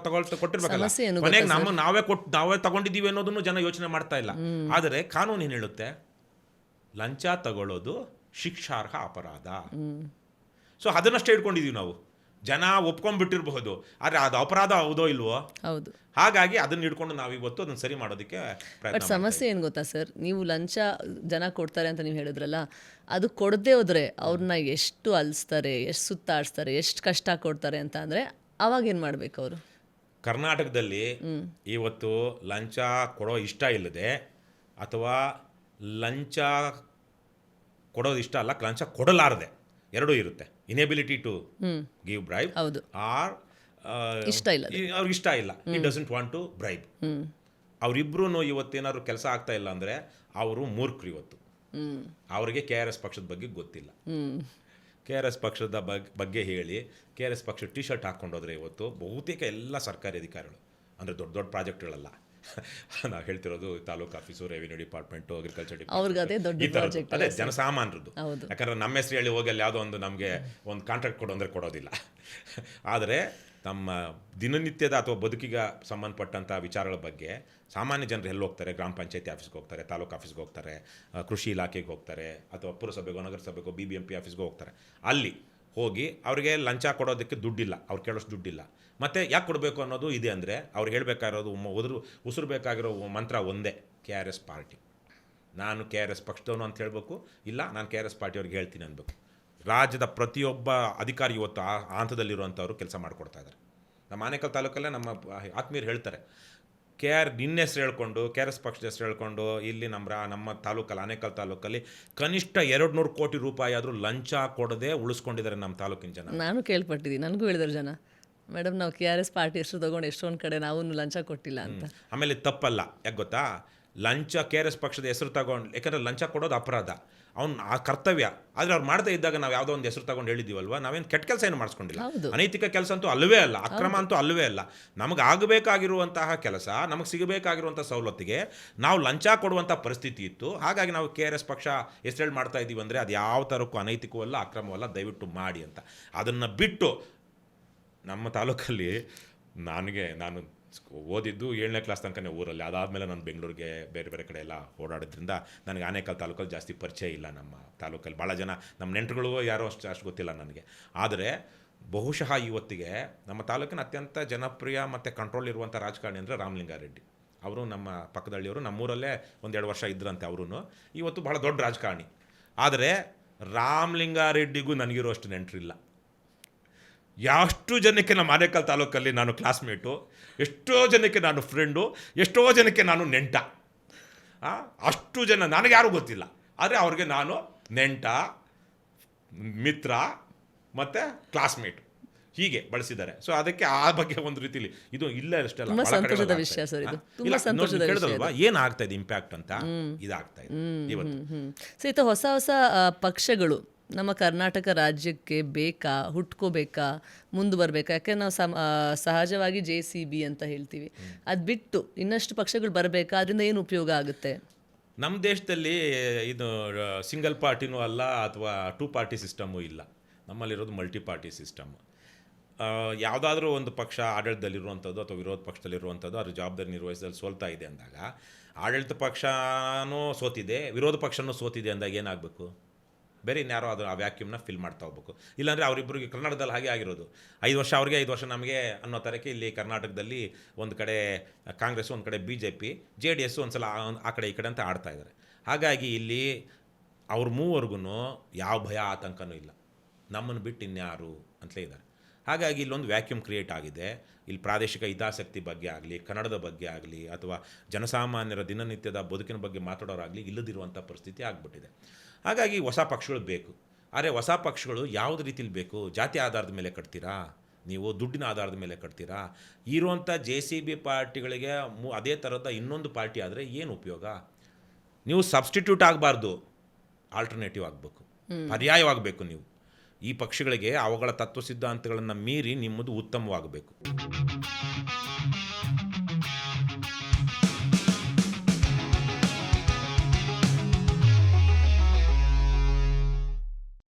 ಕೊಟ್ಟಿರ್ಬೇಕಲ್ಲ. ಕೊನೆಗೆ ನಾವೇ ತಗೊಂಡಿದ್ದೀವಿ ಅನ್ನೋದನ್ನು ಜನ ಯೋಚನೆ ಮಾಡ್ತಾ ಇಲ್ಲ. ಆದರೆ ಕಾನೂನು ಏನು ಹೇಳುತ್ತೆ? ಲಂಚ ತಗೊಳ್ಳೋದು ಶಿಕ್ಷಾರ್ಹ ಅಪರಾಧ. ಸೊ ಅದನ್ನಷ್ಟೇ ಇಟ್ಕೊಂಡಿದೀವಿ ನಾವು. ಜನ ಒಪ್ಕೊಂಡ್ಬಿಟ್ಟಿರಬಹುದು, ಆದರೆ ಅದು ಅಪರಾಧ ಹೌದೋ ಇಲ್ವೋ. ಹೌದು. ಹಾಗಾಗಿ ಅದನ್ನ ಹಿಡ್ಕೊಂಡು ನಾವು ಇವತ್ತು ಅದನ್ನ ಸರಿ ಮಾಡೋದಕ್ಕೆ ಬಟ್ ಸಮಸ್ಯೆ ಏನು ಗೊತ್ತಾ ಸರ್, ನೀವು ಲಂಚ ಜನ ಕೊಡ್ತಾರೆ ಅಂತ ನೀವು ಹೇಳಿದ್ರಲ್ಲ, ಅದು ಕೊಡದೆ ಹೋದ್ರೆ ಅವ್ರನ್ನ ಎಷ್ಟು ಅಲಿಸ್ತಾರೆ, ಎಷ್ಟು ಸುತ್ತಾಡಿಸ್ತಾರೆ, ಎಷ್ಟು ಕಷ್ಟ ಕೊಡ್ತಾರೆ ಅಂತ ಅಂದರೆ ಅವಾಗ ಏನು ಮಾಡಬೇಕು ಅವರು? ಕರ್ನಾಟಕದಲ್ಲಿ ಇವತ್ತು ಲಂಚ ಕೊಡೋ ಇಷ್ಟ ಇಲ್ಲದೆ, ಅಥವಾ ಲಂಚ ಕೊಡೋದು ಇಷ್ಟ ಅಲ್ಲ, ಲಂಚ ಕೊಡಲಾರದೆ ಎರಡೂ ಇರುತ್ತೆ. ಇನೇಬಿಲಿಟಿ ಟು ಗಿವ್ ಬ್ರೈಬ್ ಹೌದು, ಆರ್ ಇಷ್ಟ ಇಲ್ಲ, ಅವ್ರಿಗೆ ಇಷ್ಟ ಇಲ್ಲ, ಈ ಡಸಂಟ್ ವಾಂಟ್ ಟು ಬ್ರೈಬ್. ಅವರಿಬ್ರು ಇವತ್ತೇನಾದ್ರು ಕೆಲಸ ಆಗ್ತಾ ಇಲ್ಲ ಅಂದರೆ ಅವರು ಮೂರ್ಖರು. ಇವತ್ತು ಅವರಿಗೆ KRS ಪಕ್ಷದ ಬಗ್ಗೆ ಗೊತ್ತಿಲ್ಲ. KRS ಪಕ್ಷದ ಬಗ್ಗೆ ಹೇಳಿ KRS ಪಕ್ಷ ಟಿ ಶರ್ಟ್ ಹಾಕ್ಕೊಂಡೋದ್ರೆ ಇವತ್ತು ಬಹುತೇಕ ಎಲ್ಲ ಸರ್ಕಾರಿ ಅಧಿಕಾರಿಗಳು, ಅಂದರೆ ದೊಡ್ಡ ದೊಡ್ಡ ಪ್ರಾಜೆಕ್ಟ್ಗಳಲ್ಲ, ನಾವು ಹೇಳ್ತಿರೋದು taluk office, revenue department, agriculture department, ಅದೇ ಜನಸಾಮಾನ್ಯರದ್ದು. ಯಾಕಂದ್ರೆ ನಮ್ಮ ಹೆಸರು ಹೇಳಿ ಹೋಗಿ ಅಲ್ಲಿ ಯಾವುದೋ ಒಂದು ನಮಗೆ ಒಂದು ಕಾಂಟ್ರಾಕ್ಟ್ ಕೊಡು ಅಂದರೆ ಕೊಡೋದಿಲ್ಲ. ಆದರೆ ನಮ್ಮ ದಿನನಿತ್ಯದ ಅಥವಾ ಬದುಕಿಗೆ ಸಂಬಂಧಪಟ್ಟಂಥ ವಿಚಾರಗಳ ಬಗ್ಗೆ ಸಾಮಾನ್ಯ ಜನರು ಎಲ್ಲಿ ಹೋಗ್ತಾರೆ? ಗ್ರಾಮ ಪಂಚಾಯತಿ ಆಫೀಸ್ಗೆ ಹೋಗ್ತಾರೆ, ತಾಲೂಕು ಆಫೀಸ್ಗೆ ಹೋಗ್ತಾರೆ, ಕೃಷಿ ಇಲಾಖೆಗೆ ಹೋಗ್ತಾರೆ, ಅಥವಾ ಪುರಸಭೆಗೋ ನಗರಸಭೆಗೋ BBMP ಆಫೀಸ್ಗೆ ಹೋಗ್ತಾರೆ. ಅಲ್ಲಿ ಹೋಗಿ ಅವ್ರಿಗೆ ಲಂಚ ಕೊಡೋದಕ್ಕೆ ದುಡ್ಡಿಲ್ಲ, ಅವ್ರು ಕೇಳೋಷ್ಟು ದುಡ್ಡಿಲ್ಲ. ಮತ್ತು ಯಾಕೆ ಕೊಡಬೇಕು ಅನ್ನೋದು ಇದೆ. ಅಂದರೆ ಅವ್ರು ಹೇಳಬೇಕಾಗಿರೋದು, ಉಸಿರಬೇಕಾಗಿರೋ ಮಂತ್ರ ಒಂದೇ, KRS ಪಾರ್ಟಿ. ನಾನು KRS ಪಕ್ಷದವನು ಅಂತ ಹೇಳಬೇಕು, ಇಲ್ಲ ನಾನು KRS ಪಾರ್ಟಿಯವ್ರಿಗೆ ಹೇಳ್ತೀನಿ ಅನ್ಬೇಕು. ರಾಜ್ಯದ ಪ್ರತಿಯೊಬ್ಬ ಅಧಿಕಾರಿ ಇವತ್ತು ಆ ಹಂತದಲ್ಲಿರುವಂಥವ್ರು ಕೆಲಸ ಮಾಡಿಕೊಡ್ತಾ ಇದ್ದಾರೆ. ನಮ್ಮ ಆನೇಕಲ್ ತಾಲೂಕಲ್ಲೇ ನಮ್ಮ ಆತ್ಮೀಯರು ಹೇಳ್ತಾರೆ, ನಿನ್ನ ಹೆಸರು ಹೇಳ್ಕೊಂಡು, KRS ಪಕ್ಷದ ಹೆಸರು ಹೇಳ್ಕೊಂಡು ಇಲ್ಲಿ ನಮ್ಮ ತಾಲೂಕಲ್ಲಿ, ಆನೇಕಲ್ ತಾಲೂಕಲ್ಲಿ ಕನಿಷ್ಠ 200 ಕೋಟಿ ರೂಪಾಯಿ ಆದರೂ ಲಂಚ ಕೊಡದೆ ಉಳಿಸ್ಕೊಂಡಿದ್ದಾರೆ ನಮ್ಮ ತಾಲೂಕಿನ ಜನ. ನಾನು ಕೇಳ್ಪಟ್ಟಿದ್ದೀನಿ, ನನಗೂ ಹೇಳಿದ್ರು ಜನ, ಮೇಡಮ್ ನಾವು KRS ಪಾರ್ಟಿ ಹೆಸರು ತೊಗೊಂಡು ಎಷ್ಟೊಂದು ಕಡೆ ನಾವು ಲಂಚ ಕೊಟ್ಟಿಲ್ಲ ಅಂತ. ಆಮೇಲೆ ತಪ್ಪಲ್ಲ, ಯಾಕೆ ಗೊತ್ತಾ? ಲಂಚ KRS ಪಕ್ಷದ ಹೆಸರು ತಗೊಂಡು, ಯಾಕಂದರೆ ಲಂಚ ಕೊಡೋದು ಅಪರಾಧ, ಅವ್ನು ಆ ಕರ್ತವ್ಯ. ಆದರೆ ಅವ್ರು ಮಾಡದೇ ಇದ್ದಾಗ ನಾವು ಯಾವುದೋ ಒಂದು ಹೆಸರು ತಗೊಂಡು ಹೇಳಿದ್ದೀವಲ್ವ, ನಾವೇನು ಕೆಟ್ಟ ಕೆಲಸ ಏನು ಮಾಡಿಸ್ಕೊಂಡಿಲ್ಲ. ಅನೈತಿಕ ಕೆಲಸ ಅಂತೂ ಅಲ್ಲವೇ ಅಲ್ಲ, ಅಕ್ರಮ ಅಂತೂ ಅಲ್ಲವೇ ಅಲ್ಲ. ನಮಗೆ ಆಗಬೇಕಾಗಿರುವಂತಹ ಕೆಲಸ, ನಮಗೆ ಸಿಗಬೇಕಾಗಿರುವಂಥ ಸವಲತ್ತಿಗೆ ನಾವು ಲಂಚ ಕೊಡುವಂಥ ಪರಿಸ್ಥಿತಿ ಇತ್ತು. ಹಾಗಾಗಿ ನಾವು KRS ಪಕ್ಷ ಹೆಸರು ಮಾಡ್ತಾ ಇದ್ದೀವಿ ಅಂದರೆ ಅದು ಯಾವ ಥರಕ್ಕೂ ಅನೈತಿಕವಲ್ಲ, ಅಕ್ರಮವಲ್ಲ, ದಯವಿಟ್ಟು ಮಾಡಿ ಅಂತ. ಅದನ್ನು ಬಿಟ್ಟು ನಮ್ಮ ತಾಲೂಕಲ್ಲಿ ನಾನು ಓದಿದ್ದು 7ನೇ ಕ್ಲಾಸ್ ತನಕನೇ ಊರಲ್ಲಿ. ಅದಾದಮೇಲೆ ನಾನು ಬೆಂಗಳೂರಿಗೆ ಬೇರೆ ಬೇರೆ ಕಡೆ ಎಲ್ಲ ಓಡಾಡೋದ್ರಿಂದ ನನಗೆ ಆನೇಕಲ್ ತಾಲೂಕಲ್ಲಿ ಜಾಸ್ತಿ ಪರಿಚಯ ಇಲ್ಲ. ನಮ್ಮ ತಾಲೂಕಲ್ಲಿ ಭಾಳ ಜನ ನಮ್ಮ ನೆಂಟರುಗಳು ಯಾರೋ ಅಷ್ಟು ಗೊತ್ತಿಲ್ಲ ನನಗೆ. ಆದರೆ ಬಹುಶಃ ಇವತ್ತಿಗೆ ನಮ್ಮ ತಾಲೂಕಿನ ಅತ್ಯಂತ ಜನಪ್ರಿಯ ಮತ್ತು ಕಂಟ್ರೋಲ್ ಇರುವಂಥ ರಾಜಕಾರಣಿ ಅಂದರೆ ರಾಮಲಿಂಗಾರೆಡ್ಡಿ. ಅವರು ನಮ್ಮ ಪಕ್ಕದಳ್ಳಿಯವರು, ನಮ್ಮೂರಲ್ಲೇ 1-2 ವರ್ಷ ಇದ್ರಂತೆ. ಅವರು ಇವತ್ತು ಭಾಳ ದೊಡ್ಡ ರಾಜಕಾರಣಿ. ಆದರೆ ರಾಮಲಿಂಗಾರೆಡ್ಡಿಗೂ ನನಗಿರೋ ಅಷ್ಟು ನೆಂಟರಿಲ್ಲ. ಎಷ್ಟು ಜನಕ್ಕೆ ನಮ್ಮ ಆನೇಕಲ್ ತಾಲೂಕಲ್ಲಿ ನಾನು ಕ್ಲಾಸ್ಮೇಟು, ಎಷ್ಟೋ ಜನಕ್ಕೆ ನಾನು ಫ್ರೆಂಡು, ಎಷ್ಟೋ ಜನಕ್ಕೆ ನಾನು ನೆಂಟ. ಅಷ್ಟು ಜನ ನನಗೆ ಯಾರೂ ಗೊತ್ತಿಲ್ಲ, ಆದರೆ ಅವ್ರಿಗೆ ನಾನು ನೆಂಟ, ಮಿತ್ರ ಮತ್ತು ಕ್ಲಾಸ್ಮೇಟ್ ಹೀಗೆ ಬಳಸಿದ್ದಾರೆ. ಸೊ ಅದಕ್ಕೆ ಆ ಬಗ್ಗೆ ಒಂದು ರೀತಿಲಿ ಇದು ಇಲ್ಲ ಅಷ್ಟೆಲ್ಲ ಕೇಳಿದಲ್ವಾ ಏನಾಗ್ತಾ ಇದೆ ಇಂಪ್ಯಾಕ್ಟ್ ಅಂತ, ಇದಾಗ್ತಾ ಇದೆ ಇವತ್ತು. ಸಹಿತ ಹೊಸ ಹೊಸ ಪಕ್ಷಗಳು ನಮ್ಮ ಕರ್ನಾಟಕ ರಾಜ್ಯಕ್ಕೆ ಬೇಕಾ, ಹುಟ್ಕೋಬೇಕಾ, ಮುಂದೆ ಬರಬೇಕಾ? ಯಾಕೆಂದ್ರೆ ನಾವು ಸಹಜವಾಗಿ JCB ಅಂತ ಹೇಳ್ತೀವಿ, ಅದು ಬಿಟ್ಟು ಇನ್ನಷ್ಟು ಪಕ್ಷಗಳು ಬರಬೇಕಾ? ಅದರಿಂದ ಏನು ಉಪಯೋಗ ಆಗುತ್ತೆ? ನಮ್ಮ ದೇಶದಲ್ಲಿ ಇದು ಸಿಂಗಲ್ ಪಾರ್ಟಿನೂ ಅಲ್ಲ, ಅಥವಾ 2 ಪಾರ್ಟಿ ಸಿಸ್ಟಮು ಇಲ್ಲ. ನಮ್ಮಲ್ಲಿರೋದು ಮಲ್ಟಿ ಪಾರ್ಟಿ ಸಿಸ್ಟಮ್. ಯಾವುದಾದ್ರೂ ಒಂದು ಪಕ್ಷ ಆಡಳಿತದಲ್ಲಿರುವಂಥದ್ದು ಅಥವಾ ವಿರೋಧ ಪಕ್ಷದಲ್ಲಿರುವಂಥದ್ದು ಅದ್ರ ಜವಾಬ್ದಾರಿ ನಿರ್ವಹಿಸಲು ಸೋಲ್ತಾ ಇದೆ ಅಂದಾಗ, ಆಡಳಿತ ಪಕ್ಷನೂ ಸೋತಿದೆ, ವಿರೋಧ ಪಕ್ಷನೂ ಸೋತಿದೆ ಅಂದಾಗ ಏನಾಗಬೇಕು? ಬೇರೆ ಇನ್ಯಾರೋ ಅದು ಆ ವ್ಯಾಕ್ಯೂಮ್ನ ಫಿಲ್ ಮಾಡ್ತಾ ಹೋಗ್ಬೇಕು. ಇಲ್ಲಾಂದರೆ ಅವರಿಬ್ಬರಿಗೆ ಕರ್ನಾಟಕದಲ್ಲಿ ಹಾಗೆ ಆಗಿರೋದು, 5 ವರ್ಷ ಅವ್ರಿಗೆ 5 ವರ್ಷ ನಮಗೆ ಅನ್ನೋ ಥರಕ್ಕೆ ಇಲ್ಲಿ ಕರ್ನಾಟಕದಲ್ಲಿ ಒಂದು ಕಡೆ ಕಾಂಗ್ರೆಸ್ಸು, ಒಂದು ಕಡೆ BJP, JDS ಒಂದು ಸಲ ಆ ಕಡೆ ಈ ಕಡೆ ಅಂತ ಆಡ್ತಾ ಇದ್ದಾರೆ. ಹಾಗಾಗಿ ಇಲ್ಲಿ ಅವ್ರ ಮೂವರ್ಗೂ ಯಾವ ಭಯ ಆತಂಕನೂ ಇಲ್ಲ, ನಮ್ಮನ್ನು ಬಿಟ್ಟು ಇನ್ಯಾರು ಅಂತಲೇ ಇದ್ದಾರೆ. ಹಾಗಾಗಿ ಇಲ್ಲೊಂದು ವ್ಯಾಕ್ಯೂಮ್ ಕ್ರಿಯೇಟ್ ಆಗಿದೆ. ಇಲ್ಲಿ ಪ್ರಾದೇಶಿಕ ಹಿತಾಸಕ್ತಿ ಬಗ್ಗೆ ಆಗಲಿ, ಕನ್ನಡದ ಬಗ್ಗೆ ಆಗಲಿ, ಅಥವಾ ಜನಸಾಮಾನ್ಯರ ದಿನನಿತ್ಯದ ಬದುಕಿನ ಬಗ್ಗೆ ಮಾತಾಡೋರಾಗಲಿ ಇಲ್ಲದಿರುವಂಥ ಪರಿಸ್ಥಿತಿ ಆಗಿಬಿಟ್ಟಿದೆ. ಹಾಗಾಗಿ ಹೊಸ ಪಕ್ಷಗಳು ಬೇಕು. ಆದರೆ ಹೊಸ ಪಕ್ಷಗಳು ಯಾವುದೇ ರೀತಿಲಿ ಬೇಕು? ಜಾತಿ ಆಧಾರದ ಮೇಲೆ ಕಟ್ತೀರಾ ನೀವು? ದುಡ್ಡಿನ ಆಧಾರದ ಮೇಲೆ ಕಟ್ತೀರಾ? ಇರುವಂಥ JCB ಪಾರ್ಟಿಗಳಿಗೆ ಅದೇ ಥರದ ಇನ್ನೊಂದು ಪಾರ್ಟಿ ಆದರೆ ಏನು ಉಪಯೋಗ? ನೀವು ಸಬ್ಸ್ಟಿಟ್ಯೂಟ್ ಆಗಬಾರ್ದು, ಆಲ್ಟರ್ನೇಟಿವ್ ಆಗಬೇಕು, ಪರ್ಯಾಯವಾಗಬೇಕು. ನೀವು ಈ ಪಕ್ಷಗಳಿಗೆ ಅವುಗಳ ತತ್ವ ಸಿದ್ಧಾಂತಗಳನ್ನು ಮೀರಿ ನಿಮ್ಮದು ಉತ್ತಮವಾಗಬೇಕು.